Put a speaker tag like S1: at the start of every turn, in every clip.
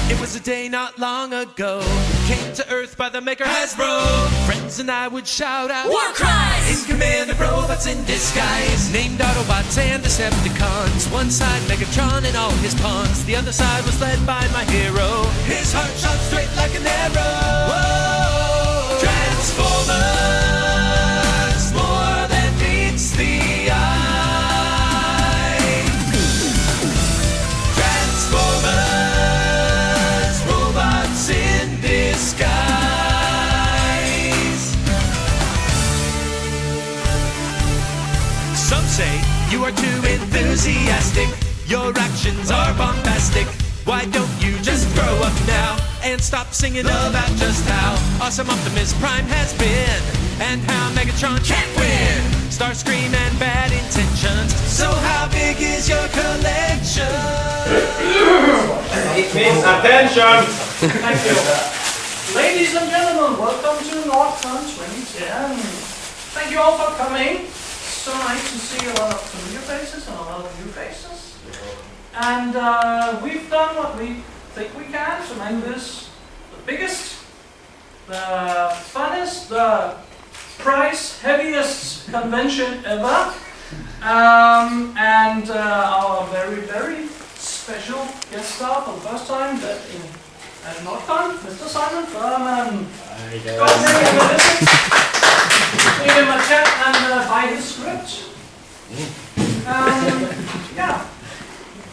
S1: It was a day not long ago, came to Earth by the maker Hasbro. Friends and I would shout out war cries in command of robots in disguise, named Autobots and Decepticons. One side Megatron and all his pawns, the other side was led by my hero. His heart shot straight like an arrow. Whoa! Transformers, more than meets the eye. Transformers, robots in disguise. Some say you are too enthusiastic, your actions are bombastic. Why don't you just grow up now and stop singing about just how awesome Optimus Prime has been and how Megatron can't win Starscream and bad intentions. So how big is your collection?
S2: Attention!
S3: Thank you. Ladies and gentlemen, welcome to Nordcon 2010. Thank you all for coming. So nice to see a lot of familiar faces and a lot of new faces. And we've done what we think we can to make this the biggest, the funnest, the price heaviest convention ever. And our very, very special guest star for the first time at Nordcon, Mr. Simon Furman. Go and take him a visit, give him a chat and buy his script. Yeah.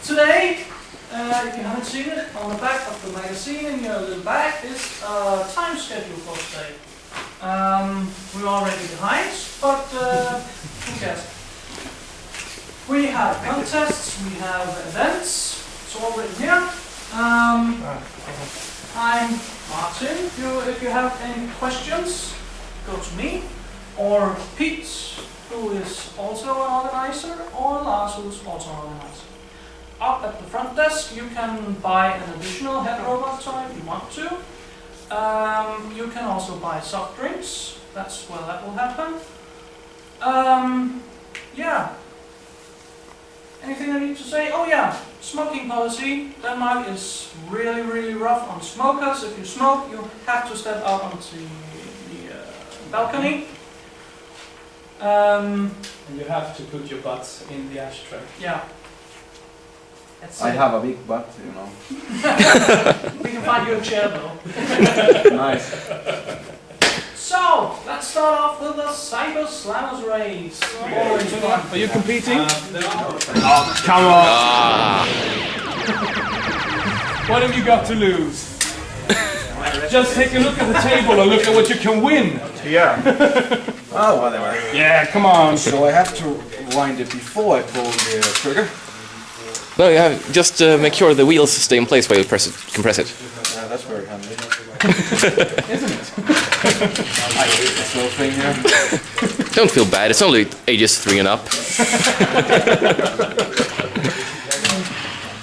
S3: Today, if you haven't seen it, on the back of the magazine in your little bag is a time schedule for today. We're already behind, but who cares? We have contests, we have events, it's all written here. I'm Martin. If you have any questions, go to me, or Pete, who is also an organizer, or Lars, who is also an organizer. Up at the front desk, you can buy an additional head robot toy if you want to. You can also buy soft drinks. That's where that will happen. Yeah. Anything I need to say? Oh yeah, smoking policy. Denmark is really, really rough on smokers. If you smoke, you have to step out onto the balcony.
S2: And you have to put your butts in the ashtray.
S3: Yeah.
S4: I have a big butt, you know.
S3: We can find you a chair though.
S4: Nice.
S3: So, let's start off with the Cyber Slammers race. Always fun.
S2: Are you competing? Oh, come on! What have you got to lose? Just take a look at the table and look at what you can win.
S4: Yeah. Oh, whatever.
S2: Yeah, come on.
S4: So I have to wind it before I pull the trigger?
S5: No, you have just make sure the wheels stay in place while you compress it.
S4: That's very handy.
S2: Isn't it?
S4: I hate this little thing here.
S5: Don't feel bad, it's only ages 3 and up.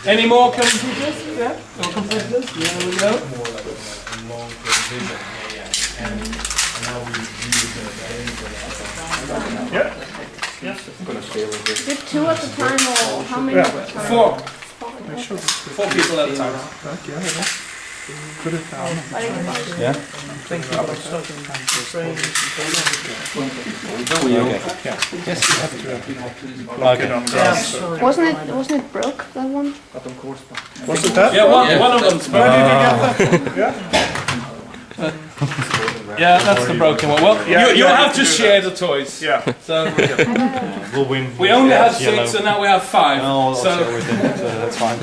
S2: Any more competitors? Yeah? More competitors? There we go.
S3: Yeah. Yes.
S6: Is it 2 at a time or how many at a time?
S2: 4. 4 people at a time.
S6: Wasn't it broke, that one?
S3: Was it that?
S2: Yeah, one of them's broken. Yeah, that's the broken one. Well, you have to share the toys.
S3: Yeah.
S2: So
S7: We'll win.
S2: we only had 6,
S7: yellow.
S2: and now we have 5.
S7: No,
S2: so
S7: that's fine.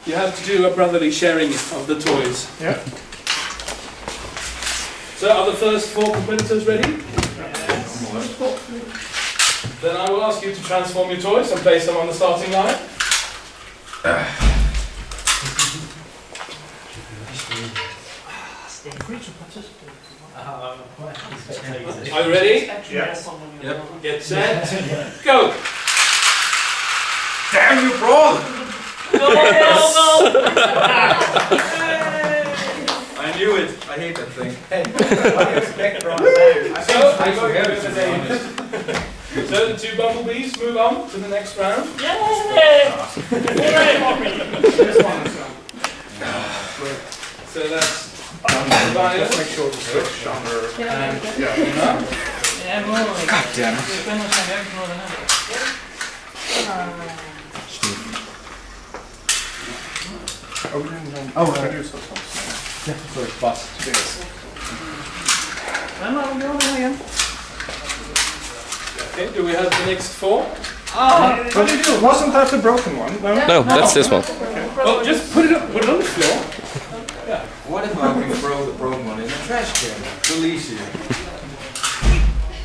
S2: you have to do a brotherly sharing of the toys.
S3: Yeah.
S2: So are the first 4 competitors ready? Then I will ask you to transform your toys and place them on the starting line. Are you ready?
S3: Yes.
S2: Yep. Get set. Go.
S4: Damn you, bro! I knew it. I hate that thing.
S2: So the 2 bumblebees move on to the next round. So that's Violet.
S3: Make sure the switch on her.
S4: God damn it.
S3: Oh, we didn't know. Produce those ones.
S4: Sorry, bust.
S2: Okay, do we have the next 4?
S3: But wasn't that the broken one? No.
S5: No, that's this one.
S2: Well, just put it on the floor.
S4: What if I can throw the broken one in the trash can? Release you.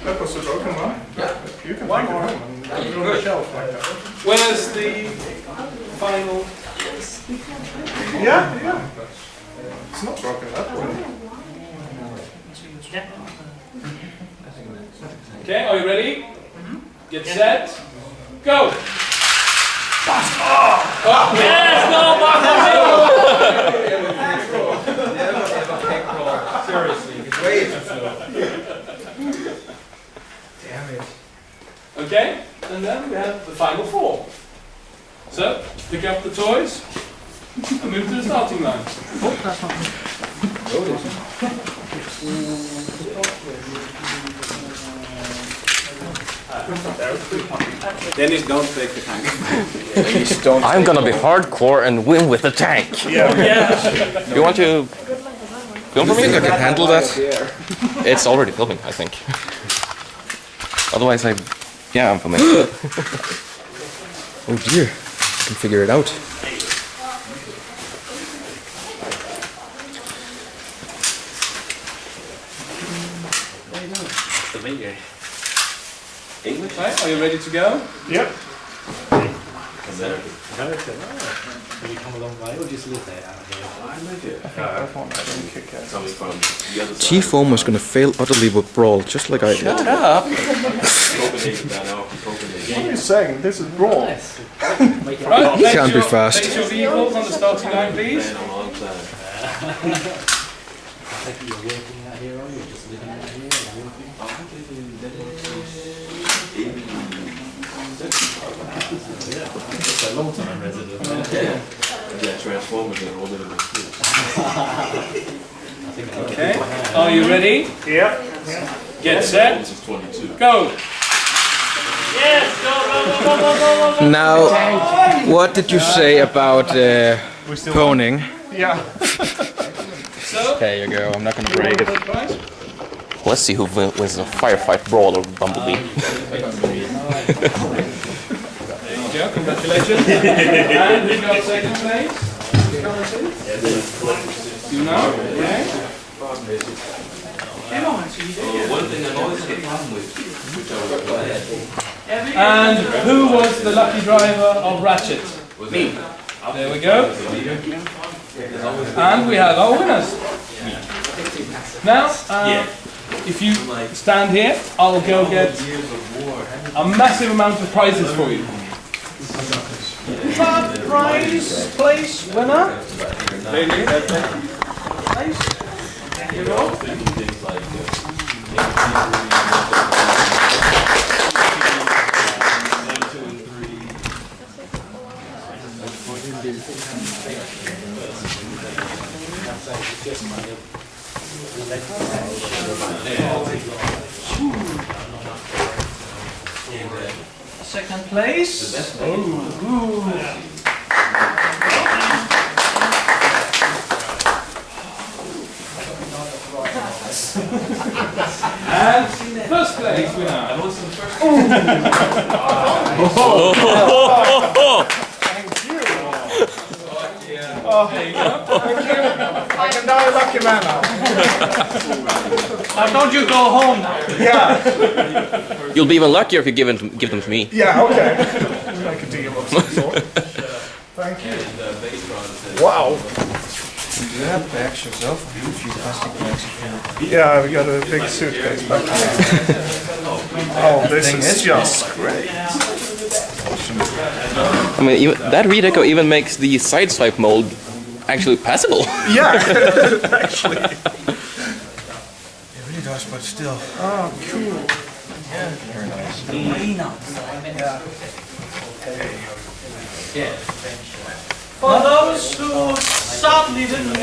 S3: That was the broken one?
S4: Yeah.
S3: You can take it home and put it on the shelf like that.
S2: Where's the final?
S3: Yeah. It's not broken, that one.
S2: Okay, are you ready? Get set. Go! Yes, no,
S4: Seriously, it's way too slow. Damn it.
S2: Okay, and then we have the final 4. So, pick up the toys and move to the starting line.
S7: Dennis, don't take the tank.
S5: I'm gonna be hardcore and win with the tank. You want to film for me?
S4: I can handle that?
S5: It's already filming, I think. Otherwise, I'm filming.
S4: Oh dear, I can figure it out.
S2: English? Right, are you ready to go?
S3: Yep.
S7: Will you come a long way or just live there out here?
S3: That one I didn't kick at.
S4: T-Foam was gonna fail utterly with Brawl, just like I did.
S5: Shut up!
S3: What are you saying? This is Brawl.
S2: Right,
S4: Can't be fast.
S2: Place your vehicles on the starting line, please.
S7: I think you're working out here, are you? Just living out here and working? It's a long time resident.
S8: Transformers are all over the schools.
S2: Okay, are you ready?
S3: Yeah.
S2: Get set.
S8: This is 22.
S2: Go!
S4: Now, what did you say about poning?
S3: Yeah.
S2: So,
S4: There you go, I'm not gonna break it.
S5: Let's see who wins a firefight, brawl, or bumblebee.
S2: yeah, congratulations. And you got second place. You know? Okay.
S8: One thing I always get problem with, which I will go ahead.
S2: And who was the lucky driver of Ratchet? Me. There we go. And we have our winners. Now, if you stand here, I'll go get a massive amount of prizes for you. Prize place winner.
S3: place. There you go. Second place.
S2: And first place winner.
S3: I can die a lucky man now. Now don't you go home now.
S9: Yeah,
S5: You'll be even luckier if you give them to me.
S9: yeah, okay. Make a deal of some sort. Thank you. Wow.
S4: Do you have bags yourself? Or a few plastic bags?
S9: Yeah, we got a big suitcase back here. Oh, this is just great.
S5: I mean, that redeco even makes the side swipe mold actually passable.
S9: Yeah, actually.
S4: It really does, but still.
S9: Oh, cool.
S4: Very nice.
S3: For those who sadly didn't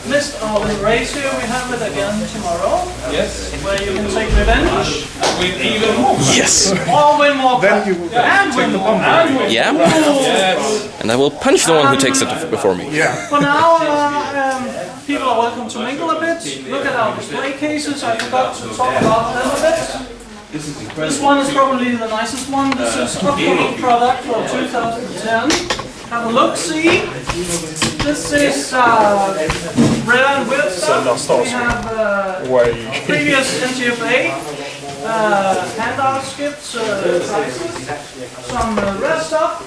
S3: miss our little race here, we have it again tomorrow.
S2: Yes.
S3: Where you can take revenge.
S2: With even more.
S5: Yes.
S3: Or win more
S9: Then
S3: crap.
S9: you will
S3: And win more crap.
S5: Yeah.
S2: Yes.
S5: And I will punch the one who takes it before me.
S9: Yeah.
S3: For now, people are welcome to mingle a bit. Look at our display cases. I forgot to talk about them a bit. This one is probably the nicest one. This is upcoming product for 2010. Have a look, see. This is rare and weird stuff. We have previous NTFA handout skips, prices, some rare stuff,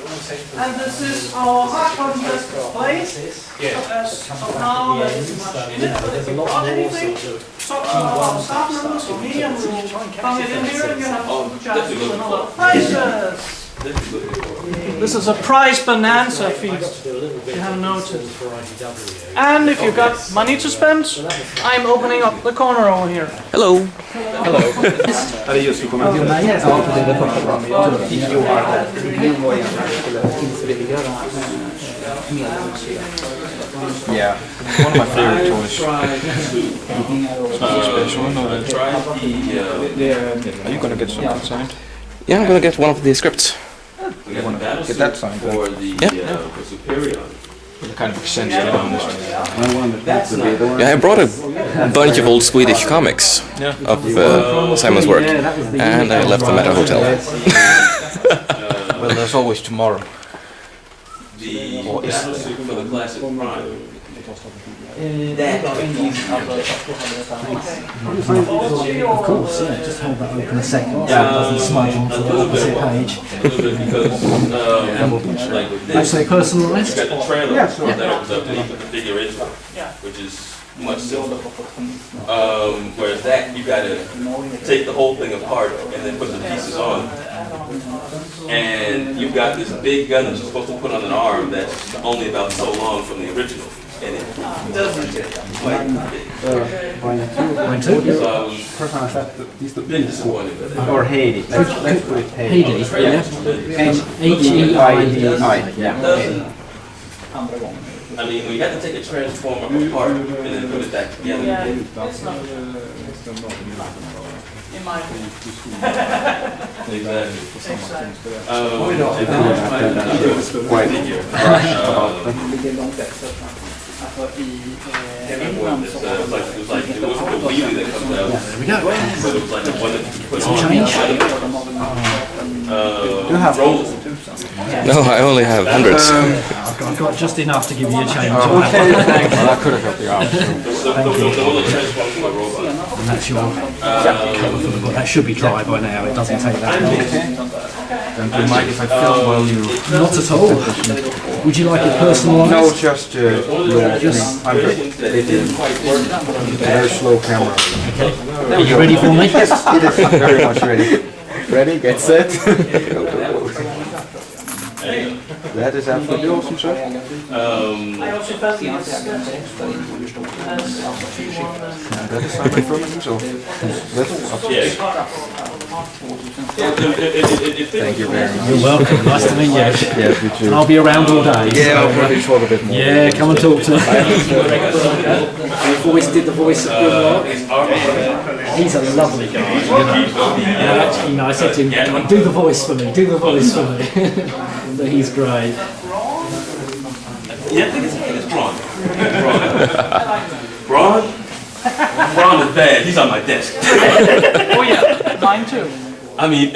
S3: and this is our hard copy display. As of now, there isn't much in it, but if you want anything, talk to our staff members or me, and we'll come it in here, and you have some chances to win a lot of prizes. This is a prize bonanza feast, if you have noticed. And if you've got money to spend, I'm opening up the corner over here.
S5: Hello.
S4: Yeah, one of my favorite toys. Special, no, are you gonna get something signed?
S5: Yeah, I'm gonna get one of the scripts.
S4: You wanna get that signed?
S8: For the superior.
S4: Kind of extension on this one.
S5: Yeah, I brought a bunch of old Swedish comics of Simon's work, and I left them at a hotel.
S4: Well, there's always tomorrow.
S8: The for the classic prime.
S7: Of course, yeah, just hold that open a second so it doesn't smudge onto the opposite page.
S8: A little bit because, like with this,
S7: Actually personalised?
S8: you got the trailer that opens up and you put the figure into it, which is much simpler. Whereas that, you gotta take the whole thing apart and then put the pieces on. And you've got this big gun that you're supposed to put on an arm that's only about so long from the original. And it doesn't get quite big. So I was a bit disappointed with it.
S4: Or Heidi. Let's put it Heidi.
S7: Heidi, yeah. H-E-I-D-I. Yeah.
S8: I mean, we had to take a transformer apart and then put it back together.
S3: Yeah, it's not. In my opinion.
S8: Exactly. It wasn't the wheelie that comes out.
S7: There we go.
S8: But it was like the one that you put on. Roll.
S5: No, I only have hundreds.
S7: I've got just enough to give you a change.
S4: Well, that could have helped you out.
S8: The one that transforms to a robot.
S7: And that's your colour for the book. That should be dry by now. It doesn't take that long.
S4: Don't you mind if I film while you...
S7: Not at all. Would you like it personalised?
S4: No, just they didn't quite work. Very slow camera.
S7: Are you ready for me?
S4: Yes, it is very much ready. Ready, get set. That is absolutely awesome, sir.
S3: I also felt the aesthetic as
S5: Thank you very much.
S7: You're welcome. Nice to meet you.
S5: Yeah, you too.
S7: I'll be around all day.
S5: Yeah, I'll probably talk a bit more.
S7: Yeah, come and talk to me. You've always did the voice of Grimlock. He's a lovely guy. Actually, I said to him, do the voice for me, do the voice for me. But he's great.
S8: Yeah, I think it's Braun. Braun? Braun is bad. He's on my desk.
S3: Oh yeah, mine too.
S8: I mean,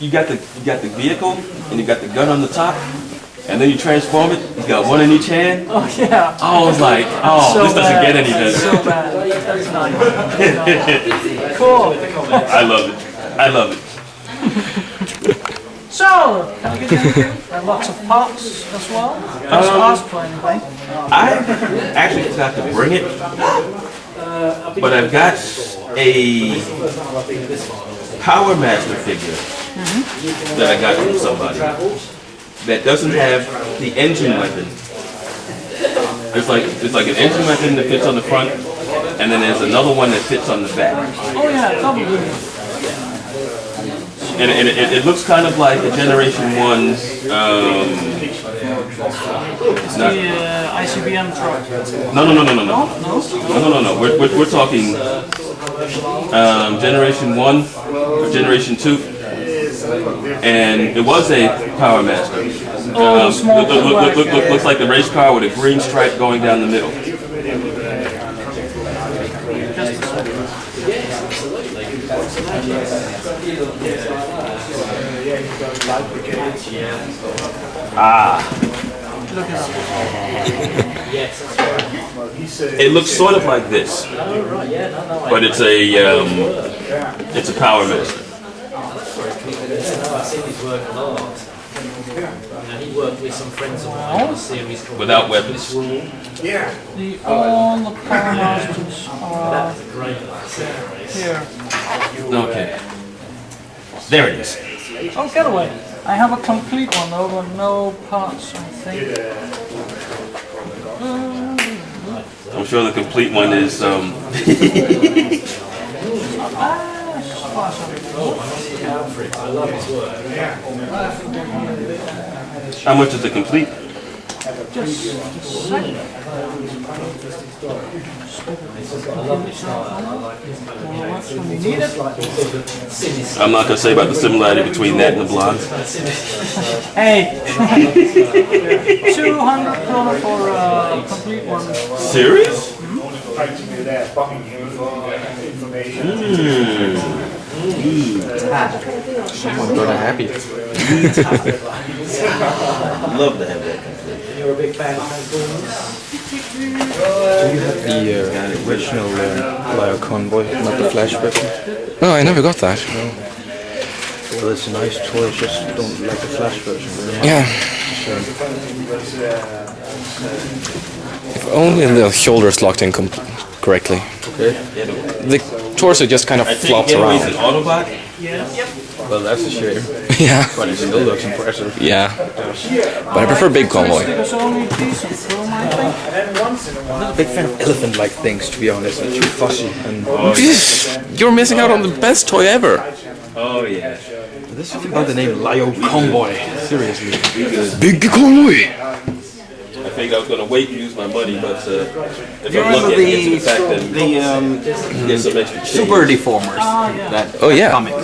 S8: you got the vehicle and you got the gun on the top, and then you transform it. You got one in each hand.
S3: Oh yeah.
S8: I was like, oh,
S3: So
S8: this doesn't get any better.
S3: So bad. That's nice. Cool.
S8: I love it. I love it.
S3: So, can I get you lots of parts as well? Just ask for anything.
S8: I actually forgot to bring it, but I've got a Power Master figure that I got from somebody that doesn't have the engine weapon. It's like an engine weapon that fits on the front, and then there's another one that fits on the back.
S3: Oh yeah, double.
S8: And it looks kind of like a Generation 1, it's not,
S3: The ICBM truck.
S8: no. We're talking Generation 1 or Generation 2, and it was a Power Master. Looks like the race car with a green stripe going down the middle. It looks sort of like this, but it's a Power Master. Without weapons.
S3: All the Power Masters are here.
S8: Okay. There it is.
S3: Oh, get away. I have a complete one though, but no parts, I think.
S8: I'm sure the complete one is How much is the complete?
S3: Just a second.
S8: I'm not gonna say about the similarity between that and the blonde.
S3: Hey, 200 kroner for a complete one.
S8: Serious?
S5: Someone got a happy.
S8: Love to have that complete.
S7: You're a big fan of
S5: Do you have the original Lio Convoy, not the Flash weapon? No, I never got that. No. Well, it's a nice toy, just don't like the Flash version. Really. Yeah. Sure. If only the shoulders locked in correctly. Okay. The torso just kind of flops around.
S8: An Autobot?
S5: Well, that's a shame. Yeah. But it still looks impressive. Yeah. But I prefer big convoy.
S3: It's only decent film, I think.
S5: I'm not a big fan of elephant-like things, to be honest. They're too fussy. And you're missing out on the best toy ever.
S8: Oh yeah.
S5: There's something about the name Lio Convoy. Seriously. Big convoy.
S8: I think I was gonna wait and use my money, but if
S10: You
S8: I'm
S10: remember
S8: lucky, I can get to the fact that get some extra change.
S10: Super Deformers? That comic.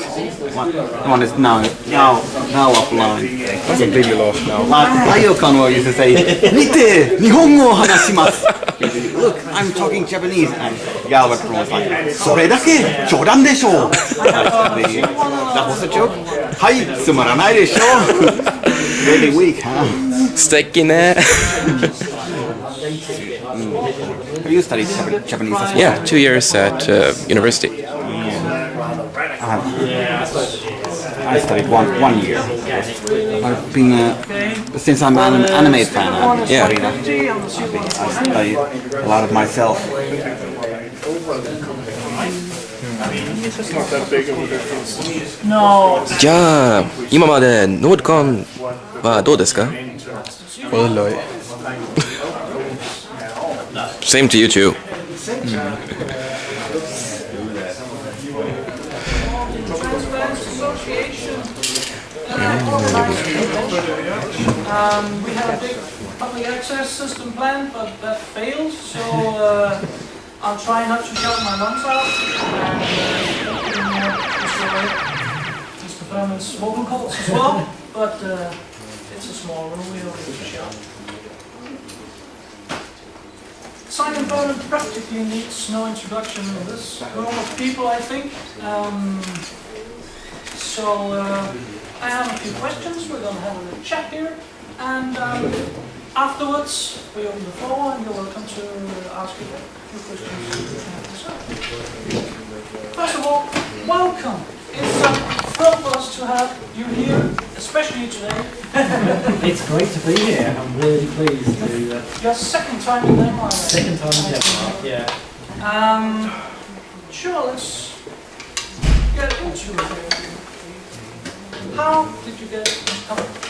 S10: One is now offline.
S5: I'm completely lost now.
S10: Lio Convoy used to say, "Nite, Nihongo hanashimasu." Look, I'm talking Japanese. And Galbert was like, "Sore dake, jodan desho." That was a joke. Hai, sumaranai desho. Really weak, huh?
S5: Sticky ne.
S10: You studied Japanese as well?
S5: Yeah, 2 years at university.
S10: I studied one year. I've been, since I'm an anime fan, I've studied I studied a lot of myself.
S9: It's not that big of a difference.
S3: No.
S5: じゃあ今までノードコンはどうですか？Oi. Same to you too.
S3: Transplants Association we had a big public access system planned, but that failed, so I'll try not to shout my lungs out and Mr. Furman's vocal cords as well, but it's a small room, we don't need to shout. Sign component practically needs no introduction in this room of people, I think. I have a few questions. We're going to have a little chat here, and afterwards we open the floor, and you're welcome to ask a few questions. First of all, welcome. It's a thrill for us to have you here, especially today.
S7: It's great to be here. I'm really pleased to.
S3: Your second time in Denmark.
S7: Second time in Denmark, yeah.
S3: Sure, let's get into it. How did you get into comics?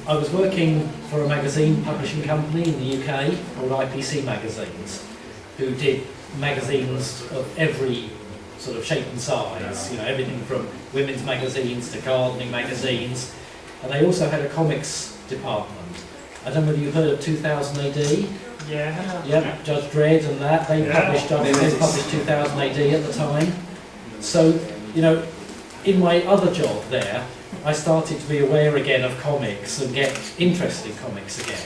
S7: I was working for a magazine publishing company in the UK called IPC Magazines, who did magazines of every sort of shape and size, you know, everything from women's magazines to gardening magazines, and they also had a comics department. I don't know whether you've heard of 2000 AD?
S3: Yeah.
S7: Yep, Judge Dredd and that, they published 2000 AD at the time. So, you know, in my other job there, I started to be aware again of comics and get interested in comics again.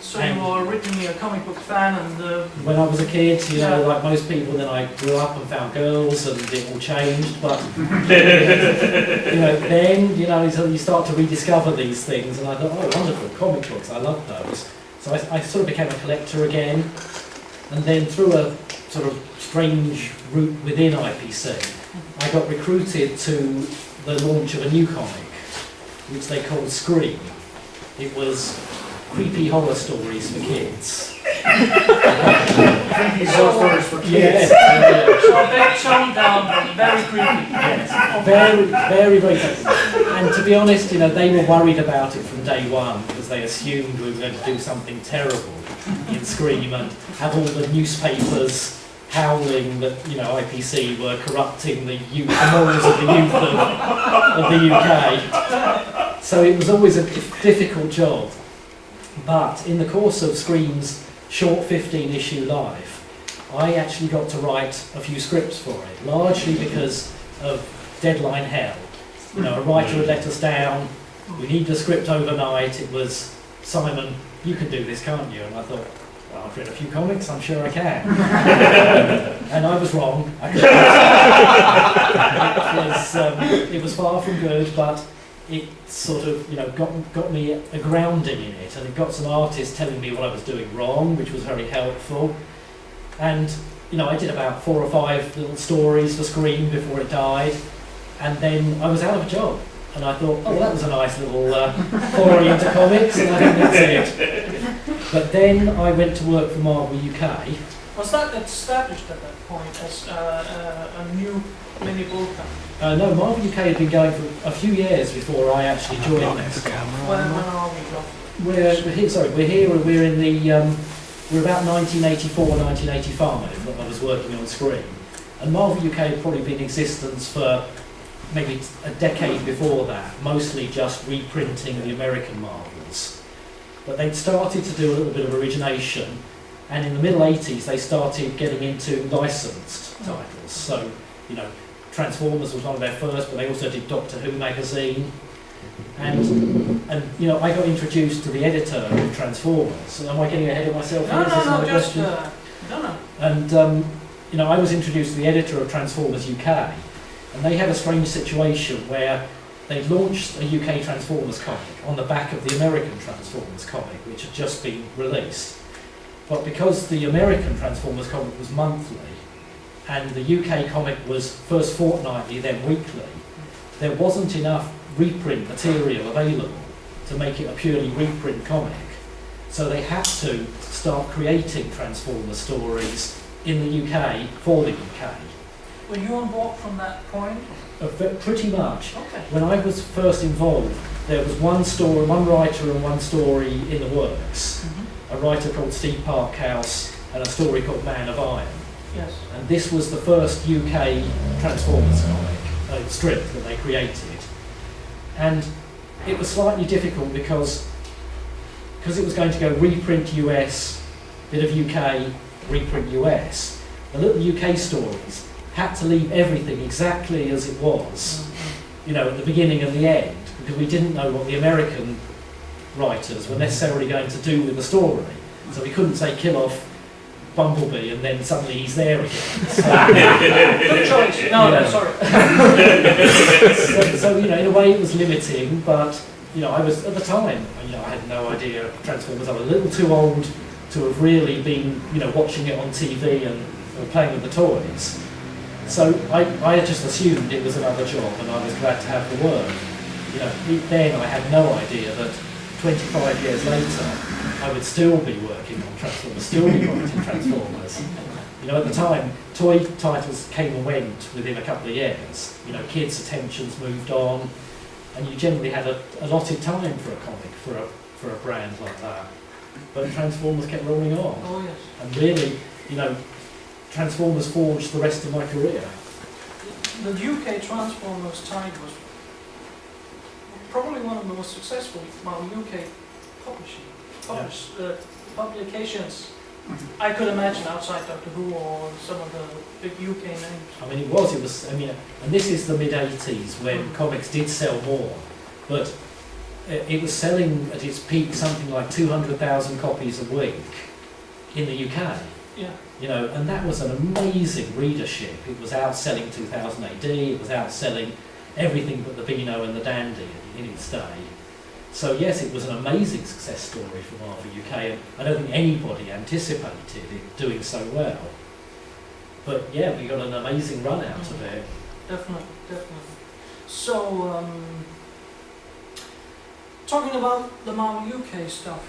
S3: So you were originally a comic book fan, and
S7: when I was a kid, you know, like most people, then I grew up and found girls, and it all changed. But you know, then you start to rediscover these things, and I thought, oh, wonderful comic books! I love those. So I sort of became a collector again, and then through a sort of strange route within IPC, I got recruited to the launch of a new comic, which they called Scream. It was creepy horror stories for kids.
S3: Creepy horror stories for kids?
S7: Yes.
S3: So a bit toned down, but very creepy.
S7: Yes. Very, very, very creepy. And to be honest, you know, they were worried about it from day one, because they assumed we were going to do something terrible in Scream and have all the newspapers howling that, you know, IPC were corrupting the morals of the youth of the UK. So it was always a difficult job. But in the course of Scream's short 15-issue life, I actually got to write a few scripts for it, largely because of deadline hell. You know, a writer had let us down, we need the script overnight. It was, Simon, you can do this, can't you? And I thought, well, I've read a few comics, I'm sure I can. And I was wrong. It was far from good, but it sort of, you know, got me a grounding in it, and it got some artists telling me what I was doing wrong, which was very helpful. And, you know, I did about 4 or 5 little stories for Scream before it died, and then I was out of a job. And I thought, oh, well, that was a nice little foray into comics, and I think that's it. But then I went to work for Marvel UK.
S3: Was that established at that point as a new mini bullpen?
S7: No, Marvel UK had been going for a few years before I actually joined them.
S3: When are we roughly?
S7: We're in the we're about 1984, 1985 that I was working on Scream, and Marvel UK had probably been in existence for maybe a decade before that, mostly just reprinting the American Marvels. But they'd started to do a little bit of origination, and in the middle 80s they started getting into licensed titles. So, you know, Transformers was one of their first, but they also did Doctor Who magazine. And you know, I got introduced to the editor of Transformers. Am I getting ahead of myself?
S3: No, just
S7: And you know, I was introduced to the editor of Transformers UK, and they had a strange situation where they launched a UK Transformers comic on the back of the American Transformers comic, which had just been released. But because the American Transformers comic was monthly, and the UK comic was first fortnightly, then weekly, there wasn't enough reprint material available to make it a purely reprint comic. So they had to start creating Transformers stories in the UK for the UK.
S3: Were you on board from that point?
S7: Pretty much.
S3: Okay.
S7: When I was first involved, there was one writer and one story in the works. a writer called Steve Parkhouse and a story called Man of Iron.
S3: Yes.
S7: And this was the first UK Transformers comic strip that they created. And it was slightly difficult because it was going to go reprint US, bit of UK, reprint US. The little UK stories had to leave everything exactly as it was, you know, at the beginning and the end, because we didn't know what the American writers were necessarily going to do with the story. So we couldn't say kill off Bumblebee and then suddenly he's there again. So,
S3: Good choice. No, no, sorry.
S7: so, you know, in a way it was limiting, but, you know, I was, at the time, you know, I had no idea of Transformers. I was a little too old to have really been, you know, watching it on TV and playing with the toys. So I just assumed it was another job and I was glad to have the work. You know, then I had no idea that 25 years later I would still be working on Transformers, still be writing Transformers. You know, at the time, toy titles came and went within a couple of years. You know, kids' attentions moved on, and you generally had a allotted time for a comic, for a brand like that. But Transformers kept rolling on.
S3: Oh yes.
S7: And really, you know, Transformers forged the rest of my career.
S3: The UK Transformers tide was probably one of the most successful UK publications I could imagine outside Doctor Who or some of the big UK names.
S7: I mean, it was, I mean, and this is the mid-80s when comics did sell more, but it was selling at its peak something like 200,000 copies a week in the UK.
S3: Yeah.
S7: You know, and that was an amazing readership. It was outselling 2000 AD, it was outselling everything but the Beano and the Dandy in its day. So yes, it was an amazing success story for Marvel UK, and I don't think anybody anticipated it doing so well. But yeah, we got an amazing run out of it.
S3: Definitely, definitely. So, talking about the Marvel UK stuff,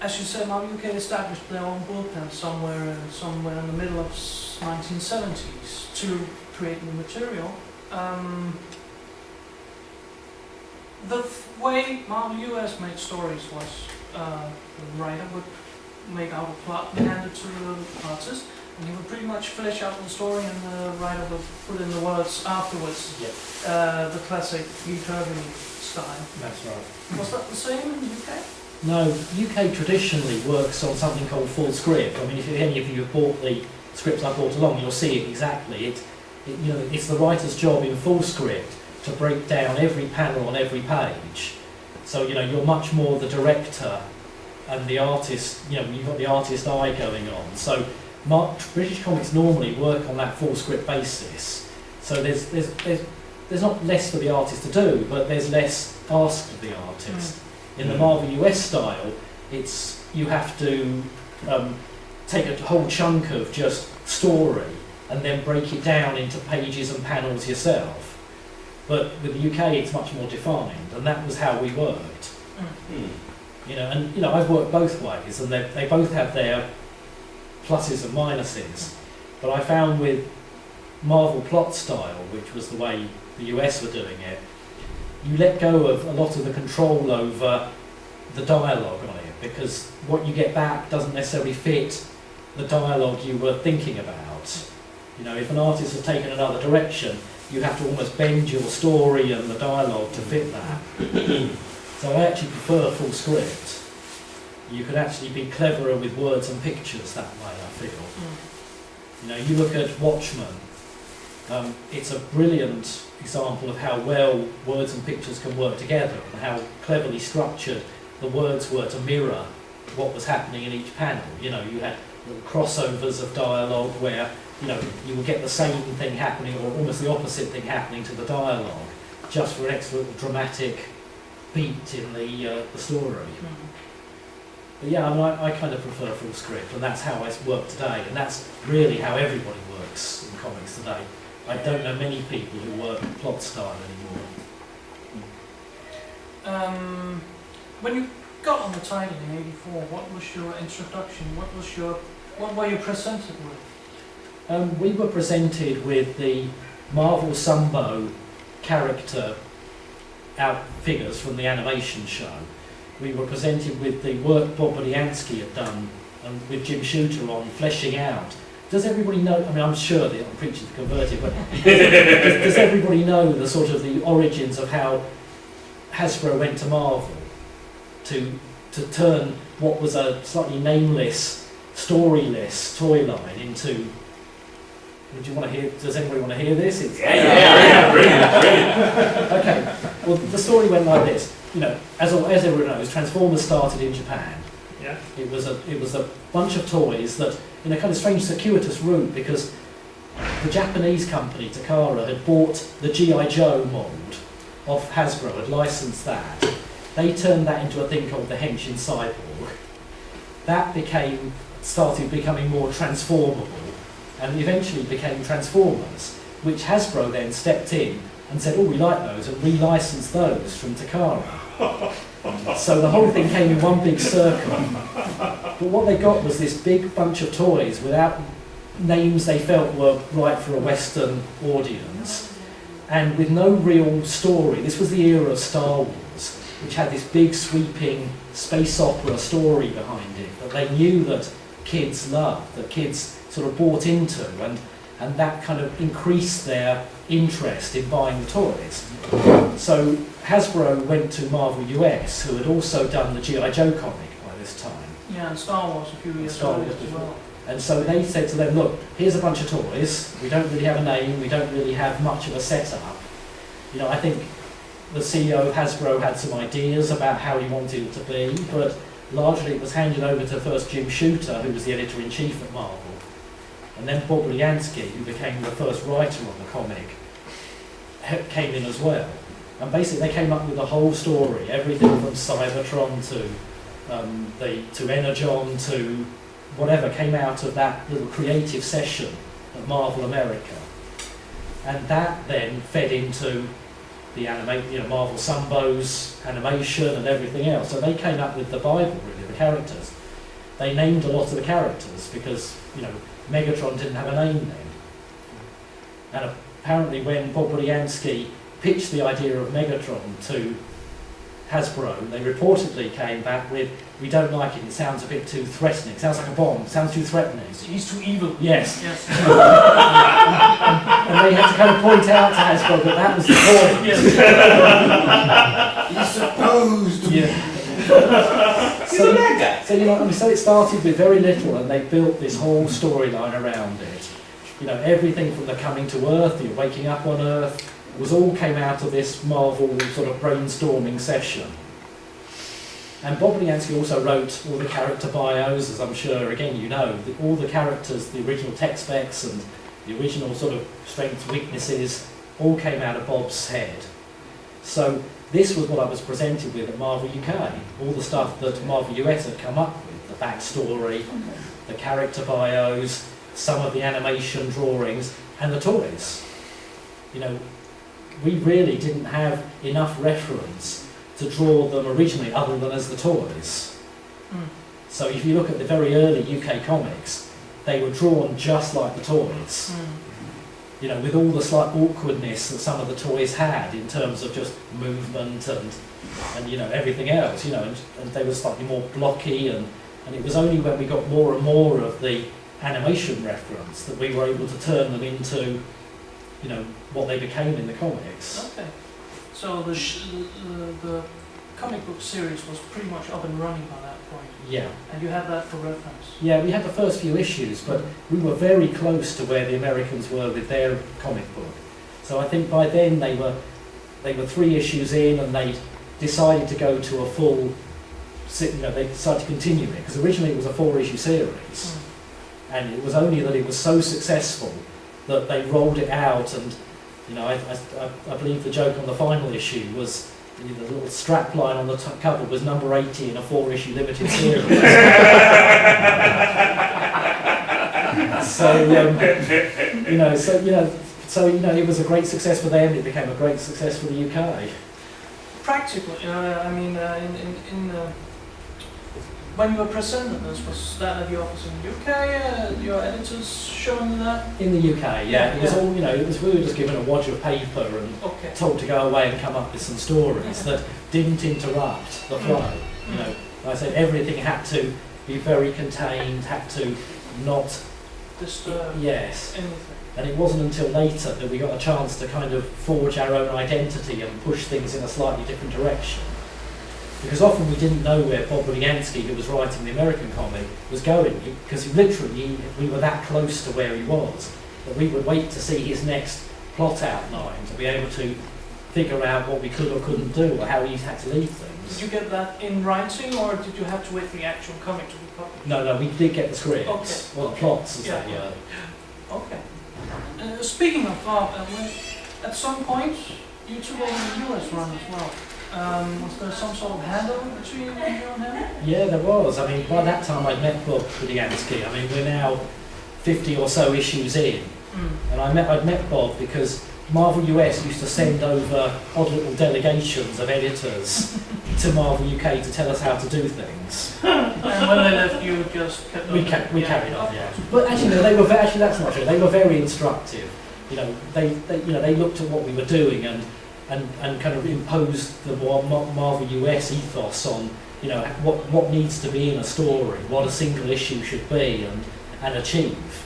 S3: as you said, Marvel UK established their own bullpen somewhere in the middle of 1970s to create new material. The way Marvel US made stories was the writer would make out a plot and hand it to the artist, and he would pretty much flesh out the story, and the writer would put in the words afterwards.
S7: Yep.
S3: The classic Lee Kirby style.
S7: That's right.
S3: Was that the same in the UK?
S7: No, UK traditionally works on something called full script. I mean, if any of you have bought the scripts I brought along, you'll see it exactly. You know, it's the writer's job in full script to break down every panel on every page. So, you know, you're much more the director and the artist, you know, you've got the artist eye going on. So British comics normally work on that full script basis. So there's not less for the artist to do, but there's less asked of the artist. In the Marvel US style, you have to take a whole chunk of just story and then break it down into pages and panels yourself. But with the UK, it's much more defined, and that was how we worked. You know, and you know, I've worked both ways, and they both have their pluses and minuses. But I found with Marvel plot style, which was the way the US were doing it, you let go of a lot of the control over the dialogue on it, because what you get back doesn't necessarily fit the dialogue you were thinking about. You know, if an artist has taken another direction, you have to almost bend your story and the dialogue to fit that. So I actually prefer full script. You can actually be cleverer with words and pictures that way, I feel. You know, you look at Watchmen, it's a brilliant example of how well words and pictures can work together, and how cleverly structured the words were to mirror what was happening in each panel. You know, you had little crossovers of dialogue where, you know, you would get the same thing happening or almost the opposite thing happening to the dialogue, just for an extra little dramatic beat in the story. But yeah, I mean, I kind of prefer full script, and that's how I work today, and that's really how everybody works in comics today. I don't know many people who work plot style anymore.
S3: When you got on the title in '84, what was your introduction? What were you presented with?
S7: We were presented with the Marvel Sumbo character figures from the animation show, we were presented with the work Bob Budiansky had done with Jim Shooter on fleshing out. Does everybody know, I mean, I'm sure that I'm preaching to the converted, but does everybody know the sort of the origins of how Hasbro went to Marvel to turn what was a slightly nameless, storyless toy line into... Would you want to hear? Does anybody want to hear this? Brilliant. Okay. Well, the story went like this. You know, as everyone knows, Transformers started in Japan.
S3: Yeah.
S7: It was a bunch of toys that, in a kind of strange circuitous route, because the Japanese company Takara had bought the G.I. Joe mold of Hasbro, had licensed that. They turned that into a thing called the Henshin Cyborg. That started becoming more transformable, and eventually became Transformers, which Hasbro then stepped in and said, oh, we like those, and relicensed those from Takara. So the whole thing came in one big circle. But what they got was this big bunch of toys without names they felt were right for a Western audience, and with no real story. This was the era of Star Wars, which had this big sweeping space opera story behind it that they knew that kids loved, that kids sort of bought into, and that kind of increased their interest in buying the toys. So Hasbro went to Marvel US, who had also done the G.I. Joe comic by this time.
S3: Yeah, and Star Wars a few years earlier as well.
S7: And so they said to them, look, here's a bunch of toys, we don't really have a name, we don't really have much of a setup. You know, I think the CEO of Hasbro had some ideas about how he wanted it to be, but largely it was handed over to first Jim Shooter, who was the editor-in-chief at Marvel, and then Bob Budiansky, who became the first writer on the comic, came in as well. And basically they came up with the whole story, everything from Cybertron to Energon to whatever came out of that little creative session at Marvel America. And that then fed into the Marvel Sunbow's animation and everything else. So they came up with the Bible, really, the characters. They named a lot of the characters because, you know, Megatron didn't have a name then. And apparently when Bob Budiansky pitched the idea of Megatron to Hasbro, they reportedly came back with, we don't like it sounds a bit too threatening, it sounds like a bomb, it sounds too threatening.
S3: He's too evil.
S7: Yes.
S3: Yes.
S7: And they had to kind of point out to Hasbro that that was the point.
S10: He's supposed to
S7: be. So you know, I mean, so it started with very little, and they built this whole storyline around it. You know, everything from the coming to Earth, the waking up on Earth, all came out of this Marvel sort of brainstorming session. And Bob Budiansky also wrote all the character bios, as I'm sure, again, you know, all the characters, the original tech specs and the original sort of strengths, weaknesses, all came out of Bob's head. So this was what I was presented with at Marvel UK, all the stuff that Marvel US had come up with, the backstory, the character bios, some of the animation drawings, and the toys. You know, we really didn't have enough reference to draw them originally other than as the toys. So if you look at the very early UK comics, they were drawn just like the toys. You know, with all the slight awkwardness that some of the toys had in terms of just movement and you know, everything else, you know, and they were slightly more blocky, and it was only when we got more and more of the animation reference that we were able to turn them into, you know, what they became in the comics.
S3: Okay. So the comic book series was pretty much up and running by that point.
S7: Yeah.
S3: And you had that for reference.
S7: Yeah, we had the first few issues, but we were very close to where the Americans were with their comic book. So I think by then they were 3 issues in, and they decided to go to a full, you know, they decided to continue it, because originally it was a 4-issue series. And it was only that it was so successful that they rolled it out, and you know, I believe the joke on the final issue was the little strap line on the cover was number 80 in a 4-issue limited series. So it was a great success for them. It became a great success for the UK.
S3: Practically, I mean, when you were presented this, was that at your office in the UK? Your editors showing that?
S7: In the UK, yeah. It was all, you know, we were just given a wad of paper and told to go away and come up with some stories that didn't interrupt the flow. You know, like I said, everything had to be very contained, had to not
S3: disturb
S7: yes.
S3: anything.
S7: And it wasn't until later that we got a chance to kind of forge our own identity and push things in a slightly different direction. Because often we didn't know where Bob Budiansky, who was writing the American comic, was going, because we were that close to where he was, that we would wait to see his next plot outline to be able to figure out what we could or couldn't do, or how he had to leave things.
S3: Did you get that in writing, or did you have to wait for the actual comic to be published?
S7: No, we did get the scripts,
S3: Okay.
S7: or the plots, as
S3: Yeah.
S7: they were.
S3: Okay. Speaking of Bob, at some point you took over the US run as well. Was there some sort of handover between you and him?
S7: Yeah, there was. I mean, by that time I'd met Bob Budiansky. I mean, we're now 50 or so issues in. And I'd met Bob because Marvel US used to send over odd little delegations of editors to Marvel UK to tell us how to do things.
S3: And when they left, you just kept on?
S7: We carried on, yeah. But actually, no, they were actually that's not true. They were very instructive. You know, they looked at what we were doing and kind of imposed the Marvel US ethos on, you know, what needs to be in a story, what a single issue should be and achieve.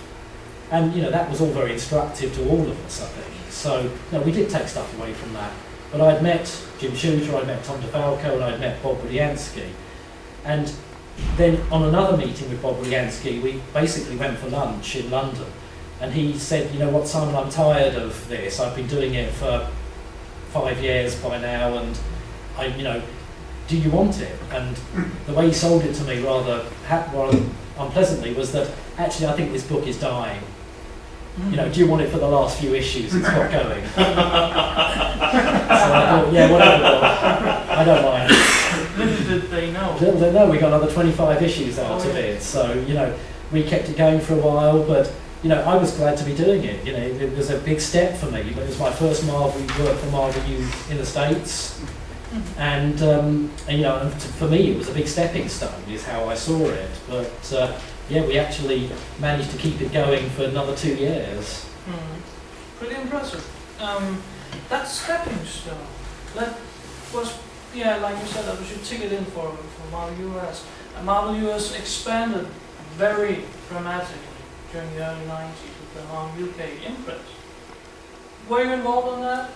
S7: And, you know, that was all very instructive to all of us, I think. So, no, we did take stuff away from that. But I'd met Jim Shooter, I'd met Tom DeFalco, and I'd met Bob Budiansky. And then on another meeting with Bob Budiansky, we basically went for lunch in London. And he said, you know what, Simon, I'm tired of this. I've been doing it for 5 years by now, and do you want it? And the way he sold it to me rather unpleasantly was that actually I think this book is dying. You know, do you want it for the last few issues? It's not going. So I thought, yeah, whatever, Bob. I don't mind.
S3: Little did they know.
S7: Little did they know, we got another 25 issues out of it. So, you know, we kept it going for a while, but you know, I was glad to be doing it. You know, it was a big step for me. It was my first Marvel work for Marvel U in the States, and you know, and for me, it was a big stepping stone, is how I saw it. But yeah, we actually managed to keep it going for another 2 years.
S3: Pretty impressive. That stepping stone, that was, yeah, like you said, that was your ticket in for Marvel US. And Marvel US expanded very dramatically during the early 90s with the Marvel UK imprint. Were you involved in that?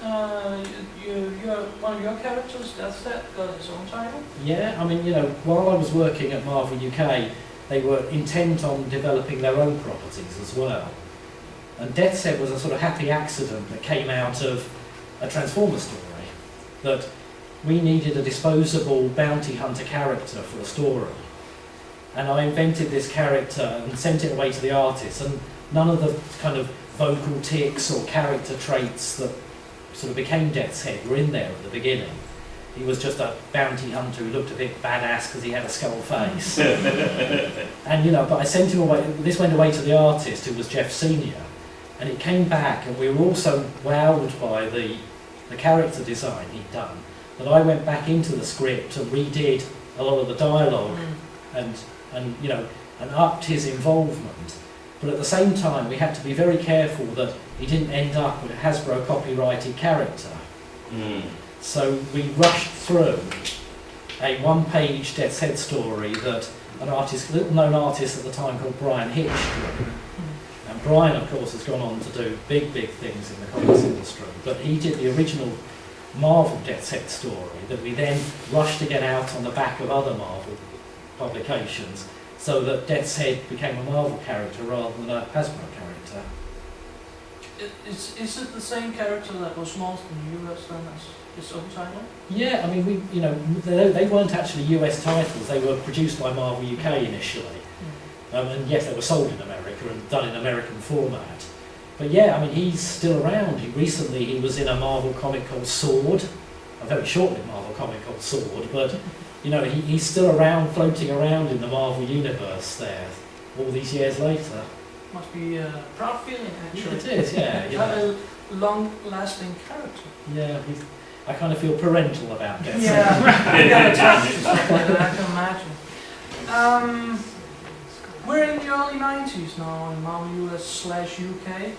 S3: One of your characters, Deathset, got his own title?
S7: Yeah, I mean, you know, while I was working at Marvel UK, they were intent on developing their own properties as well. And Deathset was a sort of happy accident that came out of a Transformers story, that we needed a disposable bounty hunter character for a story. And I invented this character and sent it away to the artist, and none of the kind of vocal tics or character traits that sort of became Death's Head were in there at the beginning. He was just a bounty hunter who looked a bit badass because he had a skull face. And, you know, but I sent him away, this went away to the artist, who was Jeff Senior, and it came back, and we were all so wowed by the character design he'd done, that I went back into the script and redid a lot of the dialogue and you know, and upped his involvement. But at the same time, we had to be very careful that he didn't end up with a Hasbro copyrighted character. So we rushed through a one-page Death's Head story that an artist, little-known artist at the time called Brian Hitch drew. And Brian, of course, has gone on to do big things in the comics industry. But he did the original Marvel Death's Head story that we then rushed to get out on the back of other Marvel publications, so that Death's Head became a Marvel character rather than a Hasbro character.
S3: Is it the same character that was launched in the US then as his own title?
S7: Yeah, I mean, they weren't actually US titles. They were produced by Marvel UK initially, and yes, they were sold in America and done in American format. But yeah, I mean, he's still around. He was in a Marvel comic called Sword, a very short-lived Marvel comic called Sword, but you know, he's still around, floating around in the Marvel universe there, all these years later.
S3: Must be a proud feeling, actually.
S7: It is, yeah.
S3: You have a long-lasting character.
S7: Yeah, I kind of feel parental about this.
S3: Yeah, attached to stuff like that, I can imagine. We're in the early 90s now in Marvel US/UK.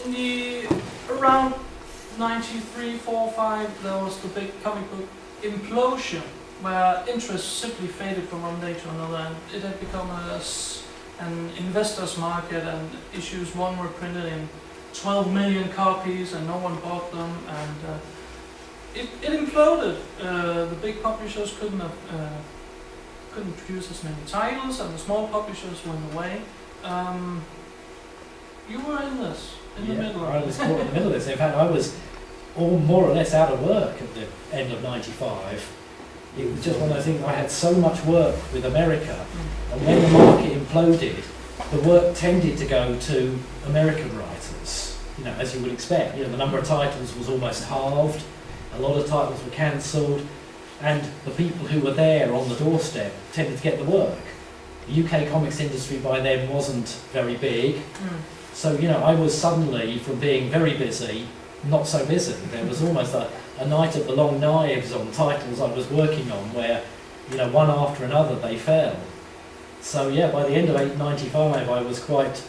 S3: In the around 93, 4, 5, there was the big comic book implosion where interest simply faded from one day to another, and it had become an investor's market, and issues one were printed in 12 million copies and no one bought them, and it imploded. The big publishers couldn't produce as many titles, and the small publishers went away. You were in this, in the middle of it.
S7: I was caught in the middle of this. In fact, I was all more or less out of work at the end of '95. It was just one of those things. I had so much work with America, and when the market imploded, the work tended to go to American writers. You know, as you would expect. You know, the number of titles was almost halved. A lot of titles were cancelled, and the people who were there on the doorstep tended to get the work. The UK comics industry by then wasn't very big, so you know, I was suddenly, from being very busy, not so busy. There was almost a night at the long knives on titles I was working on where, you know, one after another they fell. So yeah, by the end of '95 I was quite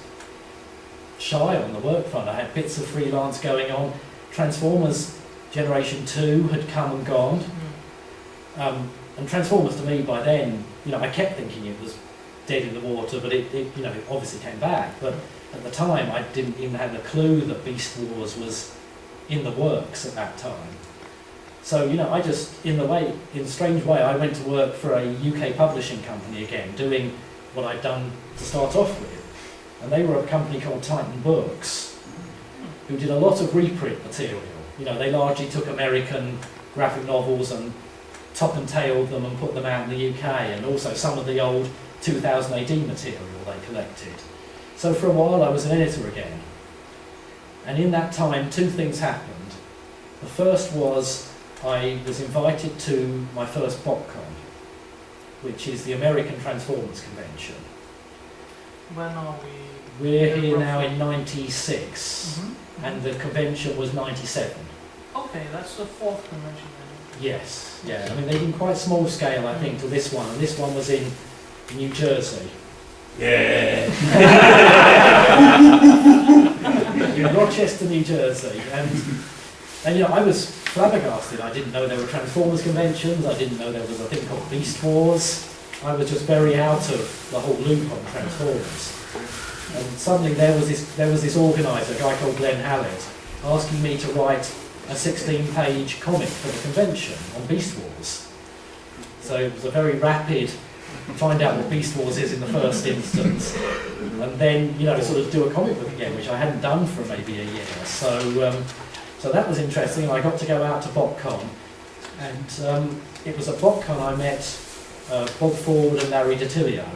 S7: shy on the work front. I had bits of freelance going on. Transformers Generation 2 had come and gone. And Transformers to me by then, you know, I kept thinking it was dead in the water, but it you know, obviously came back. But at the time I didn't even have a clue that Beast Wars was in the works at that time. So, you know, I just, in a strange way, I went to work for a UK publishing company again, doing what I'd done to start off with. And they were a company called Titan Books, who did a lot of reprint material. You know, they largely took American graphic novels and top and tailed them and put them out in the UK, and also some of the old 2000 AD material they collected. So for a while I was an editor again. And in that time, two things happened. The first was I was invited to my first BotCon, which is the American Transformers Convention.
S3: When are we?
S7: We're here now in '96, and the convention was '97.
S3: Okay, that's the fourth convention then.
S7: Yes, yeah. I mean, they did quite small scale, I think, to this one, and this one was in New Jersey. Yeah. In Rochester, New Jersey, and you know, I was flabbergasted. I didn't know there were Transformers conventions. I didn't know there was a thing called Beast Wars. I was just very out of the whole loop on Transformers. And suddenly there was this organiser, a guy called Glenn Hallett, asking me to write a 16-page comic for the convention on Beast Wars. So it was a very rapid find out what Beast Wars is in the first instance, and then, you know, sort of do a comic book again, which I hadn't done for maybe a year. So that was interesting. I got to go out to BotCon, and it was at BotCon I met Bob Ford and Larry DiTilio,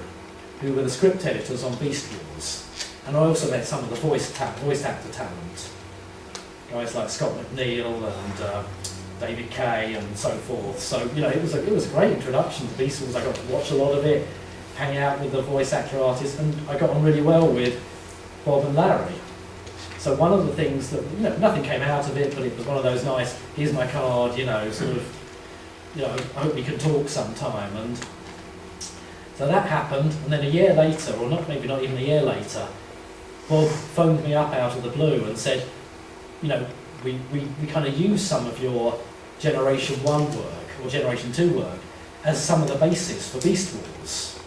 S7: who were the script editors on Beast Wars, and I also met some of the voice actor talent, guys like Scott McNeil and David Kay and so forth. So, you know, it was a great introduction to Beast Wars. I got to watch a lot of it, hang out with the voice actor artists, and I got on really well with Bob and Larry. So one of the things that, you know, nothing came out of it, but it was one of those nice, here's my card, you know, sort of, you know, I hope we can talk sometime. And so that happened, and then a year later, or maybe not even a year later, Bob phoned me up out of the blue and said, you know, we kind of use some of your Generation 1 work, or Generation 2 work, as some of the basis for Beast Wars.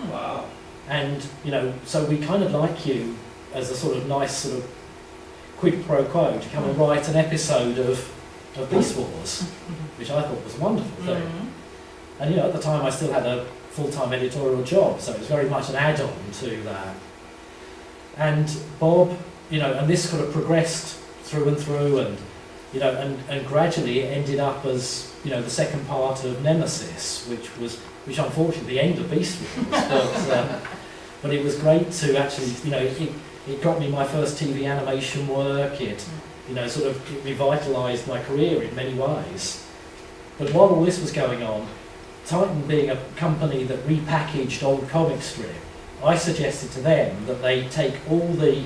S8: Wow.
S7: And, you know, so we kind of like you as a sort of nice sort of quid pro quo to come and write an episode of Beast Wars, which I thought was a wonderful thing. And, you know, at the time I still had a full-time editorial job, so it was very much an add-on to that. And Bob, you know, and this sort of progressed through and through, and, you know, and gradually it ended up as, you know, the second part of Nemesis, which unfortunately the end of Beast Wars, but it was great to actually, you know, it got me my first TV animation work. It, you know, sort of it revitalised my career in many ways. But while all this was going on, Titan being a company that repackaged old comic strip, I suggested to them that they take all the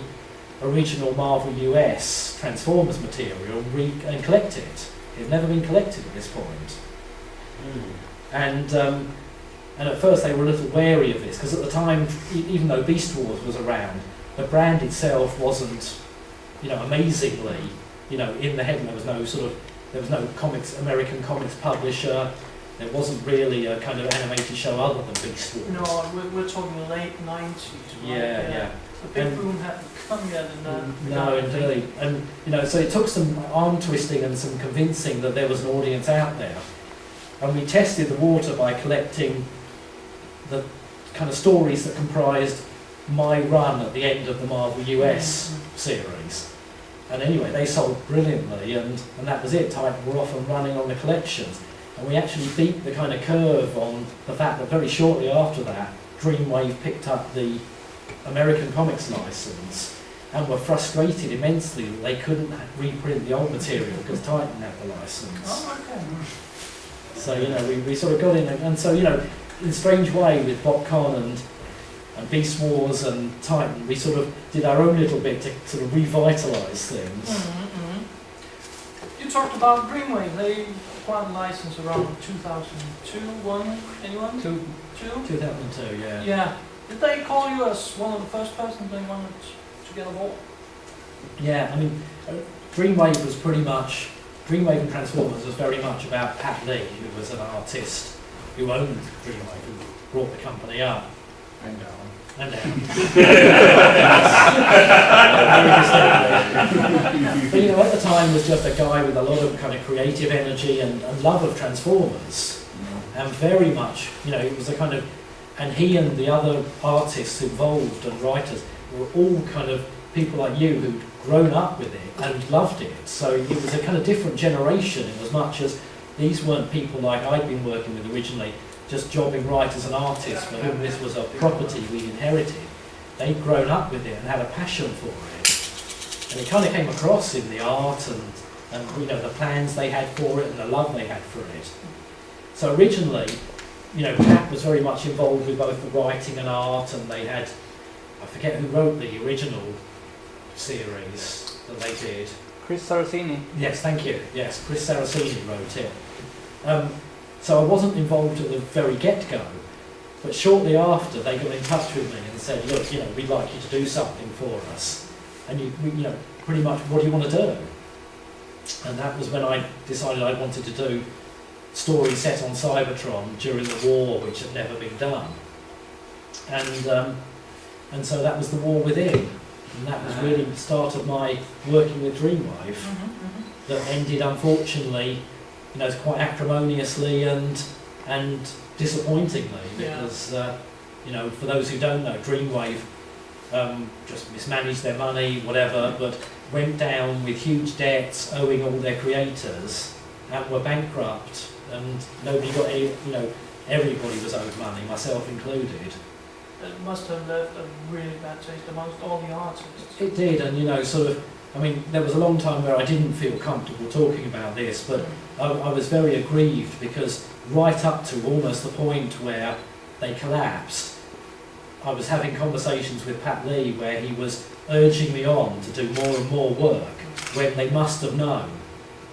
S7: original Marvel US Transformers material and collect it. It had never been collected at this point. And at first they were a little wary of this, because at the time, even though Beast Wars was around, the brand itself wasn't, you know, amazingly, you know, in the head. There was no sort of there was no American comics publisher. There wasn't really a kind of animated show other than Beast Wars.
S3: No, we're talking late 90s, right?
S7: Yeah.
S3: The big boom hadn't come yet in that.
S7: No, indeed. And, so it took some arm twisting and some convincing that there was an audience out there. And we tested the water by collecting the kind of stories that comprised my run at the end of the Marvel US series. And anyway, they sold brilliantly, and that was it. Titan were off and running on the collections. And we actually beat the kind of curve on the fact that very shortly after that, Dreamwave picked up the American Comics license and were frustrated immensely that they couldn't reprint the old material because Titan had the license.
S3: Oh, okay.
S7: So, we sort of got in, and so, in a strange way with BotCon and Beast Wars and Titan, we sort of did our own little bit to sort of revitalise things.
S3: You talked about Dreamwave. They acquired a license around 2002, anyone?
S7: 2002, yeah.
S3: Yeah. Did they call you as one of the first persons they wanted to get aboard?
S7: Yeah, Dreamwave was pretty much, Dreamwave and Transformers was very much about Pat Lee, who was an artist who owned Dreamwave, who brought the company up. And down. But at the time was just a guy with a lot of kind of creative energy and love of Transformers. And very much, it was a kind of, and he and the other artists involved and writers were all kind of people like you who'd grown up with it and loved it. So it was a kind of different generation in as much as these weren't people like I'd been working with originally, just jobbing writers and artists for whom this was a property we inherited. They'd grown up with it and had a passion for it. And it kind of came across in the art and the plans they had for it and the love they had for it. So originally, Pat was very much involved with both the writing and art, and they had, I forget who wrote the original series that they did.
S9: Chris Saraceni.
S7: Yes, thank you. Yes, Chris Saraceni wrote it. So I wasn't involved at the very get-go, but shortly after they got in touch with me and said, look, we'd like you to do something for us. And pretty much, what do you want to do? And that was when I decided I wanted to do stories set on Cybertron during the war, which had never been done. And so that was The War Within. And that was really the start of my working with Dreamwave. That ended, unfortunately, quite acrimoniously and disappointingly, because for those who don't know, Dreamwave just mismanaged their money, whatever, but went down with huge debts, owing all their creators, and were bankrupt, and nobody got any. Everybody was owed money, myself included.
S3: It must have left a really bad taste amongst all the artists.
S7: It did, and there was a long time where I didn't feel comfortable talking about this, but I was very aggrieved because right up to almost the point where they collapsed, I was having conversations with Pat Lee where he was urging me on to do more and more work when they must have known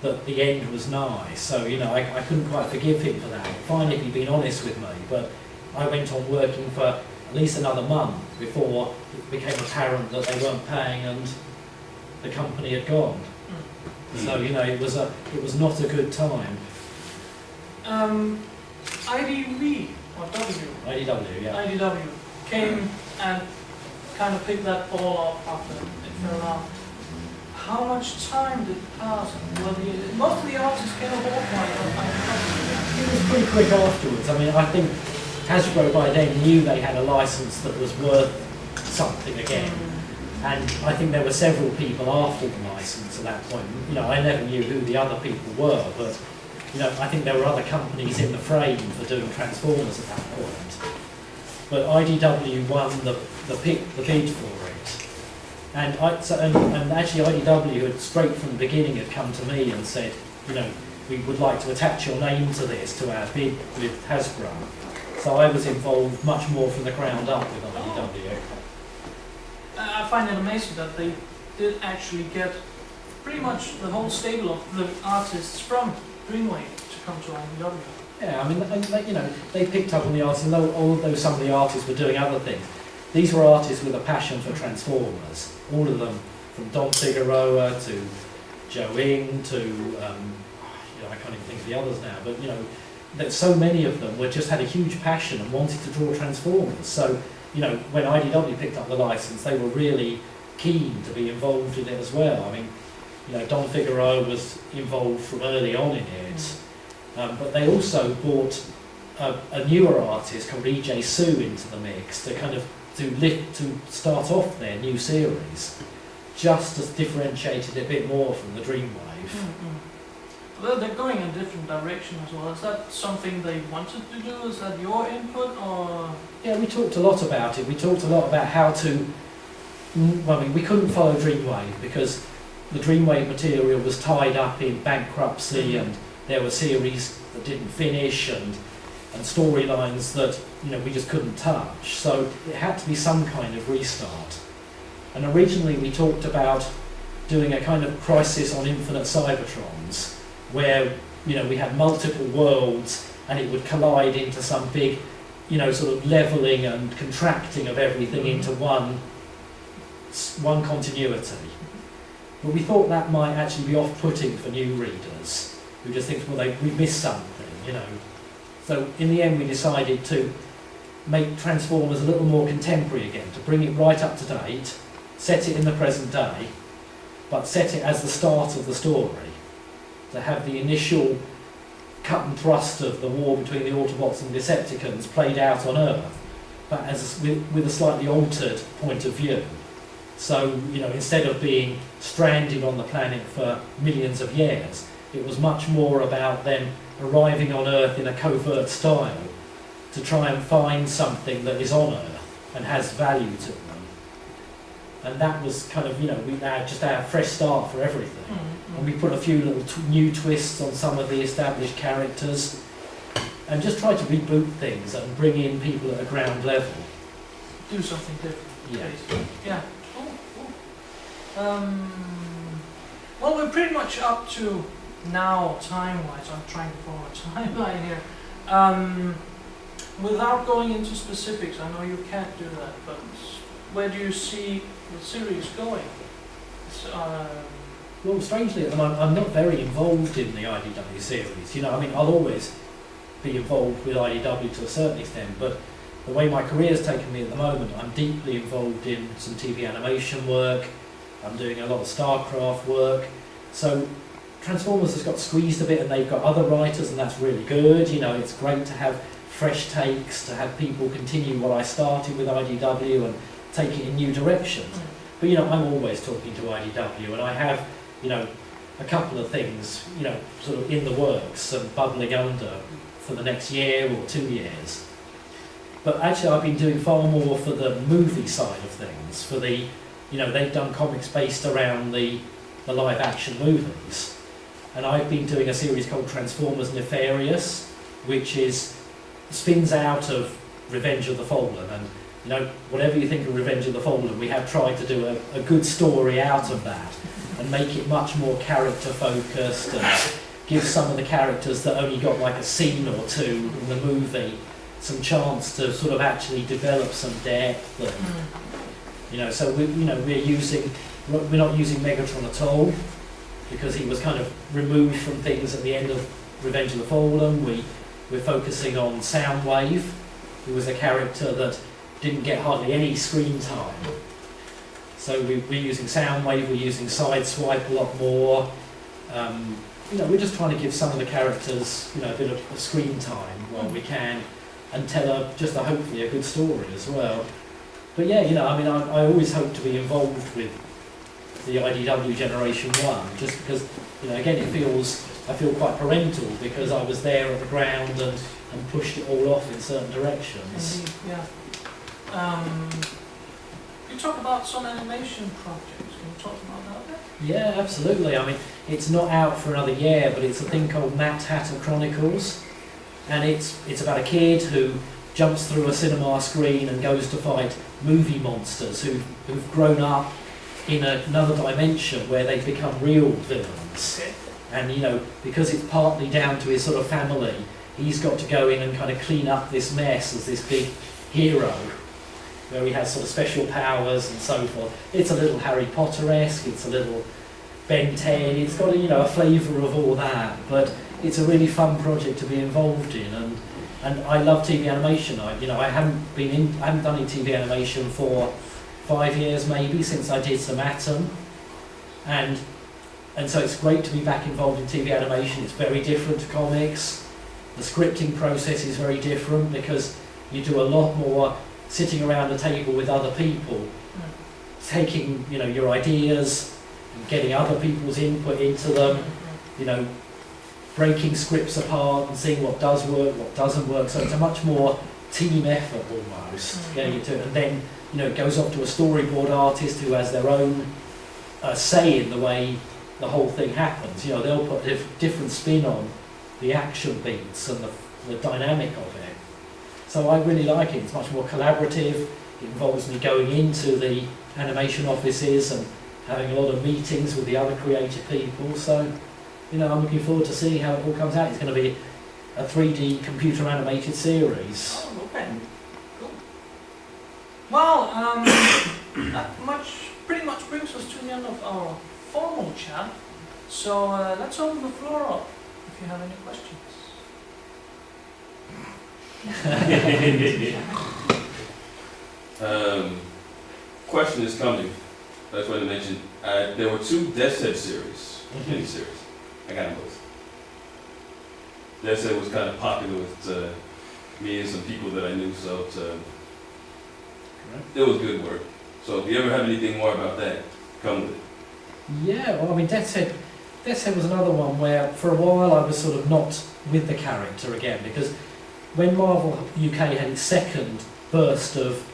S7: that the end was nigh. So, I couldn't quite forgive him for that. Fine if he'd been honest with me, but I went on working for at least another month before it became apparent that they weren't paying and the company had gone. So it was not a good time.
S3: IDW or W?
S7: IDW, yeah.
S3: IDW came and kind of picked that ball up after it fell out. How much time did pass? Most of the artists came aboard by IDW.
S7: It was pretty quick afterwards. I think Hasbro by then knew they had a license that was worth something again. And I think there were several people after the license at that point. I never knew who the other people were, but I think there were other companies in the frame for doing Transformers at that point. But IDW won the bid for it. And actually IDW had straight from the beginning had come to me and said, we would like to attach your name to this, to our bid with Hasbro. So I was involved much more from the ground up with IDW.
S3: I find it amazing that they did actually get pretty much the whole stable of the artists from Dreamwave to come to IDW.
S7: Yeah, they picked up on the artists, and although some of the artists were doing other things, these were artists with a passion for Transformers. All of them, from Dom Figueroa to Joe Ing to I can't even think of the others now, but you know, that so many of them were just had a huge passion and wanted to draw Transformers. So, you know, when IDW picked up the license, they were really keen to be involved in it as well. I mean, you know, Don Figueroa was involved from early on in it, but they also brought a newer artist called E.J. Sue into the mix to kind of to start off their new series, just to differentiate it a bit more from the Dreamwave.
S3: Well, they're going in different direction as well. Is that something they wanted to do? Is that your input, or?
S7: Yeah, we talked a lot about it. We talked a lot about how to. Well, I mean, we couldn't follow Dreamwave because the Dreamwave material was tied up in bankruptcy, and there were series that didn't finish, and storylines that, you know, we just couldn't touch. So it had to be some kind of restart. And originally we talked about doing a kind of Crisis on Infinite Cybertrons, where, you know, we had multiple worlds and it would collide into some big, you know, sort of levelling and contracting of everything into one continuity. But we thought that might actually be off-putting for new readers who just think, well, we missed something, you know. So in the end we decided to make Transformers a little more contemporary again, to bring it right up to date, set it in the present day, but set it as the start of the story, to have the initial cut and thrust of the war between the Autobots and Decepticons played out on Earth, but with a slightly altered point of view. So, you know, instead of being stranded on the planet for millions of years, it was much more about them arriving on Earth in a covert style to try and find something that is on Earth and has value to them. And that was kind of, you know, we had just our fresh start for everything. And we put a few little new twists on some of the established characters and just tried to reboot things and bring in people at a ground level.
S3: Do something different.
S7: Yeah.
S3: Basically. Yeah. Cool. Well, we're pretty much up to now, time-wise. I'm trying to follow a timeline here. Without going into specifics, I know you can't do that, but where do you see the series going?
S7: Well, strangely, at the moment, I'm not very involved in the IDW series. You know, I mean, I'll always be involved with IDW to a certain extent, but the way my career's taken me at the moment, I'm deeply involved in some TV animation work. I'm doing a lot of StarCraft work. So Transformers has got squeezed a bit, and they've got other writers, and that's really good. You know, it's great to have fresh takes, to have people continue what I started with IDW and take it in new directions. But, you know, I'm always talking to IDW, and I have, you know, a couple of things, you know, sort of in the works and bubbling under for the next year or 2 years. But actually I've been doing far more for the movie side of things, for the, you know, they've done comics based around the live action movies. And I've been doing a series called Transformers Nefarious, which spins out of Revenge of the Fallen. And, you know, whatever you think of Revenge of the Fallen, we have tried to do a good story out of that and make it much more character focused and give some of the characters that only got like a scene or two in the movie some chance to sort of actually develop some depth. And, you know, so we're not using Megatron at all, because he was kind of removed from things at the end of Revenge of the Fallen. We're focusing on Soundwave, who was a character that didn't get hardly any screen time. So we're using Soundwave, we're using Sideswipe a lot more. You know, we're just trying to give some of the characters, you know, a bit of screen time while we can, and tell hopefully a good story as well. But yeah, you know, I mean, I always hope to be involved with the IDW Generation 1, just because, you know, again, I feel quite parental, because I was there at the ground and pushed it all off in certain directions.
S3: Indeed, yeah. You talk about some animation projects. Can you talk about that a bit?
S7: Yeah, absolutely. I mean, it's not out for another year, but it's a thing called Mad Hatter Chronicles, and it's about a kid who jumps through a cinema screen and goes to fight movie monsters who've grown up in another dimension where they've become real villains.
S3: Okay.
S7: And, you know, because it's partly down to his sort of family, he's got to go in and kind of clean up this mess as this big hero, where he has sort of special powers and so forth. It's a little Harry Potter-esque, it's a little Ben 10, it's got a flavour of all that, but it's a really fun project to be involved in, and I love TV animation. I haven't done any TV animation for 5 years maybe, since I did some Atom, and so it's great to be back involved in TV animation. It's very different to comics. The scripting process is very different because you do a lot more sitting around a table with other people, taking your ideas and getting other people's input into them, breaking scripts apart and seeing what does work, what doesn't work. So it's a much more team effort almost getting into it, and then it goes off to a storyboard artist who has their own say in the way the whole thing happens. They'll put a different spin on the action beats and the dynamic of it. So I really like it. It's much more collaborative. It involves me going into the animation offices and having a lot of meetings with the other creative people. So, I'm looking forward to seeing how it all comes out. It's going to be a 3D computer animated series.
S3: Oh, okay. Cool. Well, that pretty much brings us to the end of our formal chat. So let's open the floor up if you have any questions.
S8: Question is coming. I just wanted to mention, there were 2 Death Set series, mini-series. I got them both. Death Set was kind of popular with me and some people that I knew, so it was good work. So if you ever have anything more about that, come with it.
S7: Yeah, well, I mean, Death Set was another one where for a while I was sort of not with the character again, because when Marvel UK had its second burst of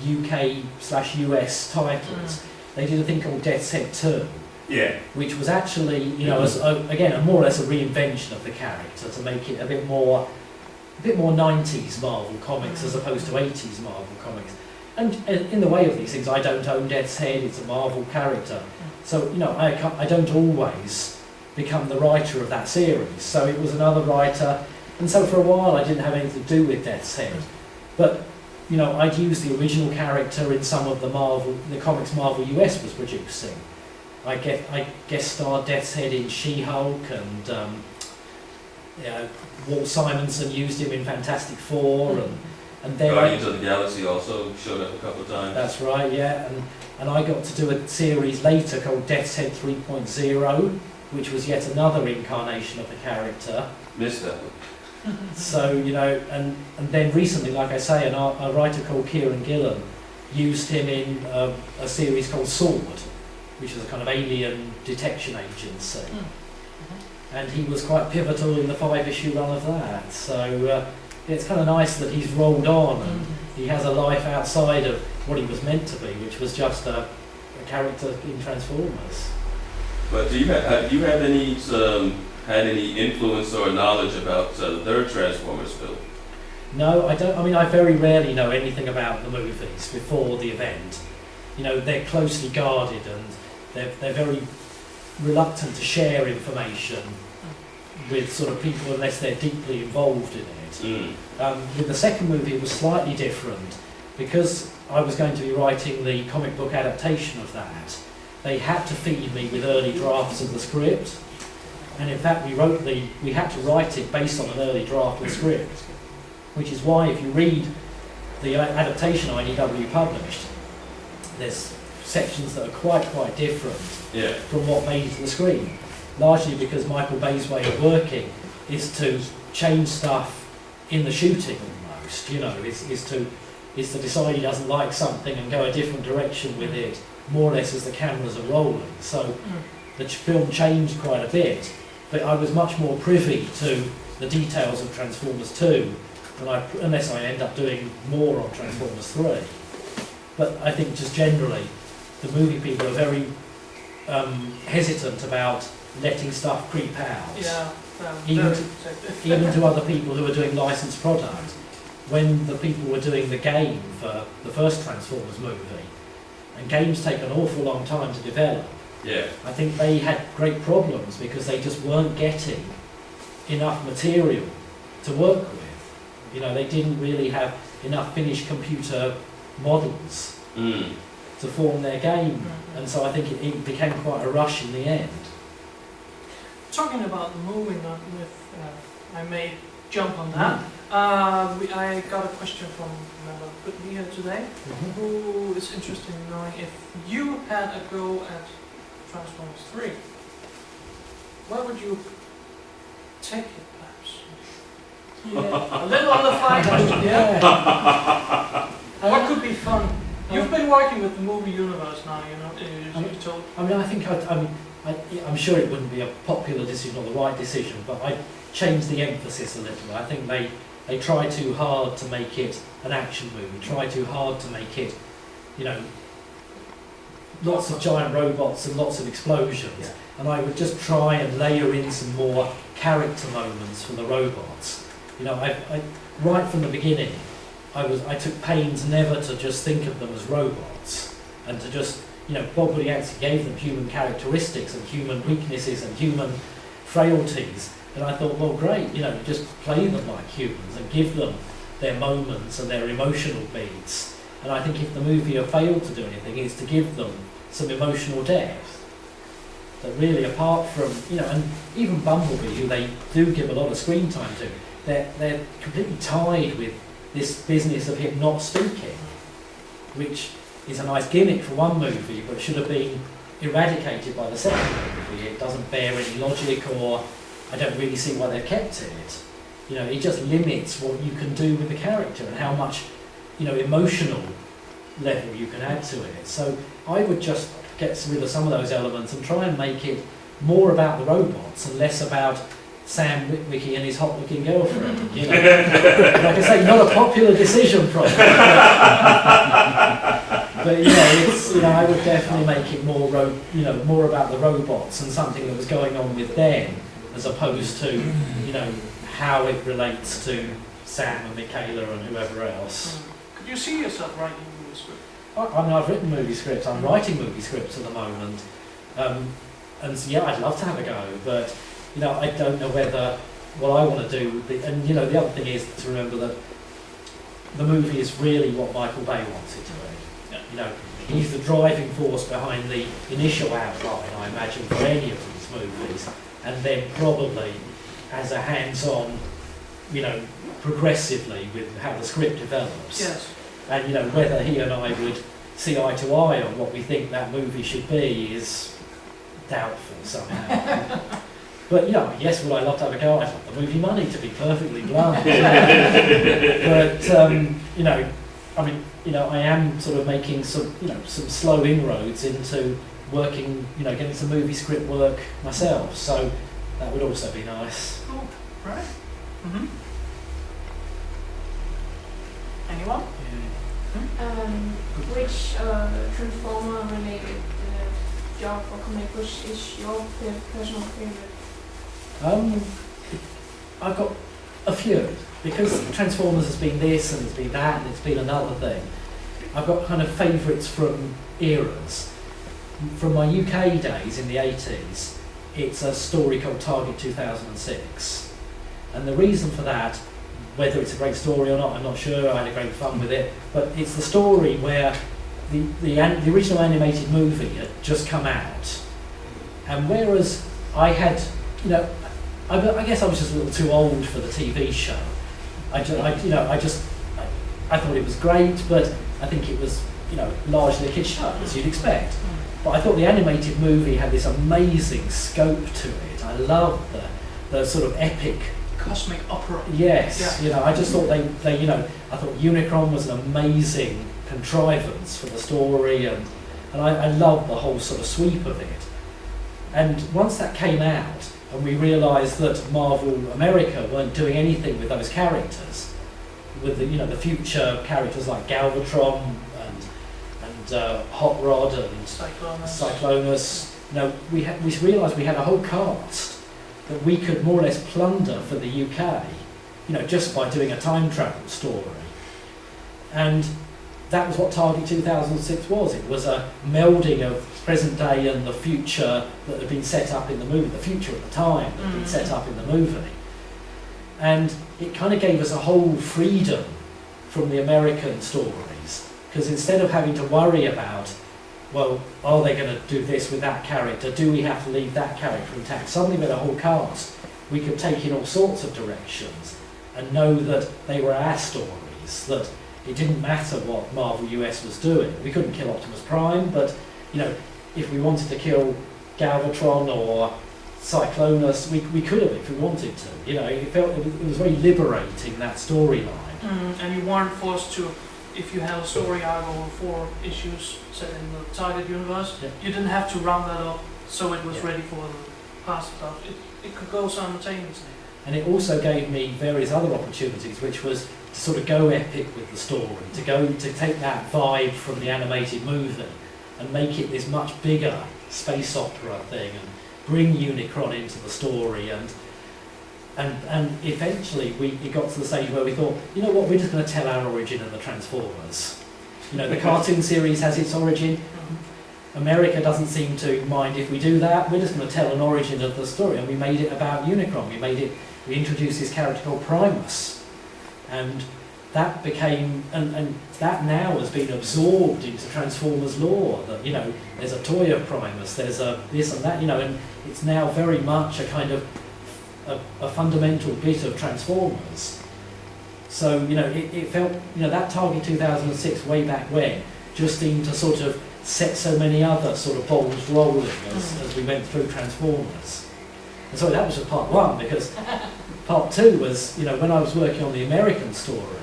S7: UK/US titles, they did a thing called Death Set 2.
S8: Yeah.
S7: Which was actually, again, more or less a reinvention of the character to make it a bit more 90s Marvel comics as opposed to 80s Marvel comics. And in the way of these things, I don't own Death's Head, it's a Marvel character. So, I don't always become the writer of that series. So it was another writer, and so for a while I didn't have anything to do with Death's Head. But, I'd use the original character in some of the comics Marvel US was producing. I guest starred Death's Head in She-Hulk, and Walt Simonson used him in Fantastic Four, and then
S8: Guardians of the Galaxy also showed up a couple of times.
S7: That's right, yeah, and I got to do a series later called Death's Head 3.0, which was yet another incarnation of the character.
S8: Missed that one.
S7: So, and then recently, like I say, a writer called Kieran Gillen used him in a series called Sword, which is a kind of alien detection agency. And he was quite pivotal in the 5-issue run of that. So it's kind of nice that he's rolled on and he has a life outside of what he was meant to be, which was just a character in Transformers.
S8: But do you have any influence or knowledge about the third Transformers film?
S7: No, I don't. I mean, I very rarely know anything about the movies before the event. They're closely guarded and they're very reluctant to share information with sort of people unless they're deeply involved in it. With the second movie, it was slightly different because I was going to be writing the comic book adaptation of that. They had to feed me with early drafts of the script, and in fact we had to write it based on an early draft of the script, which is why if you read the adaptation IDW published, there's sections that are quite different from what made it to the screen, largely because Michael Bay's way of working is to change stuff in the shooting almost, is to decide he doesn't like something and go a different direction with it, more or less as the cameras are rolling. So the film changed quite a bit, but I was much more privy to the details of Transformers 2 unless I end up doing more on Transformers 3. But I think just generally, the movie people are very hesitant about letting stuff creep out.
S3: Yeah,
S7: even to other people who are doing licensed product. When the people were doing the game for the first Transformers movie, and games take an awful long time to develop, I think they had great problems because they just weren't getting enough material to work with. They didn't really have enough finished computer models to form their game, and so I think it became quite a rush in the end.
S3: talking about the movie, not with, I may jump on that. I got a question from a member with me here today, who is interested in knowing if you had a go at Transformers 3, where would you take it, perhaps? Yeah. A little on the fly question, yeah. What could be fun? You've been working with the movie universe now, you know. You told.
S7: I mean, I think I'm sure it wouldn't be a popular decision or the right decision, but I'd change the emphasis a little. I think they try too hard to make it an action movie, try too hard to make it, you know, lots of giant robots and lots of explosions. Yeah. And I would just try and layer in some more character moments for the robots. You know, I right from the beginning, I took pains never to just think of them as robots, and to just, you know, Bob Woody actually gave them human characteristics and human weaknesses and human frailties. And I thought, well, great, you know, just play them like humans and give them their moments and their emotional beats. And I think if the movie have failed to do anything, is to give them some emotional depth. That really, apart from, you know, and even Bumblebee, who they do give a lot of screen time to, they're completely tied with this business of him not speaking, which is a nice gimmick for one movie, but should have been eradicated by the second movie. It doesn't bear any logic, or I don't really see why they've kept it. You know, it just limits what you can do with the character and how much, you know, emotional level you can add to it. So I would just get rid of some of those elements and try and make it more about the robots and less about Sam Witwicky and his hot-looking girlfriend. You know, like I say, not a popular decision, probably. But you know, it's, you know, I would definitely make it more, more about the robots and something that was going on with them, as opposed to, you know, how it relates to Sam and Michaela and whoever else.
S3: Could you see yourself writing a movie script?
S7: I mean, I've written movie scripts. I'm writing movie scripts at the moment, and so, yeah, I'd love to have a go, but you know, I don't know whether what I want to do. And you know, the other thing is to remember that the movie is really what Michael Bay wants it to be. Yeah. You know, he's the driving force behind the initial outline, I imagine, for any of these movies, and then probably as a hands-on, you know, progressively with how the script develops.
S3: Yes.
S7: And you know, whether he and I would see eye to eye on what we think that movie should be is doubtful somehow. But you know, yes, would I love to have a go? I'd love the movie money, to be perfectly blunt. But you know, I mean, you know, I am sort of making some, you know, some slow inroads into working, you know, getting some movie script work myself. So that would also be nice.
S3: Cool. Right. Anyone?
S6: Which Transformer-related job or comic which is your personal favorite?
S7: I've got a few, because Transformers has been this and it's been that and it's been another thing. I've got kind of favourites from eras. From my UK days in the 80s, it's a story called Target 2006. And the reason for that, whether it's a great story or not, I'm not sure, I had a great fun with it, but it's the story where the original animated movie had just come out. And whereas I had, you know, I guess I was just a little too old for the TV show. I thought it was great, but I think it was, you know, largely a kid's show, as you'd expect. But I thought the animated movie had this amazing scope to it. I loved the sort of epic
S3: cosmic opera.
S7: Yes,
S3: yeah.
S7: You know, I just thought they, you know, I thought Unicron was an amazing contrivance for the story, and I loved the whole sort of sweep of it. And once that came out, and we realised that Marvel America weren't doing anything with those characters, with the, you know, the future characters like Galvatron and Hot Rod and Cyclonus. You know, we realised we had a whole cast that we could more or less plunder for the UK, you know, just by doing a time travel story. And that was what Target 2006 was. It was a melding of present day and the future that had been set up in the movie, the future at the time that had been set up in the movie. And it kind of gave us a whole freedom from the American stories, because instead of having to worry about, well, are they going to do this with that character? Do we have to leave that character intact? Suddenly with a whole cast, we could take in all sorts of directions and know that they were our stories, that it didn't matter what Marvel US was doing. We couldn't kill Optimus Prime, but you know, if we wanted to kill Galvatron or Cyclonus, we could have if we wanted to. You know, it was very liberating, that storyline.
S3: And you weren't forced to, if you have a story arc over 4 issues set in the target universe, you didn't have to round that up so it was ready for the past stuff. It could go simultaneously.
S7: And it also gave me various other opportunities, which was to sort of go epic with the story, to take that vibe from the animated movie and make it this much bigger space opera thing and bring Unicron into the story, and eventually it got to the stage where we thought, you know what, we're just going to tell our origin of the Transformers. You know, the cartoon series has its origin. America doesn't seem to mind if we do that. We're just going to tell an origin of the story, and we made it about Unicron. We introduced this character called Primus, and that became, and that now has been absorbed into Transformers lore. That, you know, there's a toy of Primus, there's a this and that, you know, and it's now very much a kind of a fundamental bit of Transformers. So, you know, it felt, you know, that Target 2006 way back when just seemed to sort of set so many other sort of balls rolling as we went through Transformers. And so that was just part 1, because part 2 was, you know, when I was working on the American story,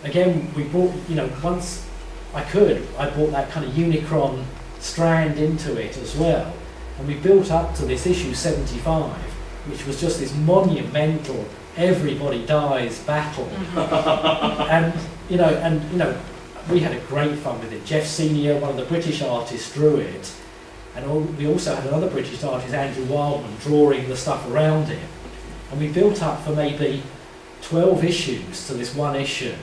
S7: again, we brought, you know, once I brought that kind of Unicron strand into it as well. And we built up to this issue 75, which was just this monumental, everybody dies battle. and you know, we had a great fun with it. Jeff Senior, one of the British artists, drew it. And we also had another British artist, Andrew Wildman, drawing the stuff around it. And we built up for maybe 12 issues to this one issue.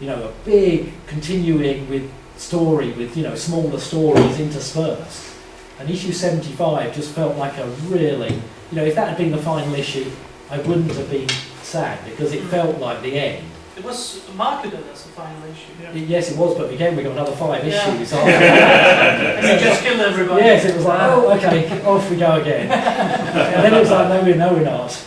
S7: You know, a big continuing with story, with, you know, smaller stories interspersed. And issue 75 just felt like a really, you know, if that had been the final issue, I wouldn't have been sad, because it felt like the end.
S3: It was marketed as the final issue. Yeah.
S7: Yes, it was, but again, we got another 5 issues.
S3: And you just killed everybody.
S7: Yes, it was like, oh, okay, off we go again. And then it was like, no, we're not.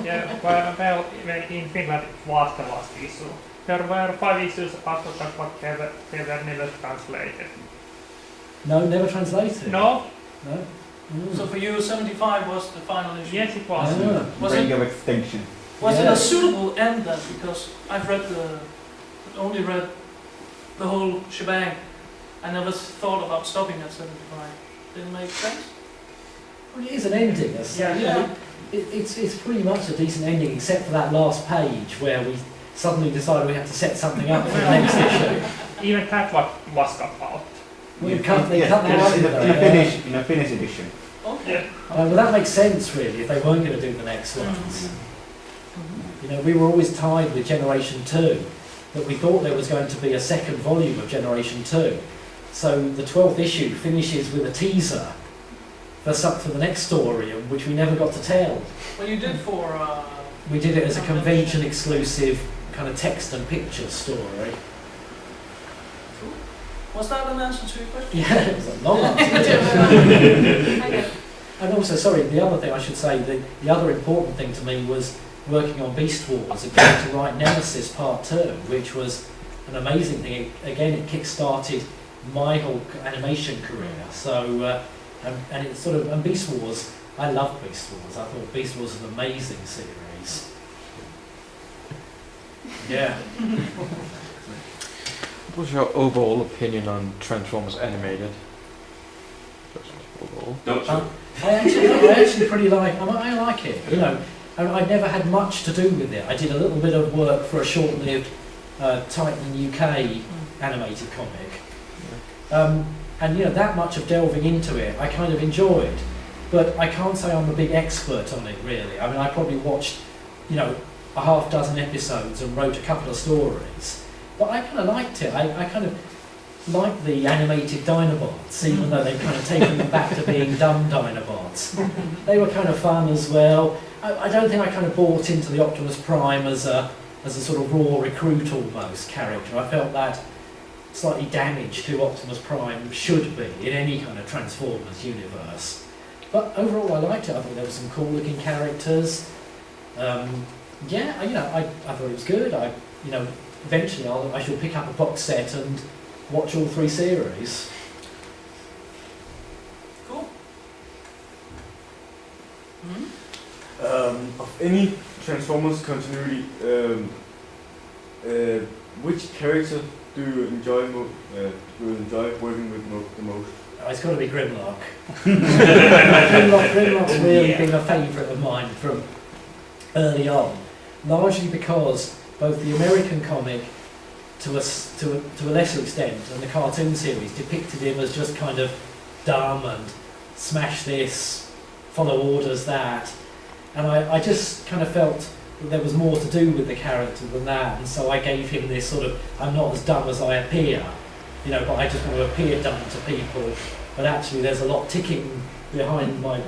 S9: Yeah, well, in Finland it was the last issue. There were 5 issues after that, but they were never translated.
S7: No, never translated?
S9: No.
S7: No?
S3: So for you, 75 was the final issue?
S9: Yes, it was.
S10: Brink of extinction.
S3: Was it a suitable end then? Because I've only read the whole shebang. I never thought about stopping at 75. Didn't it make sense?
S7: Well, it is an ending. You know, it's pretty much a decent ending, except for that last page where we suddenly decided we had to set something up for the next issue.
S9: Even that was cut out.
S7: Well, cut that out
S10: in a Finnish edition.
S3: Okay.
S7: Well, that makes sense, really, if they weren't going to do the next ones. You know, we were always tied with Generation 2, that we thought there was going to be a second volume of Generation 2. So the 12th issue finishes with a teaser for the next story, which we never got to tell.
S3: Well, you did for...
S7: we did it as a convention-exclusive kind of text and picture story.
S3: Was that an answer to your question?
S7: Yeah, it was a long answer. And also, sorry, the other thing I should say, the other important thing to me was working on Beast Wars and getting to write Nemesis Part 2, which was an amazing thing. It kick-started my whole animation career. So, and it's sort of, and Beast Wars, I loved Beast Wars. I thought Beast Wars was an amazing series. Yeah.
S5: What was your overall opinion on Transformers Animated? Just overall.
S7: I actually pretty like. I like it. You know, I never had much to do with it. I did a little bit of work for a short-lived Titan UK animated comic, and you know, that much of delving into it, I kind of enjoyed. But I can't say I'm a big expert on it, really. I mean, I probably watched, you know, a half dozen episodes and wrote a couple of stories. But I kind of liked it. I kind of liked the animated Dinobots, even though they've kind of taken them back to being dumb Dinobots. They were kind of fun as well. I don't think I kind of bought into the Optimus Prime as a sort of raw recruit almost character. I felt that slightly damaged to Optimus Prime should be in any kind of Transformers universe. But overall I liked it. I thought there were some cool looking characters. Yeah, I thought it was good. Eventually I shall pick up a box set and watch all 3 series.
S3: Cool.
S11: Of any Transformers continuity, which character do you enjoy working with the most?
S7: Oh, it's got to be Grimlock. Grimlock's really been a favourite of mine from early on, largely because both the American comic, to a lesser extent, and the cartoon series depicted him as just kind of dumb and smash this, follow orders that, and I just kind of felt that there was more to do with the character than that, and so I gave him this sort of, I'm not as dumb as I appear, but I just want to appear dumb to people, but actually there's a lot ticking behind my,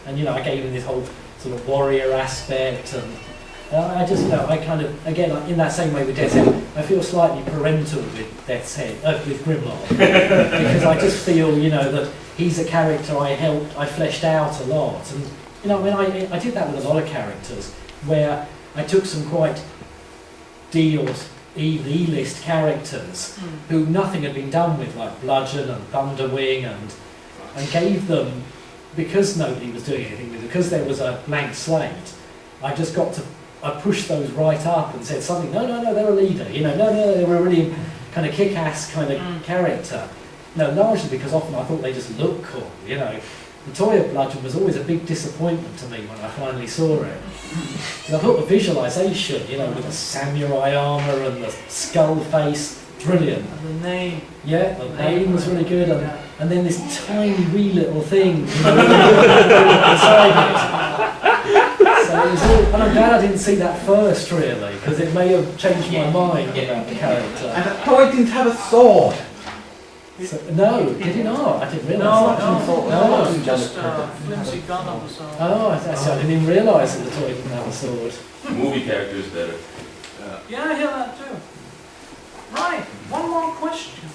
S7: and I gave him this whole sort of warrior aspect, and I just, I kind of, again, in that same way with Death's Head, I feel slightly parental with Death's Head, with Grimlock, because I just feel, that he's a character I fleshed out a lot, and I did that with a lot of characters, where I took some quite D or even E-list characters who nothing had been done with, like Bludgeon and Thunderwing, and gave them, because nobody was doing anything with it, because there was a blank slate, I pushed those right up and said something, no, they're a leader, no, they were a really kind of kick-ass kind of character. No, largely because often I thought they just looked cool, The toy of Bludgeon was always a big disappointment to me when I finally saw it. I thought the visualisation, with the samurai armour and the skull face, brilliant.
S3: And the name.
S7: Yeah, the name was really good, and then this tiny wee little thing, inside it. So it was all, and I'm glad I didn't see that first, really, because it may have changed my mind about the character.
S10: And the toy didn't have a sword.
S7: So, no, did he not? I didn't realise that.
S3: No, it was just a flimsy gun of a sword.
S7: Oh, I didn't even realise that the toy didn't have a sword.
S8: Movie character is better.
S3: Yeah, I hear that too. Right, one more question.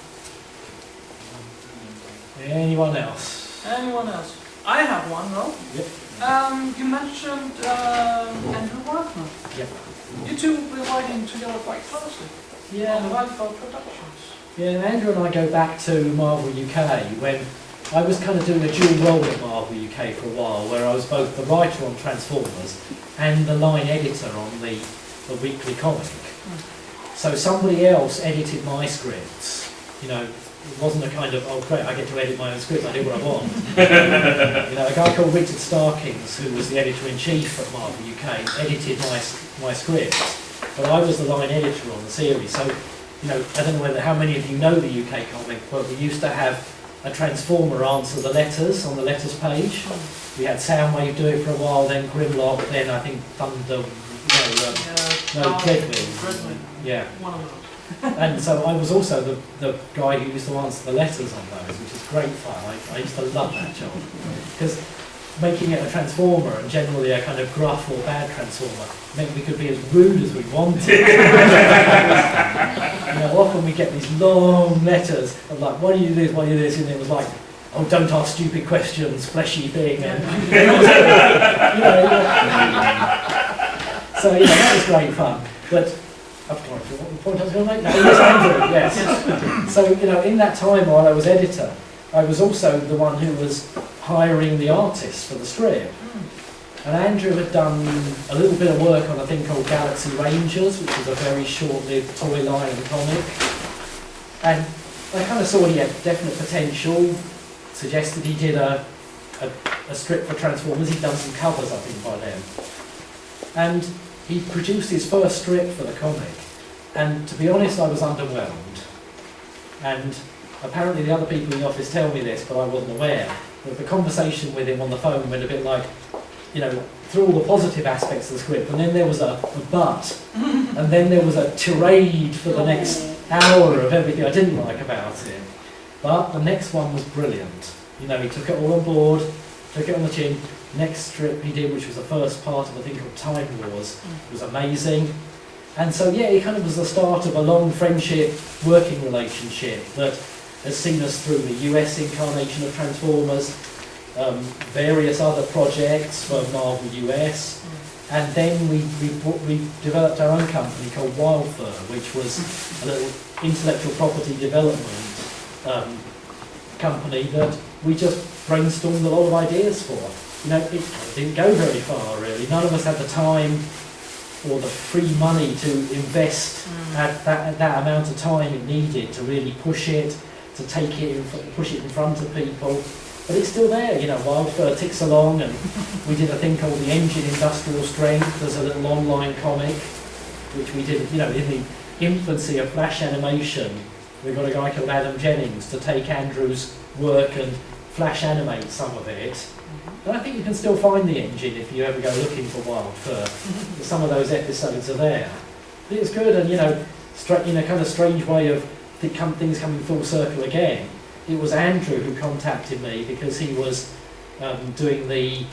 S7: Anyone else?
S3: Anyone else? I have one though.
S7: Yep.
S3: You mentioned Andrew Workman.
S7: Yep.
S3: You two were working together quite closely.
S7: Yeah.
S3: On the Wildfire Productions.
S7: Yeah, Andrew and I go back to Marvel UK when I was kind of doing a dual role at Marvel UK for a while, where I was both the writer on Transformers and the line editor on the weekly comic. So somebody else edited my scripts. It wasn't a kind of, oh great, I get to edit my own script, I do what I want. A guy called Richard Starkings, who was the editor-in-chief at Marvel UK, edited my scripts, but I was the line editor on the series. So, I don't know how many of you know the UK comic, but we used to have a Transformer answer the letters on the letters page. We had Soundwave do it for a while, then Grimlock, then I think Thunder, Dreadwing. Yeah.
S3: One of those.
S7: And so I was also the guy who used to answer the letters on those, which is great fun. I used to love that job. Because making it a Transformer, and generally a kind of gruff or bad Transformer, meant we could be as rude as we wanted. Often we get these long letters of like, why do you do this, why do you do this, and it was like, oh, don't ask stupid questions, fleshy thing. And, So that was great fun. But I've got what the point I was going to make. No, yes, Andrew, yes. So in that time while I was editor, I was also the one who was hiring the artists for the strip. And Andrew had done a little bit of work on a thing called Galaxy Rangers, which was a very short-lived toy line and comic. And I kind of saw he had definite potential, suggested he did a strip for Transformers. He'd done some covers, I think, by then. And he produced his first strip for the comic. And to be honest, I was underwhelmed. And apparently the other people in the office tell me this, but I wasn't aware. That the conversation with him on the phone went a bit like, through all the positive aspects of the script, and then there was a but, and then there was a tirade for the next hour of everything I didn't like about it. But the next one was brilliant. He took it all on board, took it on the chin. Next strip he did, which was the first part of a thing called Time Wars, was amazing. And so, yeah, it kind of was the start of a long friendship, working relationship that has seen us through the US incarnation of Transformers, various other projects for Marvel US, and then we developed our own company called Wildfur, which was a little intellectual property development company that we just brainstormed a lot of ideas for. You know, it didn't go very far really. None of us had the time or the free money to invest at that amount of time it needed to really push it, to take it, push it in front of people. But it's still there, you know, Wildfur ticks along, and we did a thing called The Engine Industrial Strength. There's a little online comic, which we did, you know, in the infancy of Flash animation. We got a guy called Adam Jennings to take Andrew's work and Flash animate some of it. And I think you can still find The Engine if you ever go looking for Wildfur. Some of those episodes are there. But it's good, and, you know, in a kind of strange way of things coming full circle again. It was Andrew who contacted me because he was doing the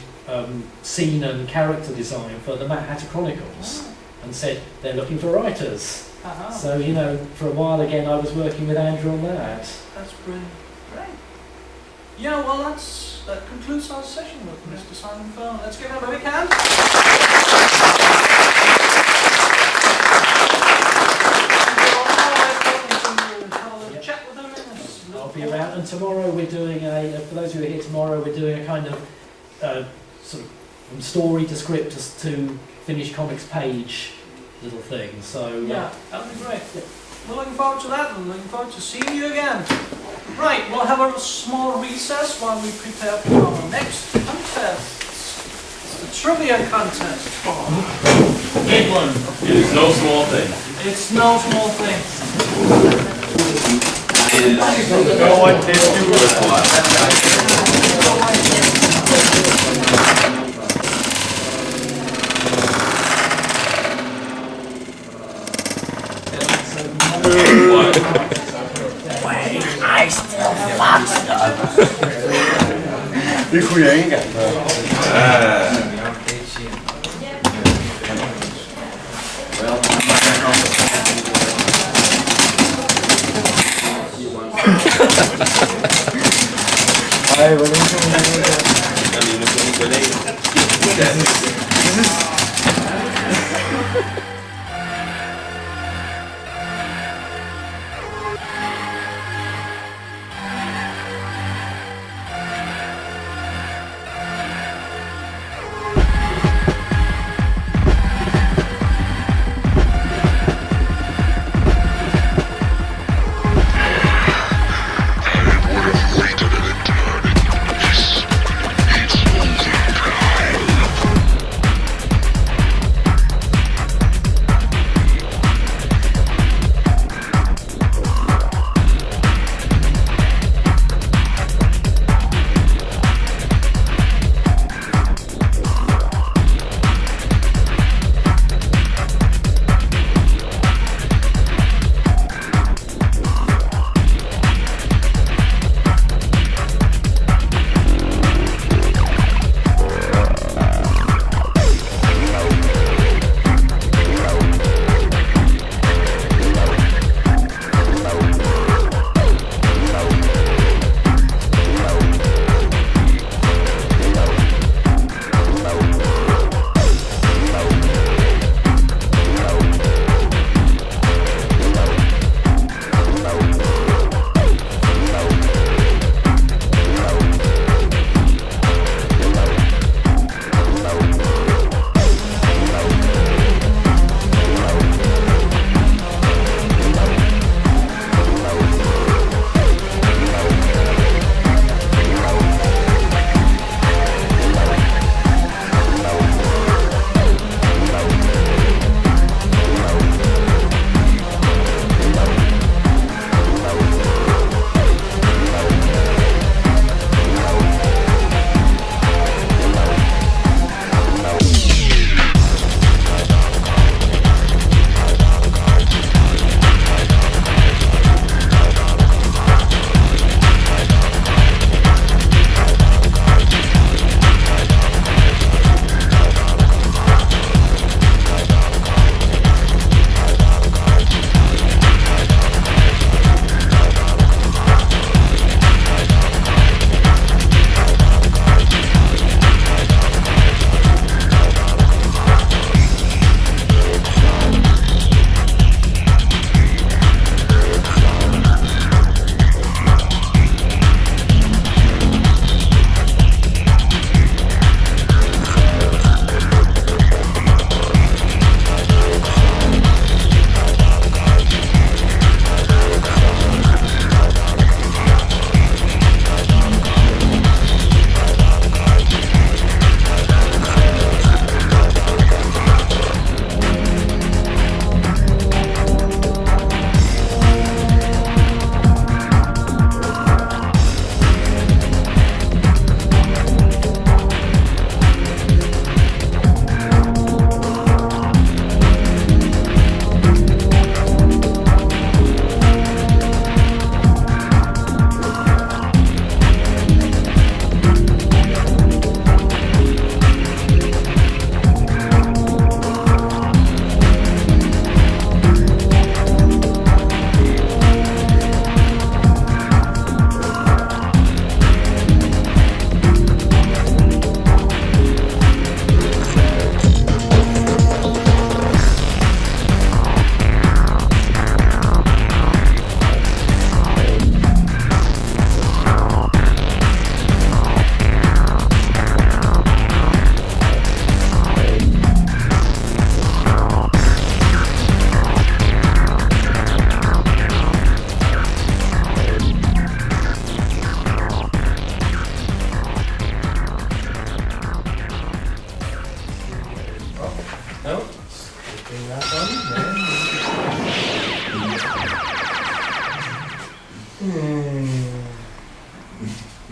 S7: scene and character design for the Mad Hatter Chronicles, and said they're looking for writers. So, you know, for a while again I was working with Andrew on that.
S3: That's brilliant. Great. Yeah, well, that concludes our session with Mr. Simon Fern. Let's give him a big hand.
S7: I'll be around, and tomorrow we're doing for those who are here tomorrow, we're doing a kind of sort of from story to script to finished comics page little thing. So
S3: yeah, that'll be great. Yeah. We're looking forward to that, and looking forward to seeing you again. Right, we'll have a small recess while we prepare for our next contest. It's the trivia contest.
S8: Big one. It is no small thing.
S3: It's no small thing.
S11: No one did do
S10: Wait, I still fucked up.
S11: Det kunne jeg ikke engang. Ej, hvor længe kan man lave det?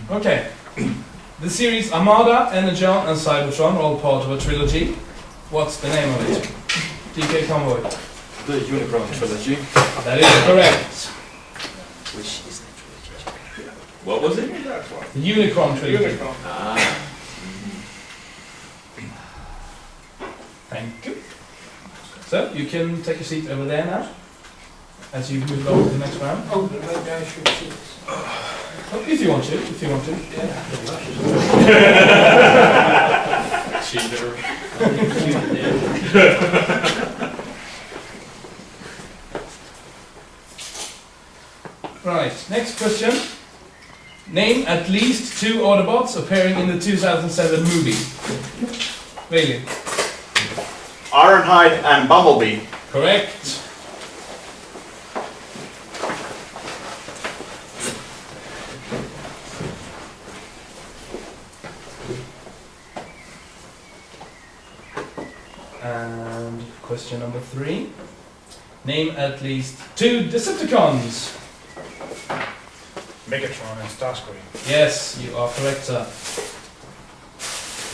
S2: Okay. The series Armada, Energon and Cybertron, all part of a trilogy. What's the name of it? DK Convoy.
S4: The Unicron trilogy.
S2: That is correct.
S4: Which is the trilogy? What was it?
S2: The Unicron trilogy.
S4: Ah.
S2: Thank you. So, you can take your seat over there now, as you move on to the next round.
S3: Oh, then maybe I should sit.
S2: Oh, if you want to, if you want to.
S8: Cheater.
S2: Right, next question. Name at least 2 Autobots appearing in the 2007 movie. Really?
S10: Ironhide and Bumblebee.
S2: Correct. And question number 3. Name at least 2 Decepticons.
S3: Megatron and Starscream.
S2: Yes, you are correct, sir.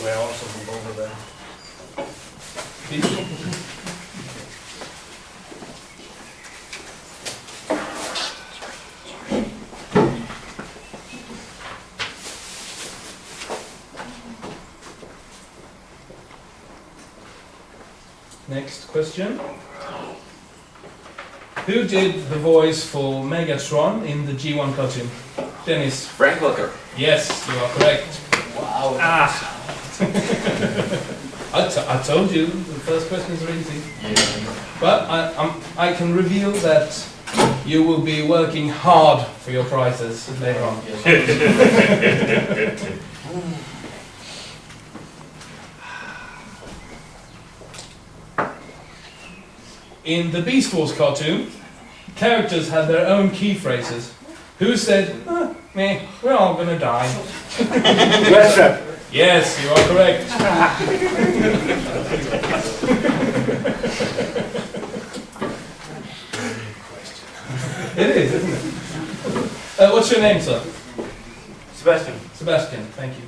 S3: We're also from over there.
S2: Next question. Who did the voice for Megatron in the G1 cartoon? Dennis.
S8: Frank Welker.
S2: Yes, you are correct.
S8: Wow.
S2: I told you the first questions are easy. Yeah. But I can reveal that you will be working hard for your prizes later on. In the Beast Wars cartoon, characters had their own key phrases. Who said, meh, we're all gonna die? Yes, you are correct. It is, isn't it? What's your name, sir?
S3: Sebastian.
S2: Sebastian, thank you.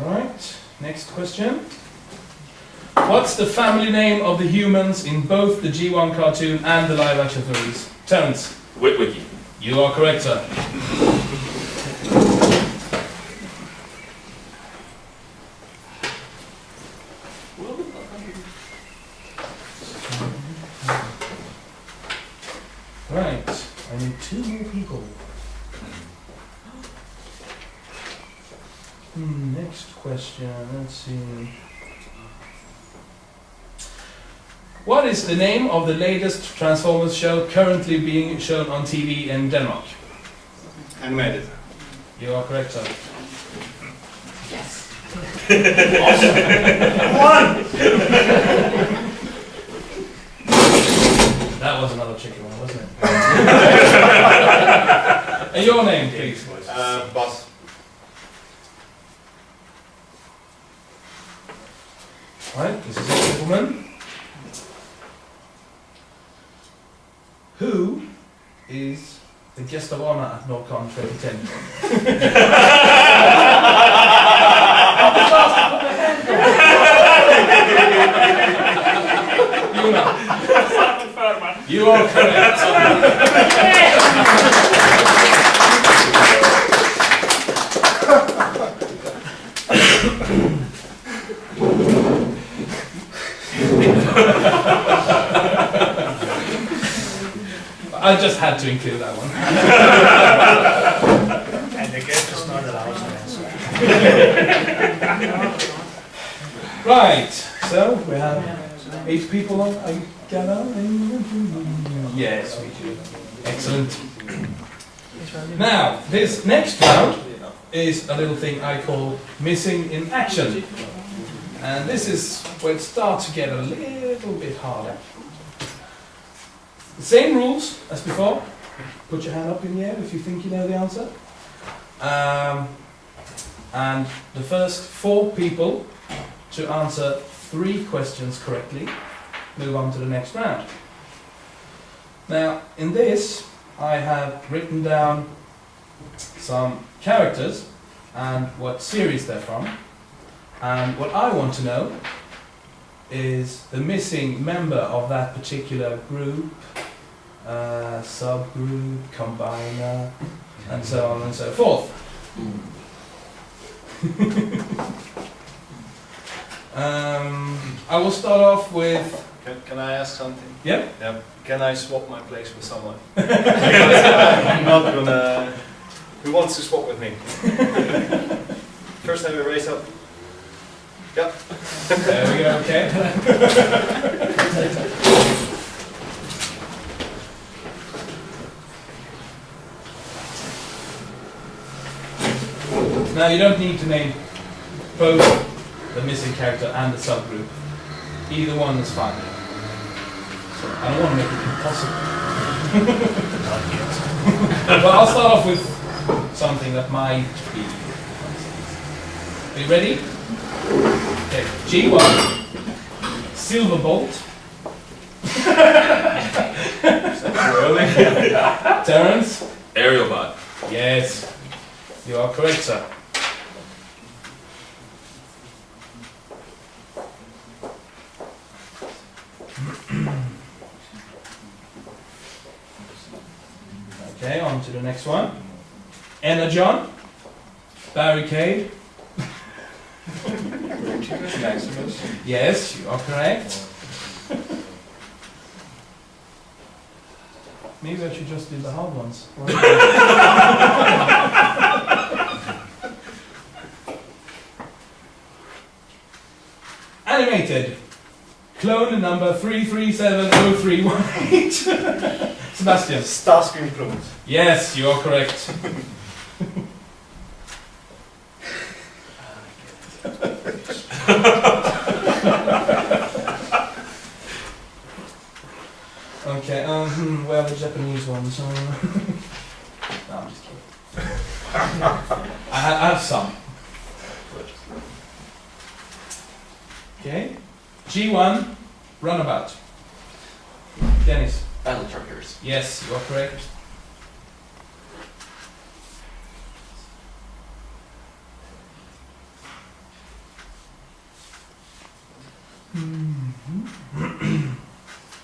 S2: Alright, next question. What's the family name of the humans in both the G1 cartoon and the live action movies? Terence.
S8: Witwicky.
S2: You are correct, sir. Right, I need 2 more people. Next question, let's see. What is the name of the latest Transformers show currently being shown on TV in Denmark?
S10: Animated.
S2: You are correct, sir.
S3: Yes.
S2: Awesome. One! That was another tricky one, wasn't it? And your name, please.
S10: Boss.
S2: Right, this is a gentleman. Who is the guest of honor at Nordcon 2010? You are correct. I just had to include that one.
S3: And the guest is not allowed to answer.
S2: Right, so we have 8 people on together. Yes, we do. Excellent. Now, this next round is a little thing I call missing in action. And this is where it starts to get a little bit harder. The same rules as before. Put your hand up in the air if you think you know the answer. And the first 4 people to answer 3 questions correctly, move on to the next round. Now, in this, I have written down some characters and what series they're from. And what I want to know is the missing member of that particular group, subgroup, combiner, and so on and so forth. I will start off with...
S11: Can I ask something?
S2: Yep.
S11: Yeah. Can I swap my place with someone? I'm not gonna... Who wants to swap with me? First time we raise up. Yep.
S2: There we go, okay. Now you don't need to name both the missing character and the subgroup. Either one is fine. I don't want to make it impossible. But I'll start off with something that might be. Are you ready? Okay, G1, Silverbolt. Terence?
S8: Aerial bot.
S2: Yes, you are correct, sir. Okay, on to the next one. Energon, Barricade.
S8: Maximus.
S2: Yes, you are correct. Maybe I should just do the hard ones. Animated. Clone number 3370318. Sebastian.
S11: Starscream clones.
S2: Yes, you are correct. Okay, well, the Japanese ones. No, I'm just kidding. I have some. Okay. G1, Runabout. Dennis.
S4: Battle truckers.
S2: Yes, you are correct.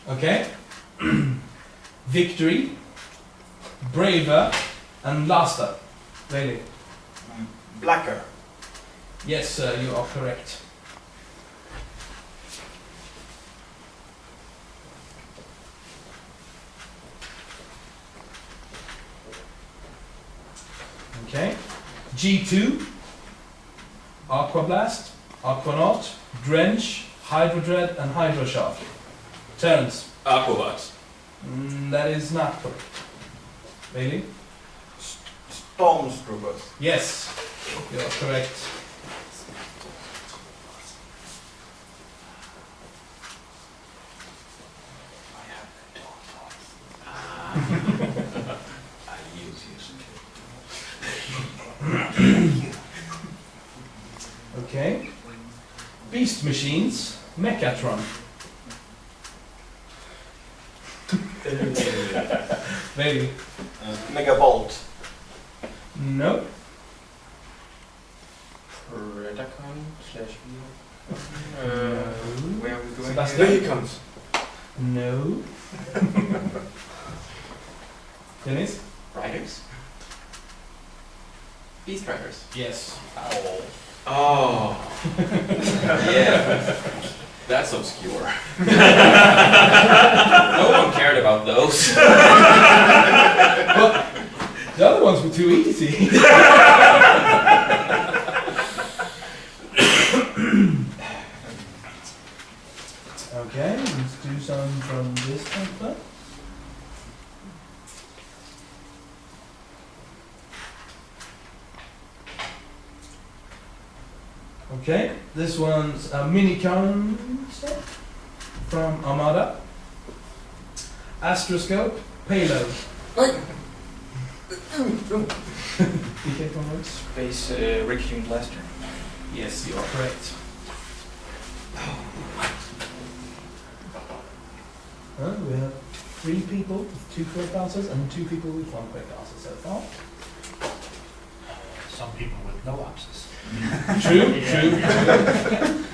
S2: Okay. Victory, Braver, and Laster. Really?
S11: Blacker.
S2: Yes, sir, you are correct. Okay. G2, Aquablast, Aquanaut, Drench, Hydrodread, and Hydroshaft. Terence.
S8: Aquabots.
S2: That is not correct. Bailey?
S11: Stormtroopers.
S2: Yes, you are correct. Okay. Beast Machines, Mechatron. Maybe.
S11: Megabolt.
S2: No.
S4: Predacon slash where are we going?
S2: Sebastian?
S11: There he comes.
S2: No. Dennis?
S4: Riders? Beast Riders?
S2: Yes.
S8: Oh. Yeah. That's obscure. No one cared about those.
S2: But the other ones were too easy. Okay, let's do some from this template. Okay, this one's a mini concept from Armada. Astroscope, payload. DK from words?
S4: Space Rick Blaster.
S2: Yes, you are correct. We have 3 people with 2 correct answers and 2 people with 1 correct answer so far.
S3: Some people with no answers.
S2: True.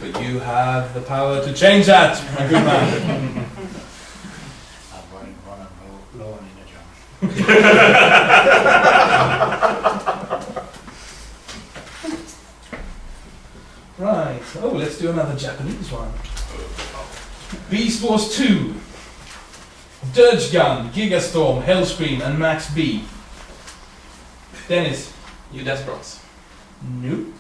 S2: But you have the power to change that, my good man.
S3: I'm running low on energy.
S2: Right. Oh, let's do another Japanese one. Beast Wars 2. Dirge Gun, Gigastorm, Hellscream, and Max B. Dennis.
S4: You Desperox.
S2: Nope.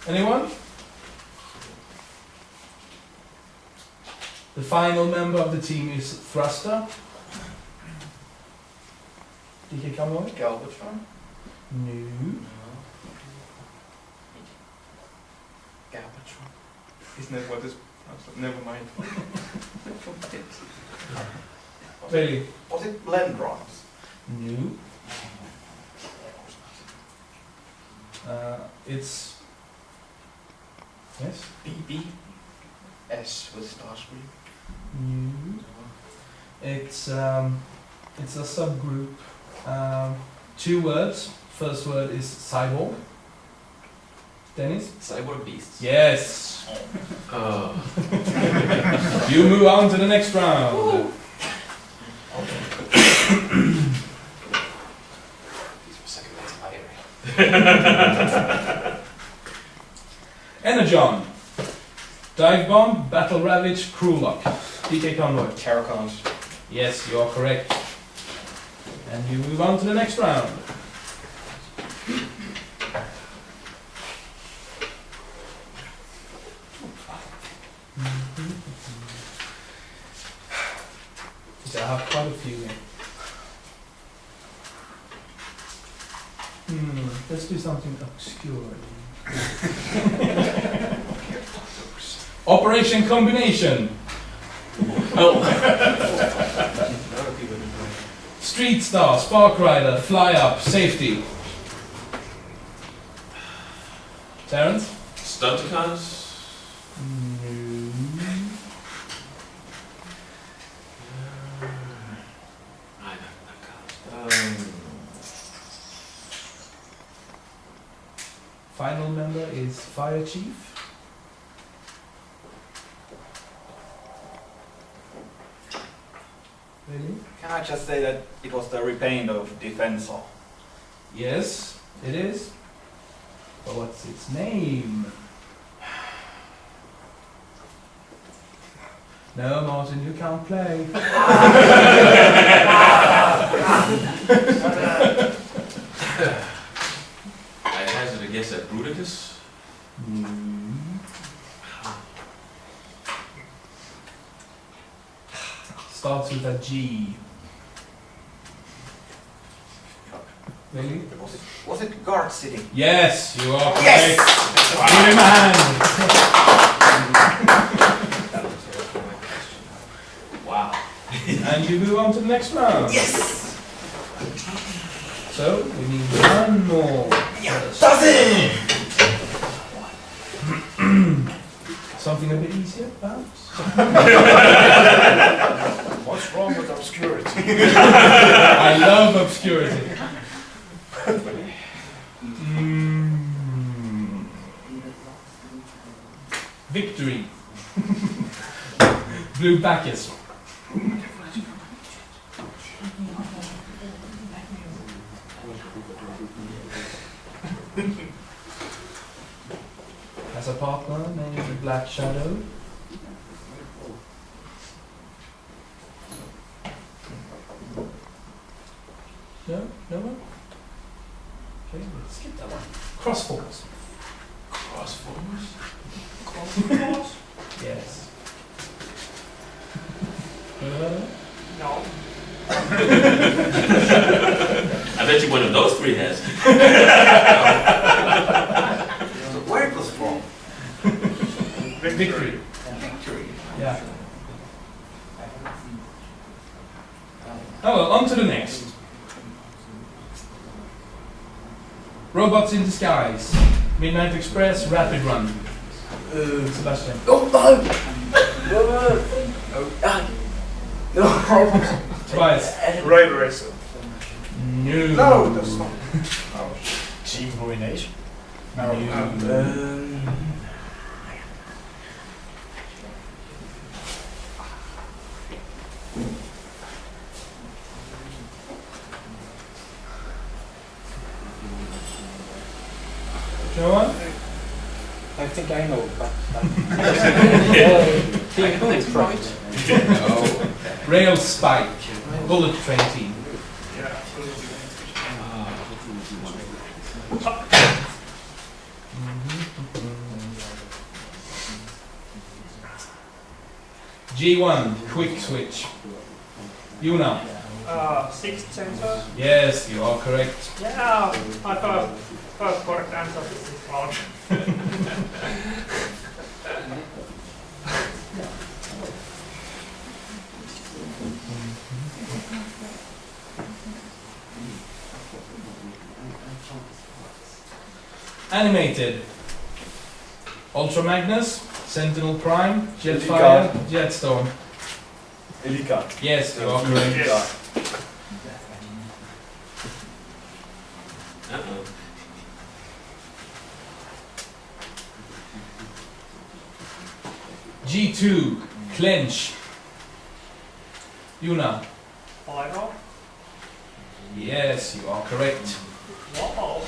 S2: Anyone? The final member of the team is Thruster. DK Kamoi?
S4: Galvatron.
S2: No.
S4: Galvatron. Isn't that what this... Never mind.
S2: Really?
S10: Was it Blendrons?
S2: No. It's... Yes?
S4: BB. S with Starscream.
S2: No. It's a subgroup. 2 words. First word is cyborg. Dennis?
S4: Cyborg Beasts.
S2: Yes. You move on to the next round. Energon. Dive Bomb, Battle Ravage, Krulok. DK Convoy.
S4: Terracons.
S2: Yes, you are correct. And you move on to the next round. So I have quite a few here. Let's do something obscure. Operation Combination. Street Star, Spark Rider, Fly Up, Safety. Terrence?
S8: Stunticons?
S2: Final member is Fire Chief. Really?
S10: Can I just say that it was the repaint of Defensor?
S2: Yes, it is. But what's its name? No, Martin, you can't play.
S8: I hazard a guess at Bruticus?
S2: Starts with a G. Really?
S10: Was it Guard City?
S2: Yes, you are correct.
S10: Yes!
S2: Give him a hand.
S8: Wow.
S2: And you move on to the next round.
S10: Yes!
S2: So, we need 1 more. First.
S10: Does it?
S2: Something a bit easier, perhaps?
S11: What's wrong with obscurity?
S2: I love obscurity. Victory. Blue Bacchus. Has a partner named Black Shadow. No? No one? Okay, let's skip that one. Crossforce.
S8: Crossforce?
S3: Crossforce?
S2: Yes. Heard of that one?
S3: No.
S8: I bet you one of those 3 has.
S10: So where it was from?
S2: Victory.
S10: Victory.
S2: Yeah. Oh well, on to the next. Robots in Disguise. Midnight Express, Rapid Run. Sebastian.
S3: Oh, no!
S2: Twice.
S11: Rail Racer.
S2: No.
S11: No, that's not. Team Ruination.
S2: No one?
S7: I think I know, but...
S2: Rail Spike. Bullet Train Team. G1, Quick Switch. Yuna.
S9: Sixth sensor.
S2: Yes, you are correct.
S9: Yeah, I thought first correct answer is this one.
S2: Animated. Ultra Magnus, Sentinel Prime, Jetfire, Jetstorm.
S11: Elika.
S2: Yes, you are correct.
S9: Yes.
S2: G2, Clench. Yuna.
S9: Final.
S2: Yes, you are correct.
S9: Wow.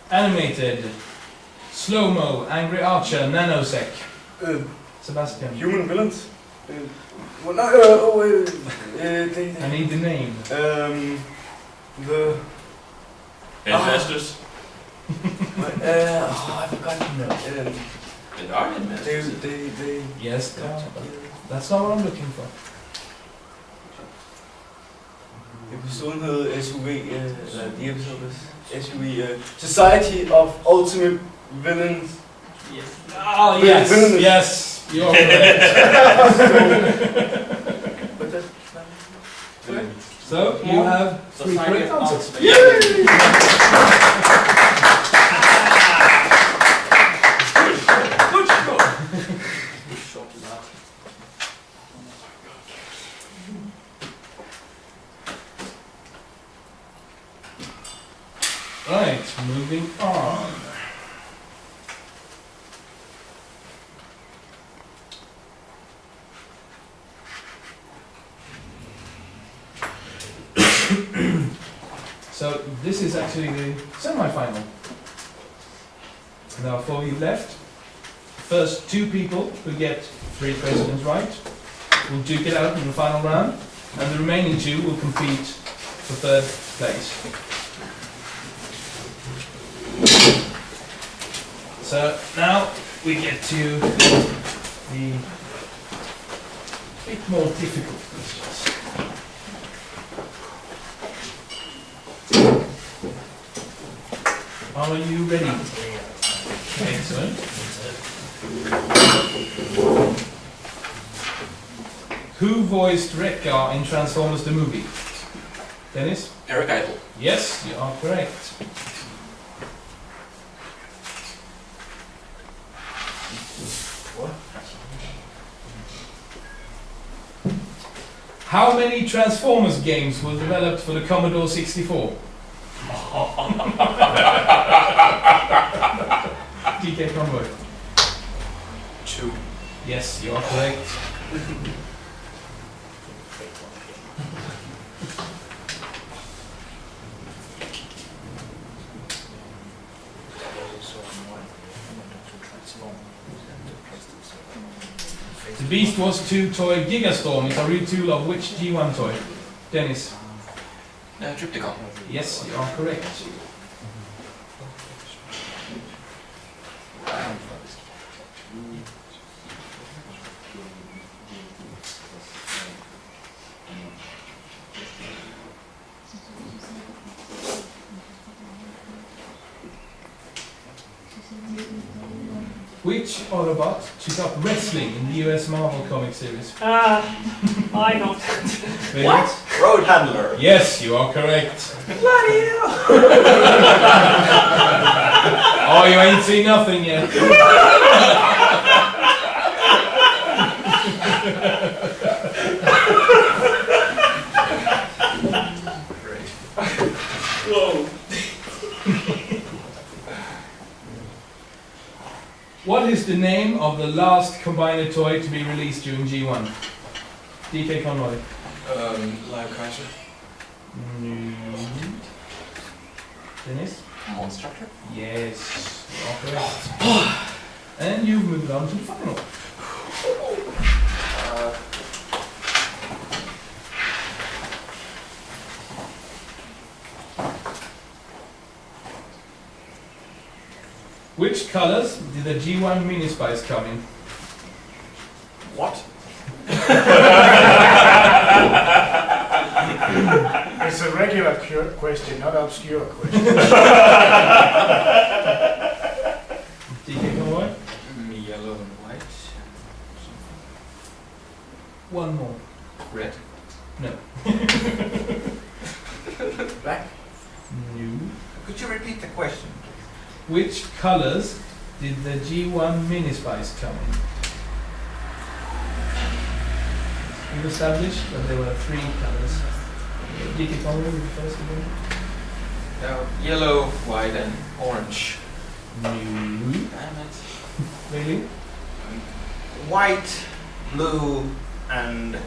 S2: Animated. Slow-mo, Angry Archer, Nanosec. Sebastian.
S11: Human villains.
S2: I need the name.
S11: The
S8: Headmasters?
S3: I forgot.
S8: They are headmasters.
S3: They.
S2: Yes, that's not what I'm looking for.
S3: Episoden hed SUV, eller the episode was SUV, Society of Ultimate Villains.
S9: Yes.
S2: Oh, yes,
S3: Villainous.
S2: yes, you are correct. So, you have 3 correct answers. Right, moving on. So this is actually the semi-final. There are 4 of you left. First 2 people who get 3 questions right will duke it out in the final round, and the remaining 2 will compete for 3rd place. So now we get to the bit more difficult questions. Are you ready? Excellent. Who voiced Wreck-Gar in Transformers the movie? Dennis?
S8: Eric Idle.
S2: Yes, you are correct. How many Transformers games were developed for the Commodore 64? DK Convoy.
S11: 2.
S2: Yes, you are correct. The Beast Wars 2 toy Gigastorm is a retool of which G1 toy? Dennis.
S8: Triptychon.
S2: Yes, you are correct. Which Autobot took up wrestling in the US Marvel comic series?
S9: I don't.
S2: Really?
S10: What? Road handler.
S2: Yes, you are correct.
S10: Bloody hell!
S2: Oh, you ain't seen nothing yet.
S3: Whoa.
S2: What is the name of the last combiner toy to be released during G1? DK Conroy.
S4: Lyle Kaiser.
S2: Dennis?
S4: Monster Truck.
S2: Yes, you are correct. And you've moved on to the final. Which colors did the G1 mini spice come in?
S10: What?
S11: It's a regular question, not obscure question.
S2: DK Conroy?
S4: Yellow and white.
S2: One more.
S4: Red.
S2: No.
S10: Black?
S2: No.
S10: Could you repeat the question?
S2: Which colors did the G1 mini spice come in? We've established that there were 3 colors. DK Conroy, you first again?
S4: Yellow, white, and orange.
S2: No.
S4: Damn it.
S2: Really?
S10: White, blue, and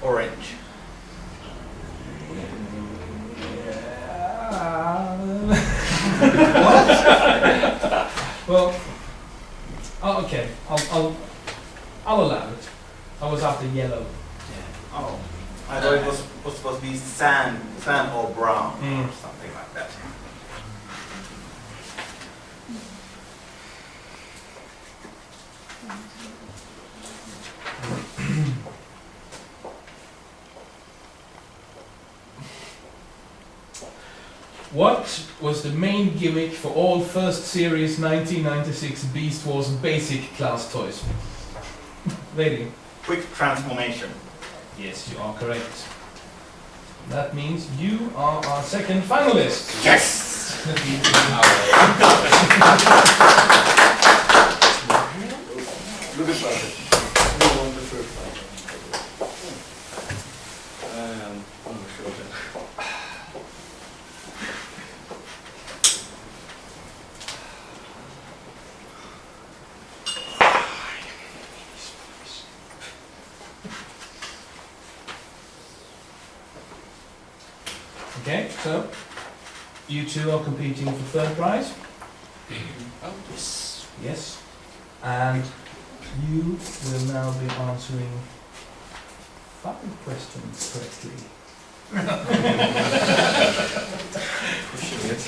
S10: orange.
S2: Well, oh, okay. I'll allow it. I was after yellow.
S10: Oh, I thought it was supposed to be sand or brown or something like that.
S2: What was the main gimmick for all first series 1996 Beast Wars basic class toys? Lady.
S10: Quick transformation.
S2: Yes, you are correct. That means you are our second finalist.
S10: Yes! Look at that.
S2: Okay, so you two are competing for third prize.
S4: Oh, yes.
S2: Yes. And you will now be answering 5 questions correctly.
S4: Pushing it.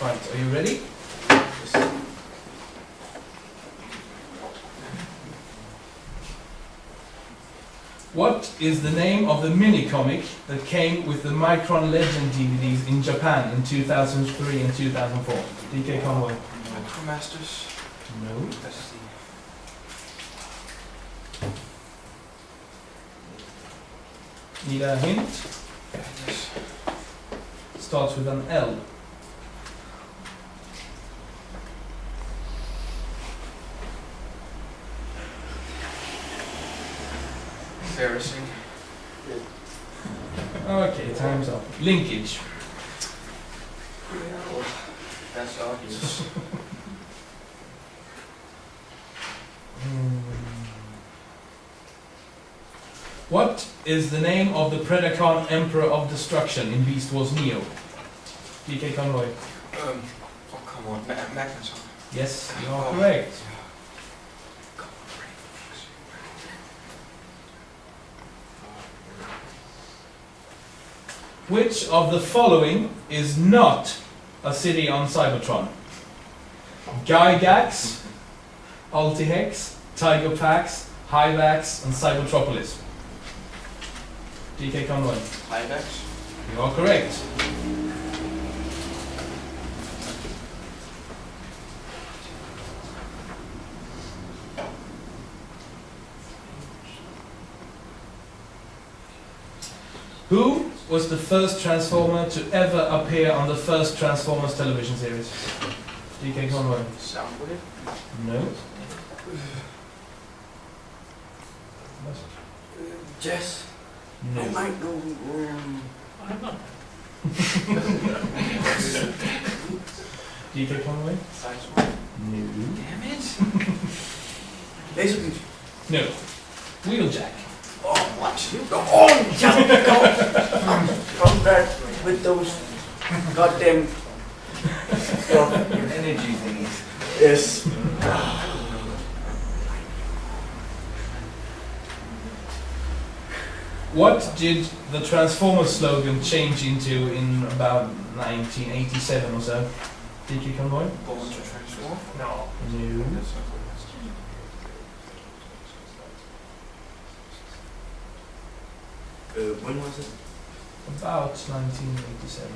S2: Right, are you ready? What is the name of the mini-comic that came with the Micron Legend DVDs in Japan in 2003 and 2004? DK Conway.
S4: Micromasters.
S2: No.
S4: Let's see.
S2: Need a hint?
S4: Yes.
S2: Starts with an L.
S4: Embarrassing.
S2: Okay, time's up. Linkage.
S4: That's obvious.
S2: What is the name of the Predacon Emperor of Destruction in Beast Wars Neo? DK Conroy.
S4: Oh, come on. Magneton.
S2: Yes, you are correct. Which of the following is not a city on Cybertron? Gygax, Altihex, Tigerpax, Hyvax, and Cybertropolis. DK Conroy.
S4: Hyvax?
S2: You are correct. Who was the first Transformer to ever appear on the first Transformers television series? DK Conroy.
S4: Soundwave?
S2: No.
S10: Jess.
S2: No.
S10: I might go.
S2: DK Conroy.
S4: Sideswipe?
S2: No.
S4: Damn it!
S10: Basically.
S2: No. Wheeljack.
S10: Oh, what? Go on! Just go! Come back with those goddamn energy thingies. Yes.
S2: What did the Transformers slogan change into in about 1987 or so? DK Conroy?
S4: Born to transform?
S9: No.
S2: No.
S10: When was it?
S2: About 1987.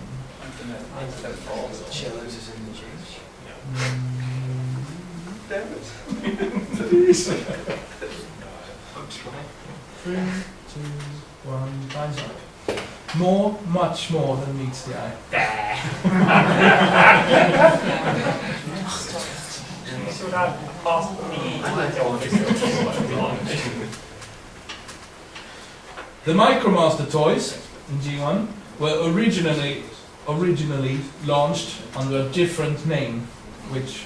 S4: Chillers is in the change?
S10: Damn it.
S2: 3, 2, 1, time's up. More, much more than meets the eye.
S9: Should have asked
S2: The Micromaster toys in G1 were originally launched under a different name, which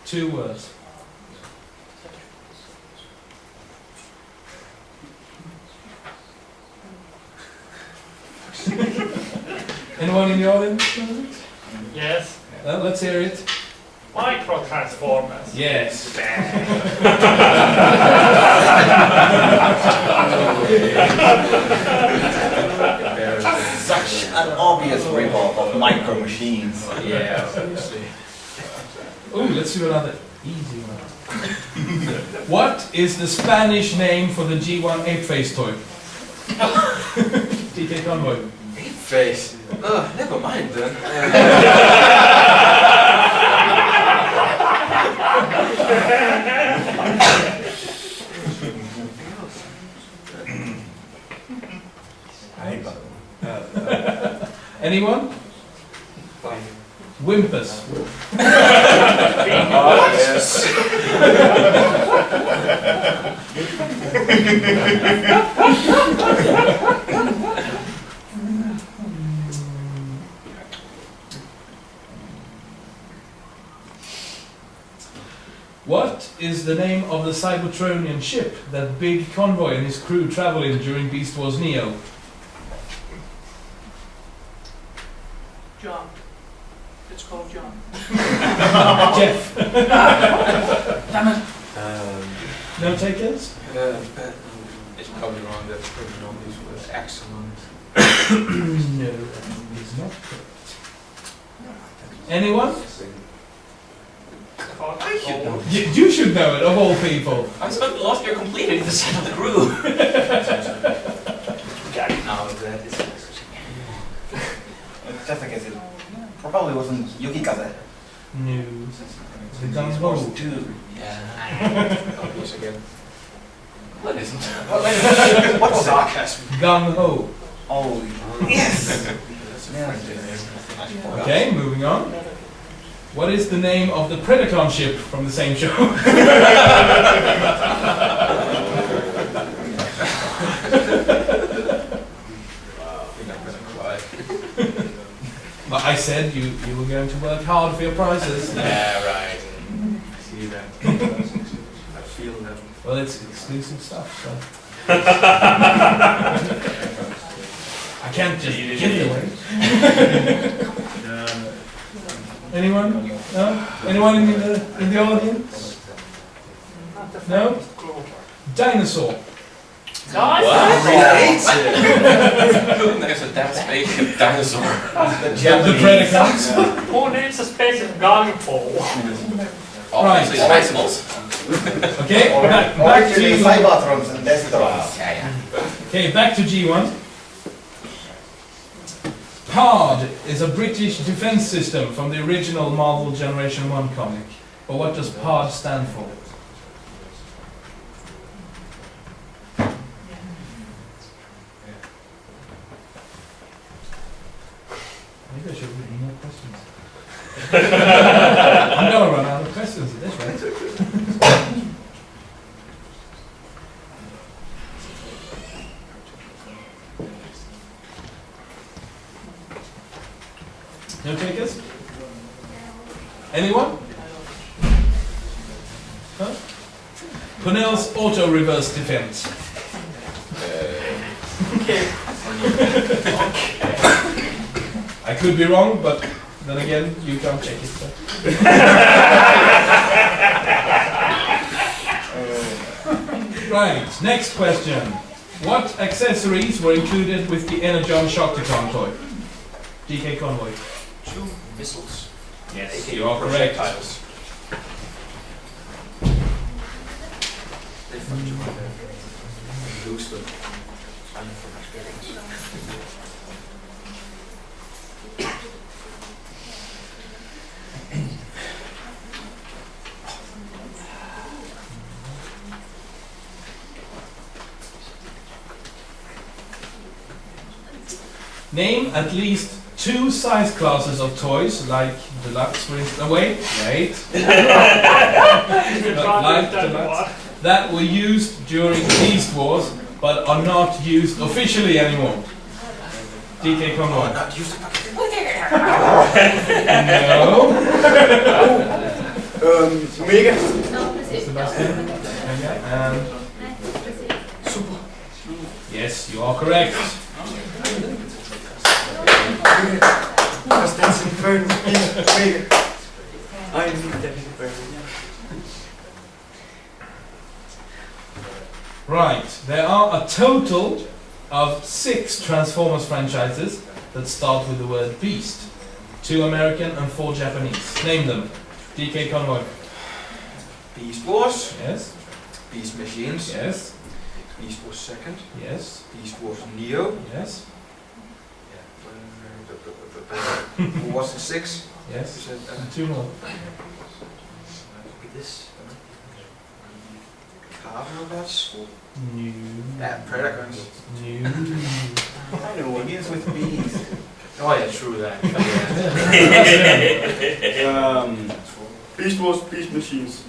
S2: two words. Anyone in the audience?
S9: Yes.
S2: Let's hear it.
S9: Micro Transformers.
S2: Yes.
S10: Such an obvious ripoff of Micro Machines.
S4: Yeah, obviously.
S2: Oh, let's do another easy one. What is the Spanish name for the G1 ape-face toy? DK Convoy.
S4: Face. Never mind then.
S2: Anyone?
S4: Fine.
S2: Wimpus. What is the name of the Cybertronian ship that Big Convoy and his crew travel in during Beast Wars Neo?
S3: John. It's called John.
S2: Jeff.
S3: Damn it.
S2: No takers?
S4: It's probably wrong. That's probably wrong. These were excellent.
S2: No, that is not correct. Anyone? You should know it, of all people.
S4: I spent the last year completing the set of the crew.
S10: No, that is just in case it probably wasn't Yukikaze.
S2: No. The Gung-Ho.
S4: Yeah. Obvious again. What isn't?
S10: What was that?
S2: Gung-Ho.
S10: Oh, yes!
S2: Okay, moving on. What is the name of the Predacon ship from the same show? But I said you were going to work hard for your prizes.
S4: Yeah, right. I see that. I feel that.
S2: Well, it's exclusive stuff, so. I can't just give it away. Anyone? No? Anyone in the audience? No? Dinosaur.
S8: There's a dead spaceship dinosaur.
S2: The Predacons.
S9: Who needs a specific gun for?
S8: Obviously, Maximals.
S2: Okay, back to
S10: Cybertrons and Destrons.
S2: Okay, back to G1. PARD is a British defense system from the original Marvel Generation 1 comic. But what does PARD stand for? Maybe I should read more questions. I'm gonna run out of questions at this rate. No takers? Anyone? Huh? Cornell's auto reverse defense. I could be wrong, but then again, you can't check it. So. Right, next question. What accessories were included with the Energon Shocktron toy? DK Convoy.
S3: 2 missiles.
S2: Yes, you are correct.
S3: Projectiles. They fluctuate. Lose them. I'm from experience.
S2: Name at least 2 size classes of toys, like deluxe, for instance. Wait. Like deluxe, that were used during Beast Wars, but are not used officially anymore. DK Convoy.
S3: Not used to fucking.
S2: No.
S10: Omega.
S2: Sebastian. And
S3: Super.
S2: yes, you are correct.
S10: Because that's Inferno. Omega. I need that Inferno.
S2: Right, there are a total of 6 Transformers franchises that start with the word Beast. 2 American and 4 Japanese. Name them. DK Convoy.
S3: Beast Wars.
S2: Yes.
S3: Beast Machines.
S2: Yes.
S3: Beast Wars Second.
S2: Yes.
S3: Beast Wars Neo.
S2: Yes.
S3: Who was the 6?
S2: Yes.
S3: You said,
S2: And 2 more.
S3: look at this. Car robots.
S2: New.
S3: Yeah, Predacons.
S2: New.
S10: I know, it begins with B's.
S3: Oh yeah, true that.
S12: Beast Wars, Beast Machines,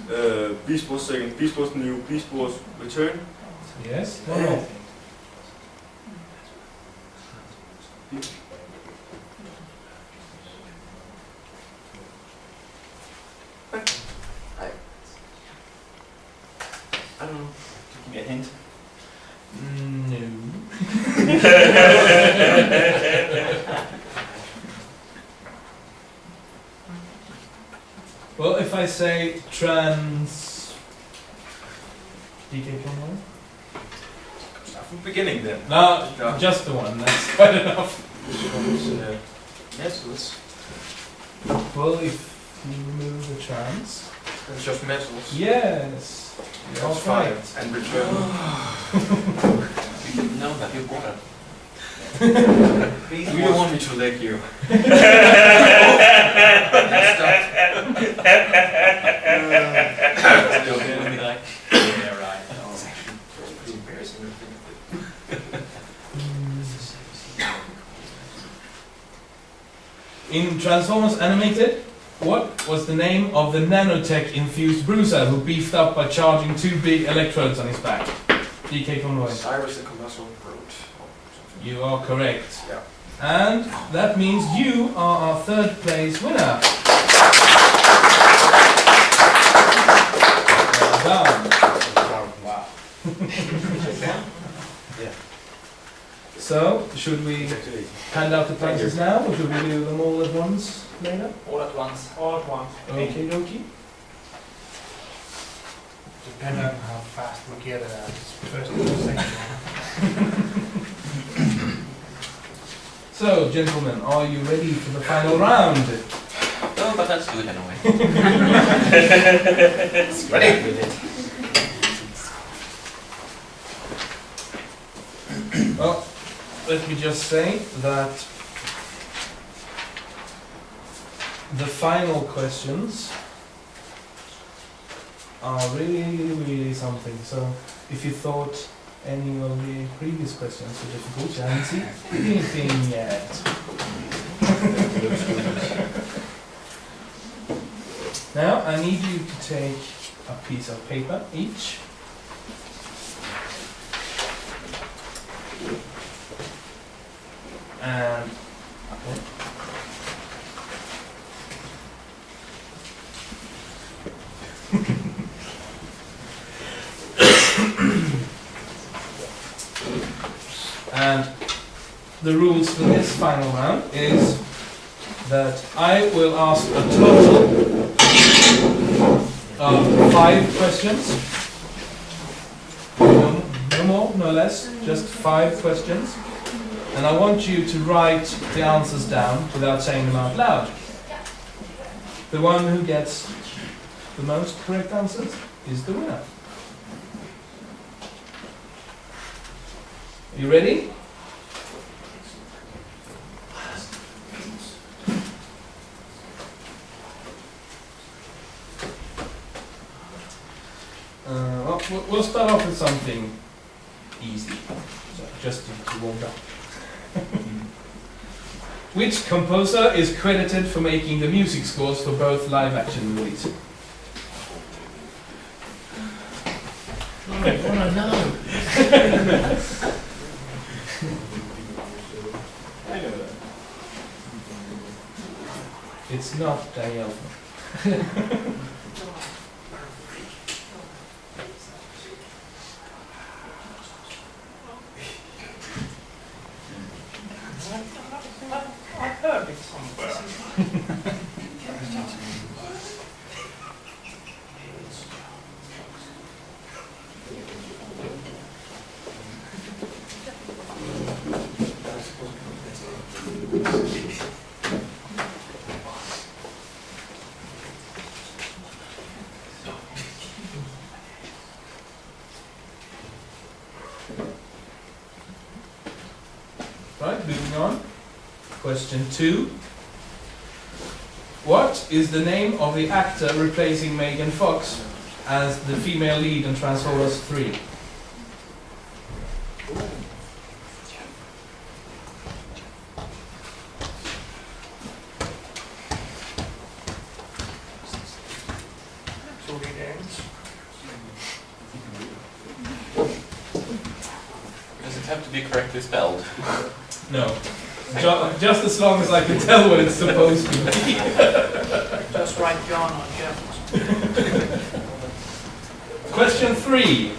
S12: Beast Wars Second, Beast Wars New, Beast Wars Return.
S2: Yes. One more.
S10: I don't know. Give me a hint.
S2: No. Well, if I say trans... DK Convoy?
S3: Start from the beginning then.
S2: No, just the one, that's quite enough.
S3: Metals.
S2: Well, if you remove the trans...
S3: It's just metals.
S2: Yes.
S3: That's fine. And return.
S8: You didn't know that, you got it.
S3: You don't want me to lick you. Yeah, right. It's actually pretty embarrassing to think of it.
S2: In Transformers Animated, what was the name of the nanotech-infused bruiser who beefed up by charging 2 big electrodes on his back? DK Convoy.
S3: Cyrus the Colossal Brute.
S2: You are correct.
S3: Yeah.
S2: And that means you are our 3rd place winner. Well done.
S10: Wow.
S2: So, should we hand out the prizes now, or should we do them all at once later?
S3: All at once.
S9: All at once.
S2: Okay, dokie.
S9: Depending on how fast we get first and second one.
S2: So, gentlemen, are you ready for the final round?
S8: No, but let's do it anyway.
S2: Ready? Well, let me just say that the final questions are really something. So, if you thought any of the previous questions were difficult, you haven't seen anything yet. Now, I need you to take a piece of paper each. And and the rules for this final round is that I will ask a total of 5 questions. No more, no less, just 5 questions. And I want you to write the answers down without saying them out loud. The one who gets the most correct answers is the winner. You ready? Well, we'll start off with something easy, so just to warm up. Which composer is credited for making the music scores for both live-action movies?
S3: I wanna know.
S11: I know that.
S2: It's not Daniel.
S9: I've heard it somewhere.
S2: Right, moving on. Question 2. What is the name of the actor replacing Megan Fox as the female lead in Transformers 3?
S8: Does it have to be correctly spelled?
S2: No. Just as long as I can tell what it's supposed to be.
S3: Just write John on Jeff.
S2: Question 3.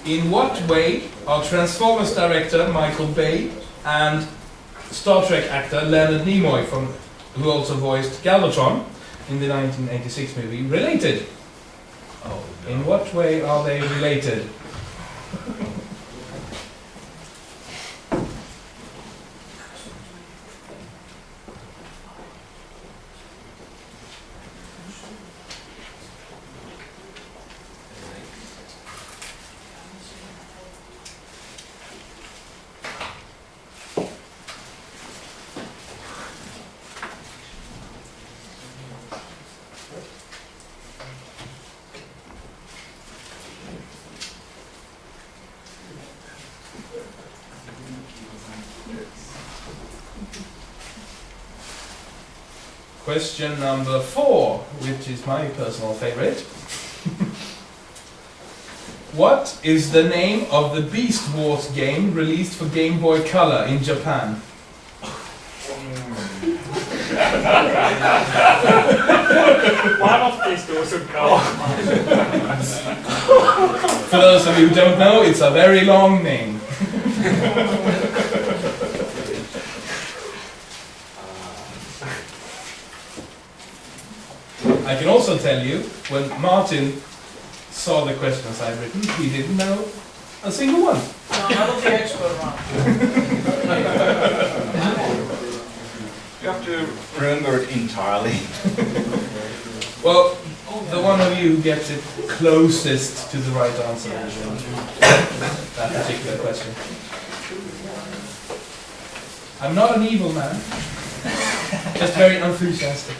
S2: In what way are Transformers director Michael Bay and Star Trek actor Leonard Nimoy, who also voiced Galvatron in the 1986 movie, related?
S8: Oh, no.
S2: In what way are they related? Question number 4, which is my personal favorite. What is the name of the Beast Wars game released for Game Boy Color in Japan?
S9: One of these two should go.
S2: For those of you who don't know, it's a very long name. I can also tell you, when Martin saw the questions I've written, he didn't know a single one.
S3: No, I'm not the expert around.
S13: You have to remember it entirely.
S2: Well, the one of you who gets it closest to the right answer will that particular question. I'm not an evil man, just very enthusiastic.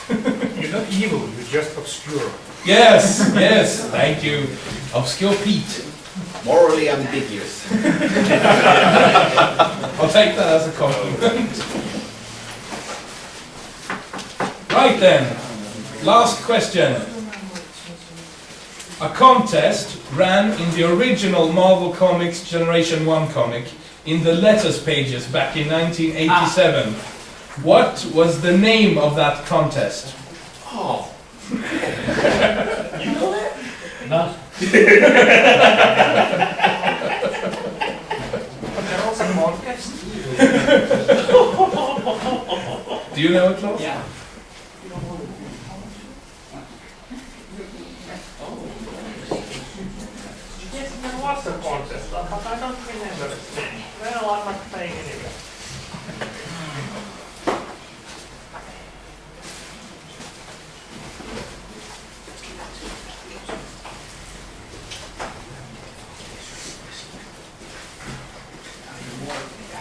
S9: You're not evil, you're just obscure.
S2: Yes, yes, thank you. Obscure Pete.
S10: Morally ambiguous.
S2: I'll take that as a compliment. Right then, last question. A contest ran in the original Marvel Comics Generation 1 comic in the letters pages back in 1987. What was the name of that contest?
S3: Oh. You know that?
S7: No.
S2: Do you know it, Klaus?
S7: Yeah.
S9: Yes, there was a contest, but I don't remember the name. Well, I'm not playing anyway.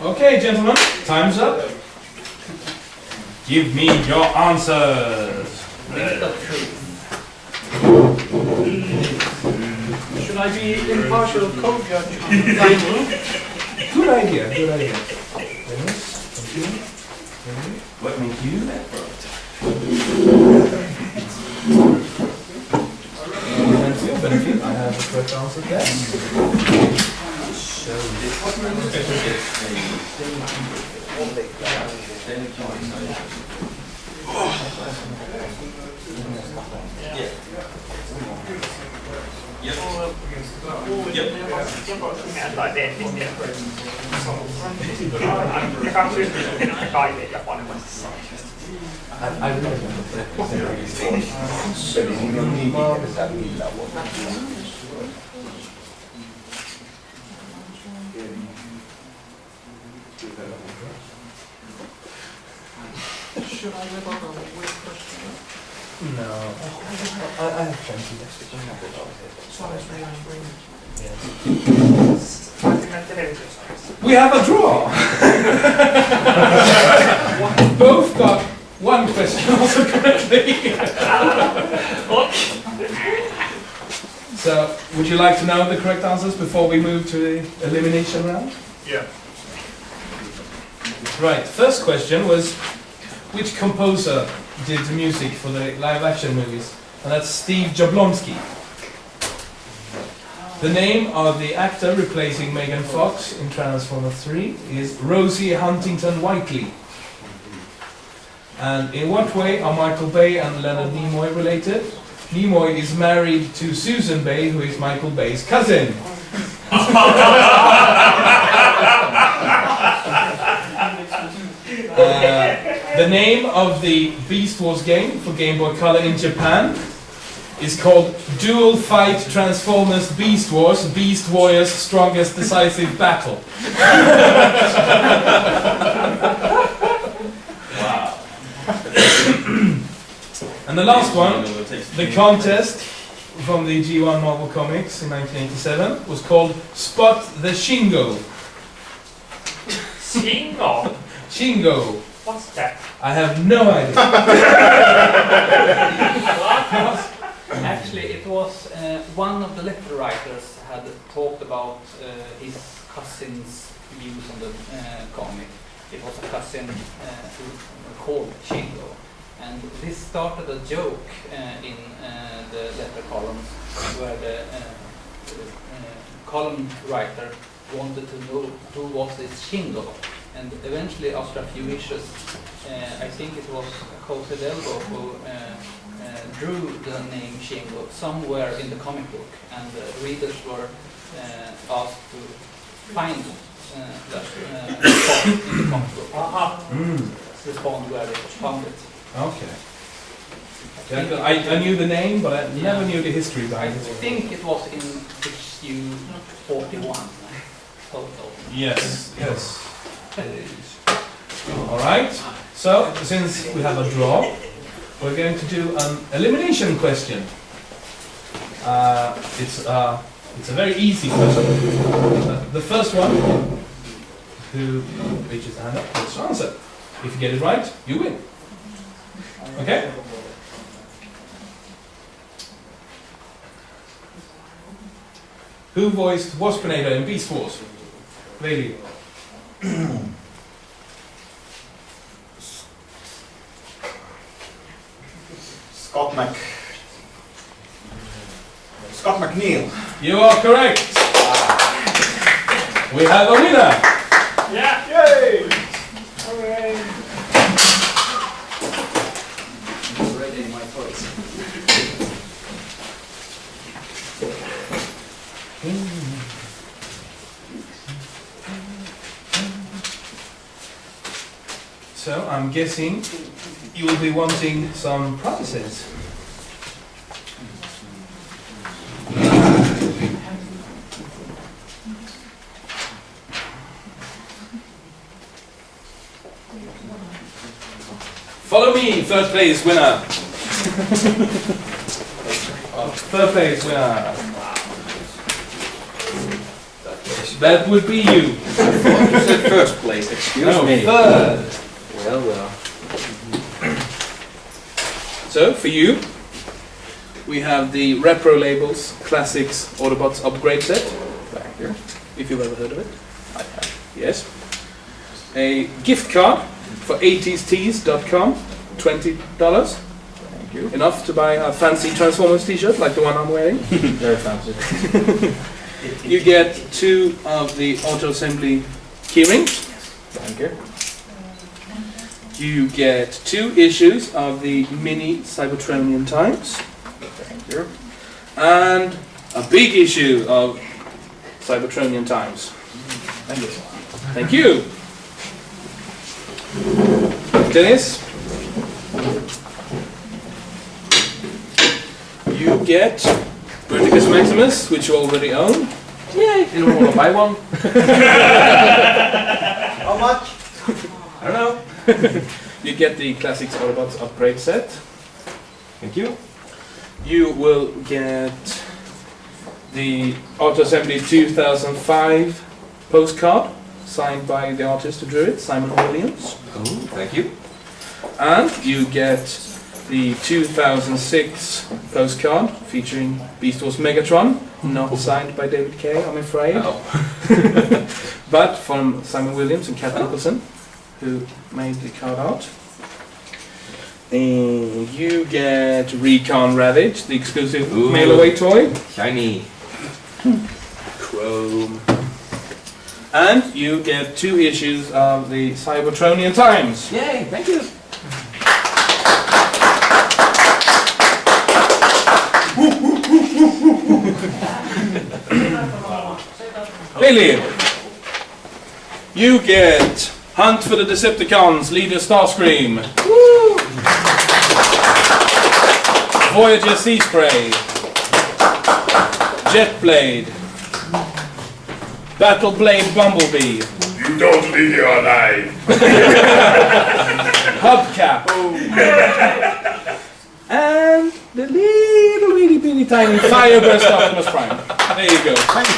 S2: Okay, gentlemen, time's up. Give me your answers.
S3: Should I be impartial co-judge?
S2: Good idea, good idea. Dennis, thank you.
S8: What made you that first?
S2: Thank you. I have the correct answer there. I remember.
S3: Should I live on a weird question?
S2: No. I have plenty.
S3: Size range, range.
S2: We have a draw! Both got one question also correctly. So, would you like to know the correct answers before we move to the elimination round?
S9: Yeah.
S2: Right, first question was, which composer did the music for the live-action movies? And that's Steve Jablonski. The name of the actor replacing Megan Fox in Transformers 3 is Rosie Huntington-Whiteley. And in what way are Michael Bay and Leonard Nimoy related? Nimoy is married to Susan Bay, who is Michael Bay's cousin. The name of the Beast Wars game for Game Boy Color in Japan is called Dual Fight Transformers Beast Wars, Beast Warriors Strongest Decisive Battle.
S8: Wow.
S2: And the last one, the contest from the G1 Marvel Comics in 1987 was called Spot the Shingo.
S9: Shingo?
S2: Shingo.
S9: What's that?
S2: I have no idea.
S14: Actually, it was one of the letter writers had talked about his cousin's views on the comic. It was a cousin who called Shingo. And this started a joke in the letter columns where the column writer wanted to know who was this Shingo. And eventually, after a few issues, I think it was Jose Delbo who drew the name Shingo somewhere in the comic book, and the readers were asked to find that spot in the comic book. The spot where they found it.
S2: Okay. I knew the name, but I never knew the history behind
S14: I
S2: it.
S14: think it was in issue 41 total.
S2: Yes, yes. All right. So since we have a draw, we're going to do an elimination question. It's a very easy question. The first one who reaches the hand up gets to answer. If you get it right, you win. Okay? Who voiced Waspinator in Beast Wars? Lady.
S10: Scott McNeil.
S2: You are correct. We have a winner.
S9: Yeah.
S2: Yay!
S9: Hooray.
S14: Already in my voice.
S2: So I'm guessing you will be wanting some prizes. Follow me, third place winner. Third place winner. That would be you.
S4: You said first place, excuse me.
S2: Third.
S4: Well.
S2: So, for you, we have the Repro Labels Classics Autobots Upgrade Set.
S4: Thank you.
S2: If you've ever heard of it. I have. Yes. A gift card for 80stees.com, $20.
S4: Thank you.
S2: Enough to buy a fancy Transformers t-shirt like the one I'm wearing.
S4: Very fancy.
S2: You get 2 of the auto assembly keyrings.
S4: Thank you.
S2: You get 2 issues of the mini Cybertronian Times.
S4: Thank you.
S2: And a big issue of Cybertronian Times.
S4: Thank you.
S2: Thank you. Dennis, you get Verticus Maximus, which you already own.
S4: Yay! You don't want to buy one?
S10: How much?
S2: I don't know. You get the Classics Autobots Upgrade Set.
S4: Thank you.
S2: You will get the Auto Assembly 2005 postcard signed by the artist who drew it, Simon Williams.
S4: Oh, thank you.
S2: And you get the 2006 postcard featuring Beast Wars Megatron, not signed by David Kay, I'm afraid.
S4: Oh.
S2: But from Simon Williams and Kat Nicholson, who made the card art. And you get Recon Ravage, the exclusive mail-away toy.
S4: Shiny.
S2: Chrome. And you get 2 issues of the Cybertronian Times.
S4: Yay, thank you.
S2: Lily, you get Hunt for the Decepticons, Leader Starscream. Woo! Voyager Sea Spray. Jetblade. Battleblade Bumblebee.
S12: You don't leave you alive.
S2: Hubcap. And the little itty bitty tiny Fireburst Optimus Prime. There you go.
S10: Thank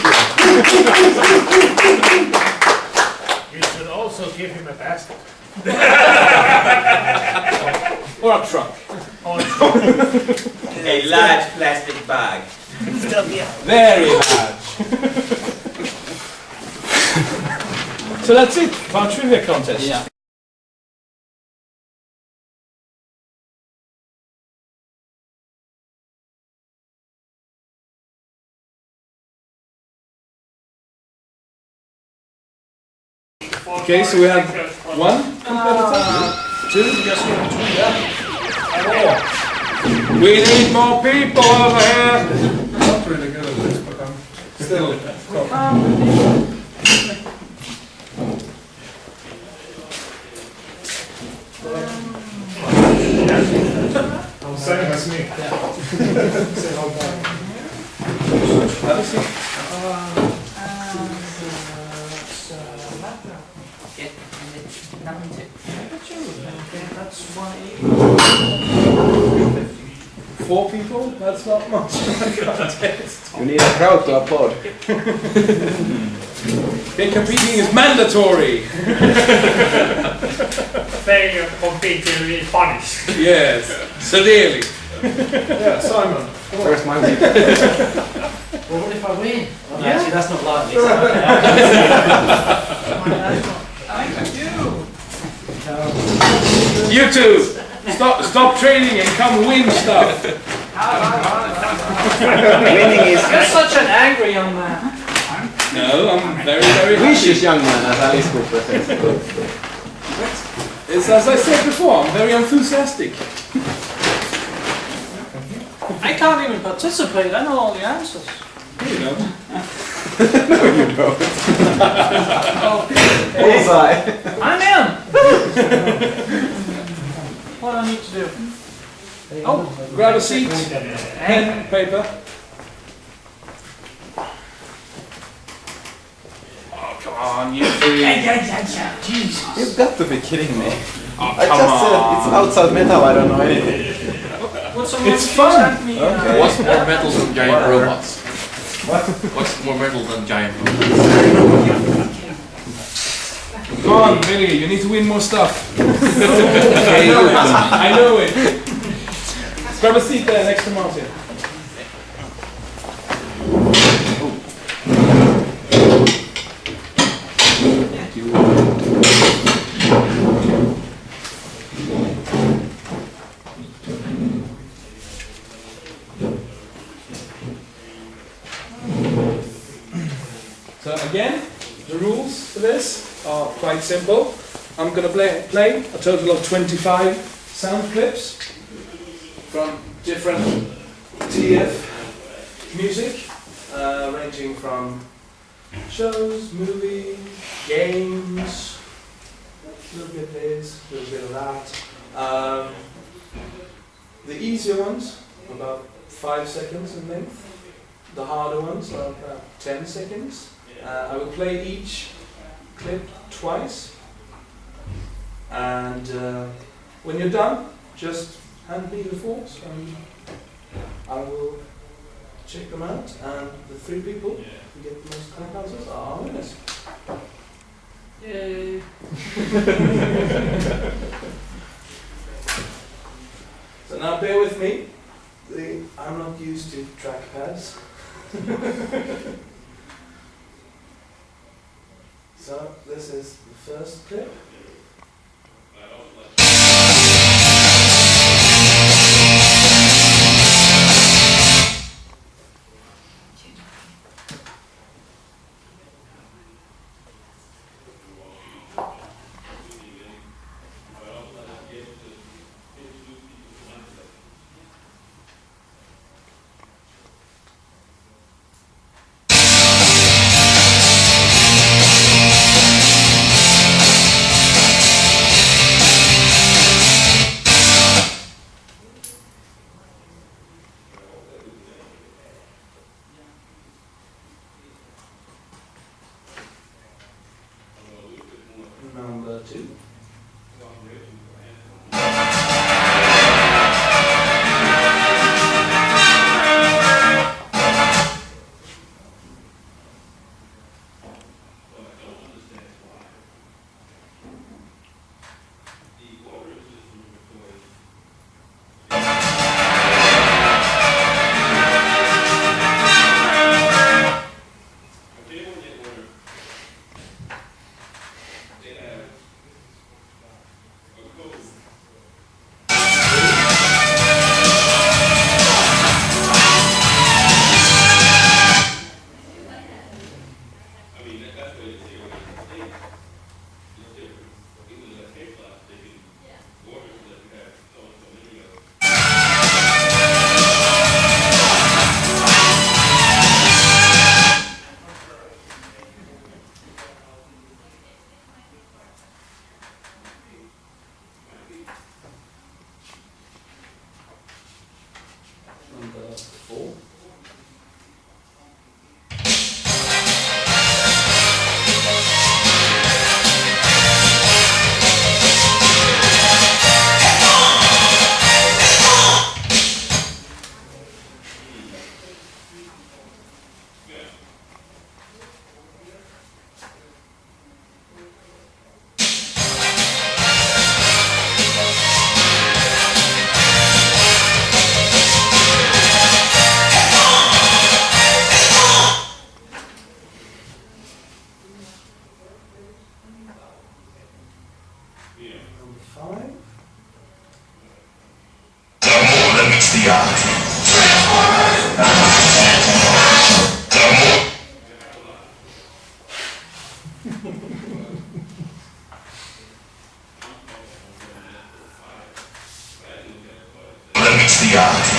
S9: You should also give him a basket.
S2: Or a truck.
S4: A large plastic bag.
S2: Very large. So that's it for our trivia contest.
S14: Yeah.
S2: Okay, so we have 1 competitor, 2, we need more people over here.
S13: Not really good at this, but I'm still
S11: Same as me. Say how bad. Have a seat.
S3: That's 180.
S2: 4 people? That's not much.
S5: You need a crowd to applaud.
S2: Okay, competing is mandatory.
S9: Failure to compete will be punished.
S2: Yes, severely.
S11: Yeah, Simon.
S5: Where's my week?
S3: Well, what if I win? Well,
S2: Yeah.
S3: actually, that's not likely.
S2: You two, stop training and come win stuff.
S5: Winning is
S3: You're such an angry young man.
S2: No, I'm very, very
S5: vicious
S2: happy.
S5: young man, as Alice Cooper says.
S2: It's as I said before, I'm very enthusiastic.
S3: I can't even participate. I know all the answers.
S2: You know.
S5: No, you don't.
S3: Bullseye. I'm in. What do I need to do?
S2: Oh, grab a seat, pen, paper. Oh, come on, you three.
S3: Jesus.
S5: You've got to be kidding me.
S2: Oh,
S5: I just said it's outside metal, I don't know anything.
S3: What's
S2: It's fun.
S5: Okay.
S4: What's more metal than giant
S5: Whatever.
S4: robots? What's more metal than giant robots?
S2: Come on, Billy, you need to win more stuff. I know it. Grab a seat there next to Martin. So again, the rules for this are quite simple. I'm going to play a total of 25 sound clips from different TF music, ranging from shows, movies, games, a little bit of this, a little bit of that. The easier ones, about 5 seconds in length. The harder ones are about 10 seconds. I will play each clip twice, and when you're done, just hand me the forks and I will check them out, and the 3 people who get the most correct answers are our winners.
S3: Yay.
S2: So now bear with me. I'm not used to trackpads. So this is the first clip.
S1: meets the eye. Limits the eye.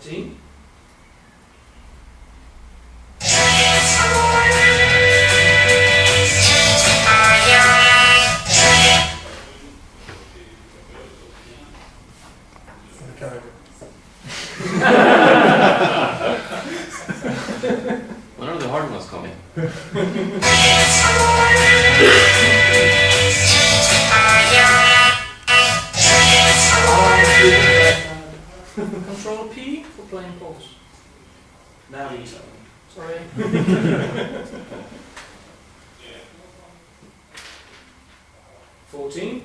S3: 13.
S8: When are the hard ones coming?
S3: Control P for playing pause. Navi, sorry. 14.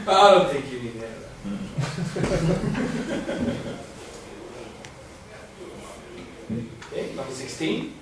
S3: I don't think you need to have that. Okay, number 16.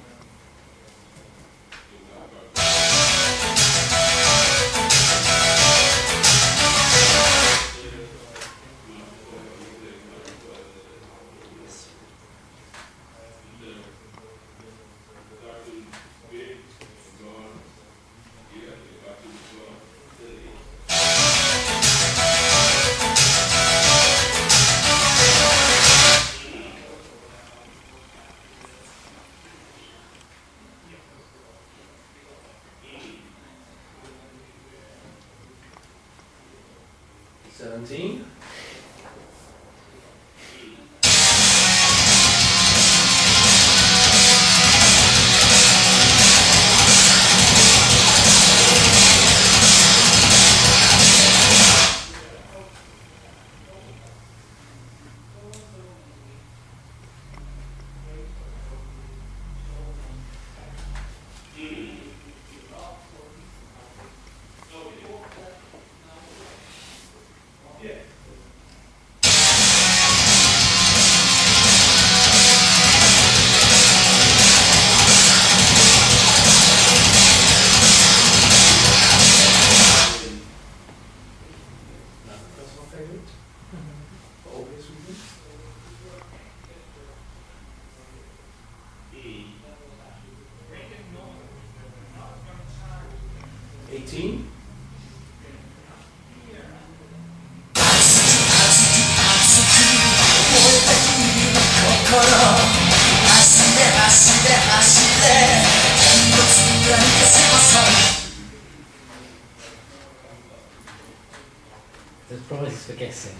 S7: The prize is for guessing.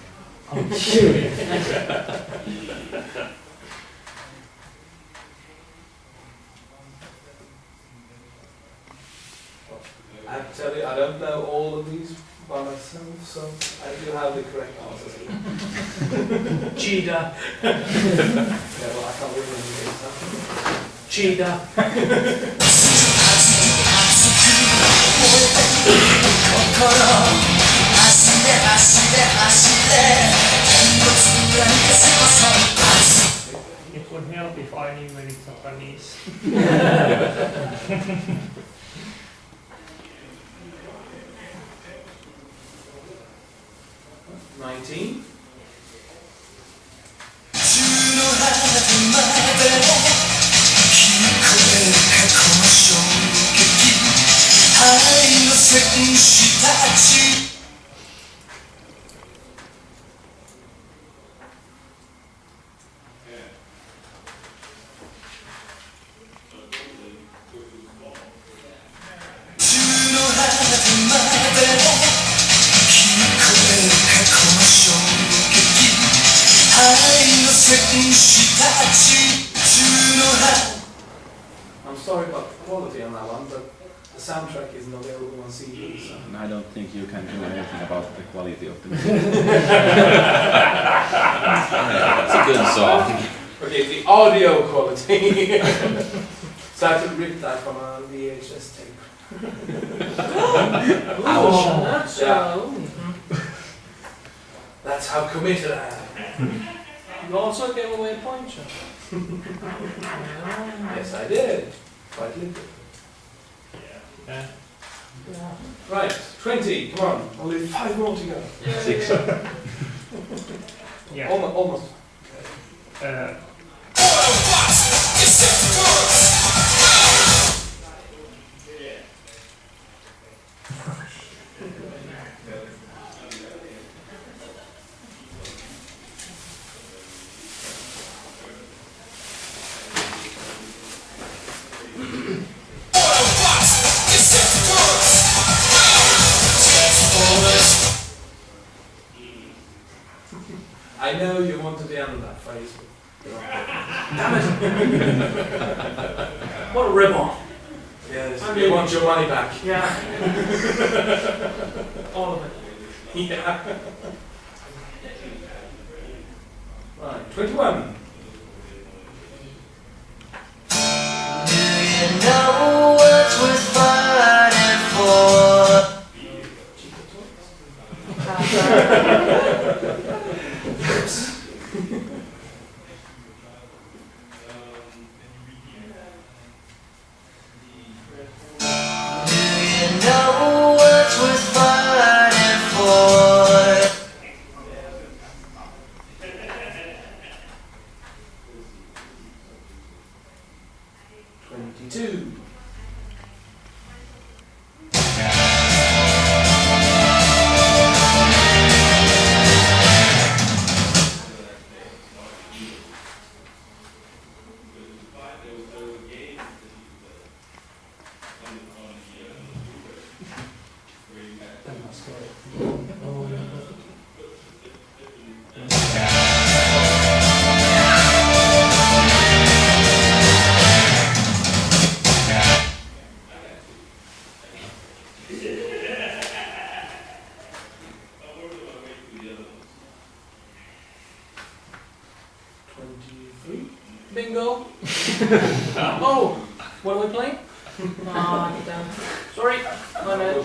S7: I'm sure.
S3: I have to tell you, I don't know all of these by myself, so I do have the correct answers. Cheetah. Yeah, well, I can't really remember this. Cheetah.
S9: It would help if I knew when it's Japanese.
S3: 19. I'm sorry about the quality on that one, but the soundtrack isn't available on CD. So.
S15: I don't think you can do anything about the quality of the music.
S4: It's a good song.
S3: Okay, the audio quality. So I had to rip that from a VHS tape.
S6: Ouch.
S3: Yeah. That's how committed I am.
S6: You also gave away a point, Sean.
S3: Yes, I did. Quite literally.
S9: Yeah.
S3: Right, 20, come on. Only 5 more to go.
S15: 6.
S9: Yeah.
S3: Almost. I know you wanted the end of that phrase. Damn it! What a rip-off! Yes, you want your money back.
S6: Yeah. All of it.
S3: Yeah. Right, 21.
S1: Do you know what's worth fighting for? Know what's worth fighting for.
S3: 22. Bingo. Oh, what are we playing? Sorry. My bad.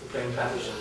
S3: We're playing Battleship.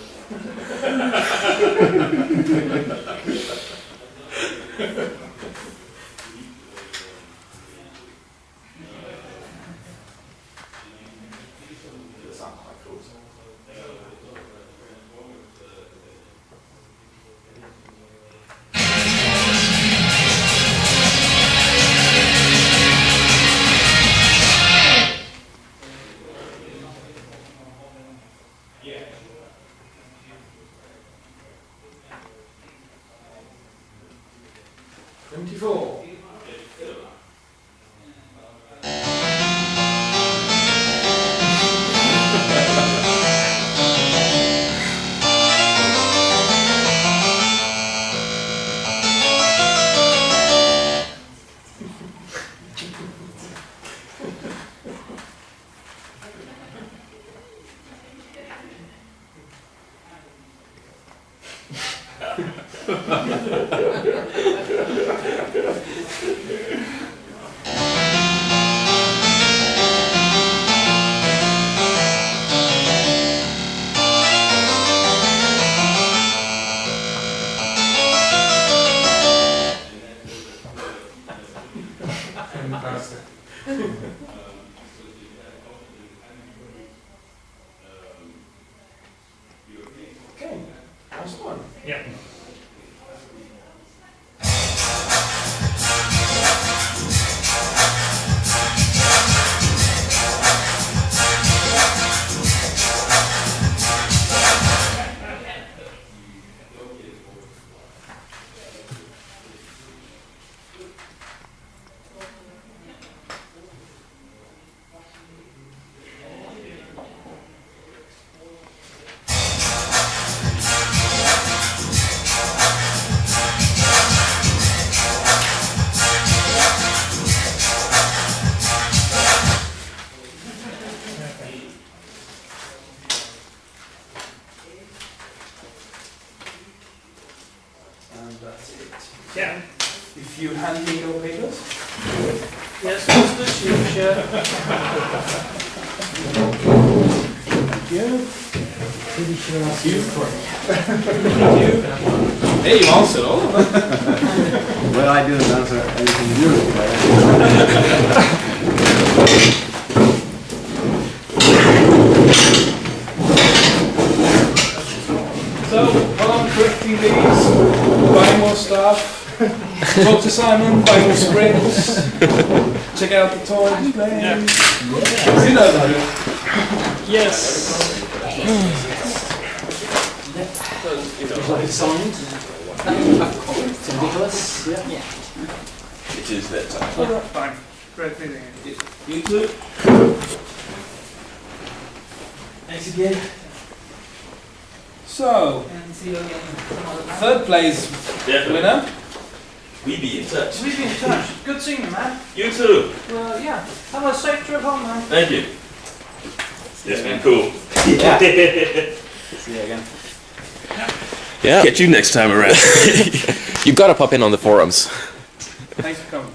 S9: Yeah.
S2: If you hand me your papers.
S3: Yes, Mr. Chief Chef.
S2: Thank you. Thank you. Hey, you answered all of them.
S10: Well, I didn't answer anything new.
S2: So, while I'm correcting these, buy more stuff. Talk to Simon, buy more sprigs. Check out the toy display.
S3: Yeah.
S2: You know that.
S3: Yes.
S7: Signed. It's Nicholas. Yeah.
S8: It is that time.
S9: Fine. Great meeting.
S2: You too.
S7: Thanks again.
S2: So,
S3: And see you again.
S2: third place winner.
S8: We be in touch.
S3: We'll be in touch. Good seeing you, man.
S8: You too.
S3: Well, yeah. Have a safe trip home, man.
S8: Thank you. It's been cool.
S10: Yeah. See you again.
S5: Yeah.
S8: Catch you next time around.
S5: You gotta pop in on the forums.
S2: Thanks for coming.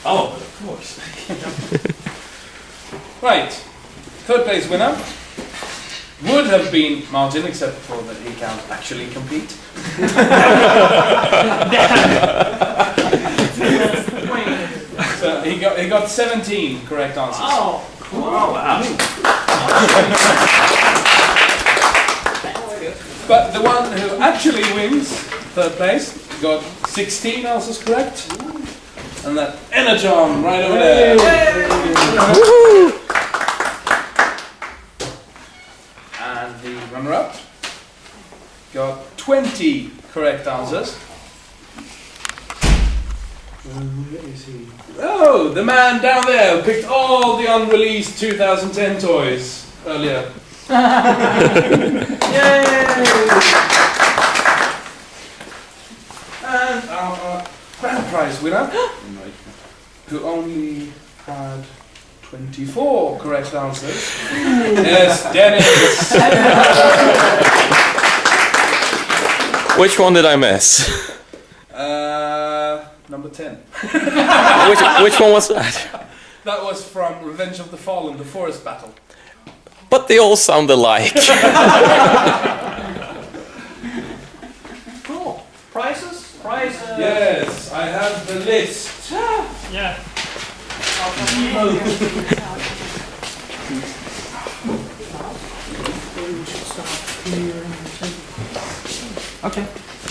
S8: Oh, of course.
S2: Right, third place winner would have been Martin, except for that he can't actually compete. So he got 17 correct answers.
S3: Oh, cool. Oh, wow.
S2: But the one who actually wins third place got 16 answers correct. And that Energon right over there. And the runner-up got 20 correct answers. Where is he? Oh, the man down there who picked all the unreleased 2010 toys earlier. Yay! And our grand prize winner, who only had 24 correct answers. Yes, Dennis!
S5: Which one did I miss?
S2: Number 10.
S5: Which one was that?
S2: That was from Revenge of the Fallen, the forest battle.
S5: But they all sound alike.
S3: Cool. Prizes? Prizes.
S2: Yes, I have the list.
S9: Yeah.
S7: Okay.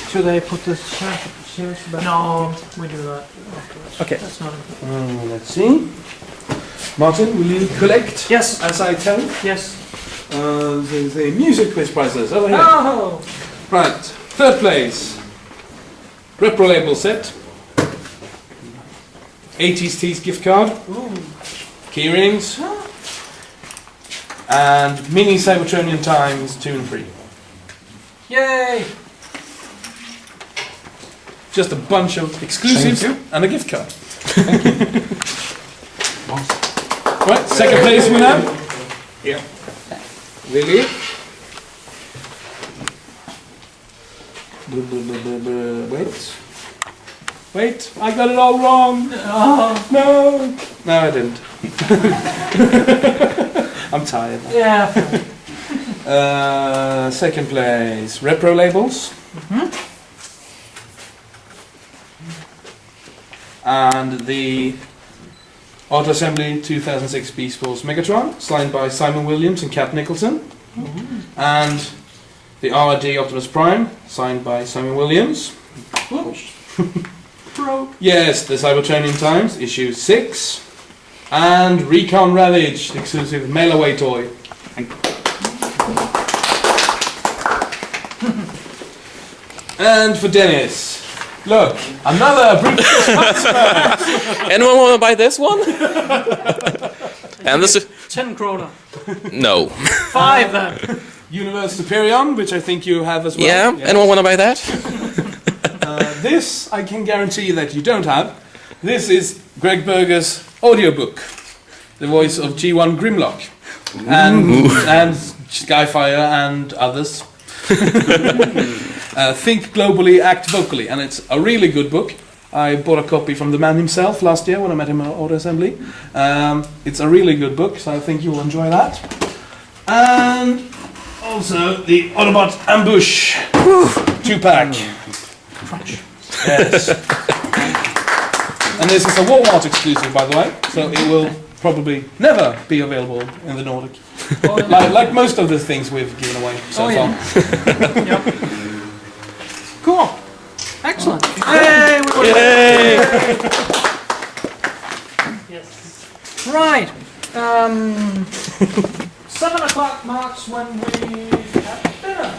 S7: Should I put the chairs back?
S9: No, we do that afterwards.
S2: Okay.
S9: That's not important.
S2: Let's see. Martin, will you collect?
S9: Yes.
S2: As I tell?
S9: Yes.
S2: The music quiz prizes over here.
S9: Oh!
S2: Right, third place. Repro label set. 80s Tees gift card.
S3: Ooh.
S2: Key rings. And mini Cybertronian Times 2 and 3.
S3: Yay!
S2: Just a bunch of exclusives and a gift card. Thank you. Right, second place winner.
S11: Here.
S2: Lily. Wait, I got it all wrong.
S3: Oh.
S2: No, I didn't. I'm tired.
S3: Yeah.
S2: Second place, Repro labels. And the Auto Assembly 2006 Beast Wars Megatron, signed by Simon Williams and Kat Nicholson. And the RD Optimus Prime, signed by Simon Williams.
S3: Broke.
S2: Yes, the Cybertronian Times, issue 6. And Recon Ravage, exclusive mail-away toy. And for Dennis, look, another British sponsor.
S5: Anyone want to buy this one? And this is
S3: 10 kroner.
S5: no.
S3: 5 then.
S2: Universe Superion, which I think you have as well.
S5: Yeah.
S2: Yes.
S5: Anyone want to buy that?
S2: This I can guarantee that you don't have. This is Greg Berger's audiobook, the voice of G1 Grimlock, and Skyfire and others. Think Globally, Act Vocally, and it's a really good book. I bought a copy from the man himself last year when I met him at Auto Assembly. It's a really good book, so I think you will enjoy that. And also the Autobot Ambush 2-pack.
S7: Crunch.
S2: Yes. And this is a Walmart exclusive, by the way, so it will probably never be available in the Nordic. like most of the things we've given away so far.
S7: Yep. Cool. Excellent.
S2: Yay!
S7: Yay! Yes. Right. 7 o'clock marks when we have dinner.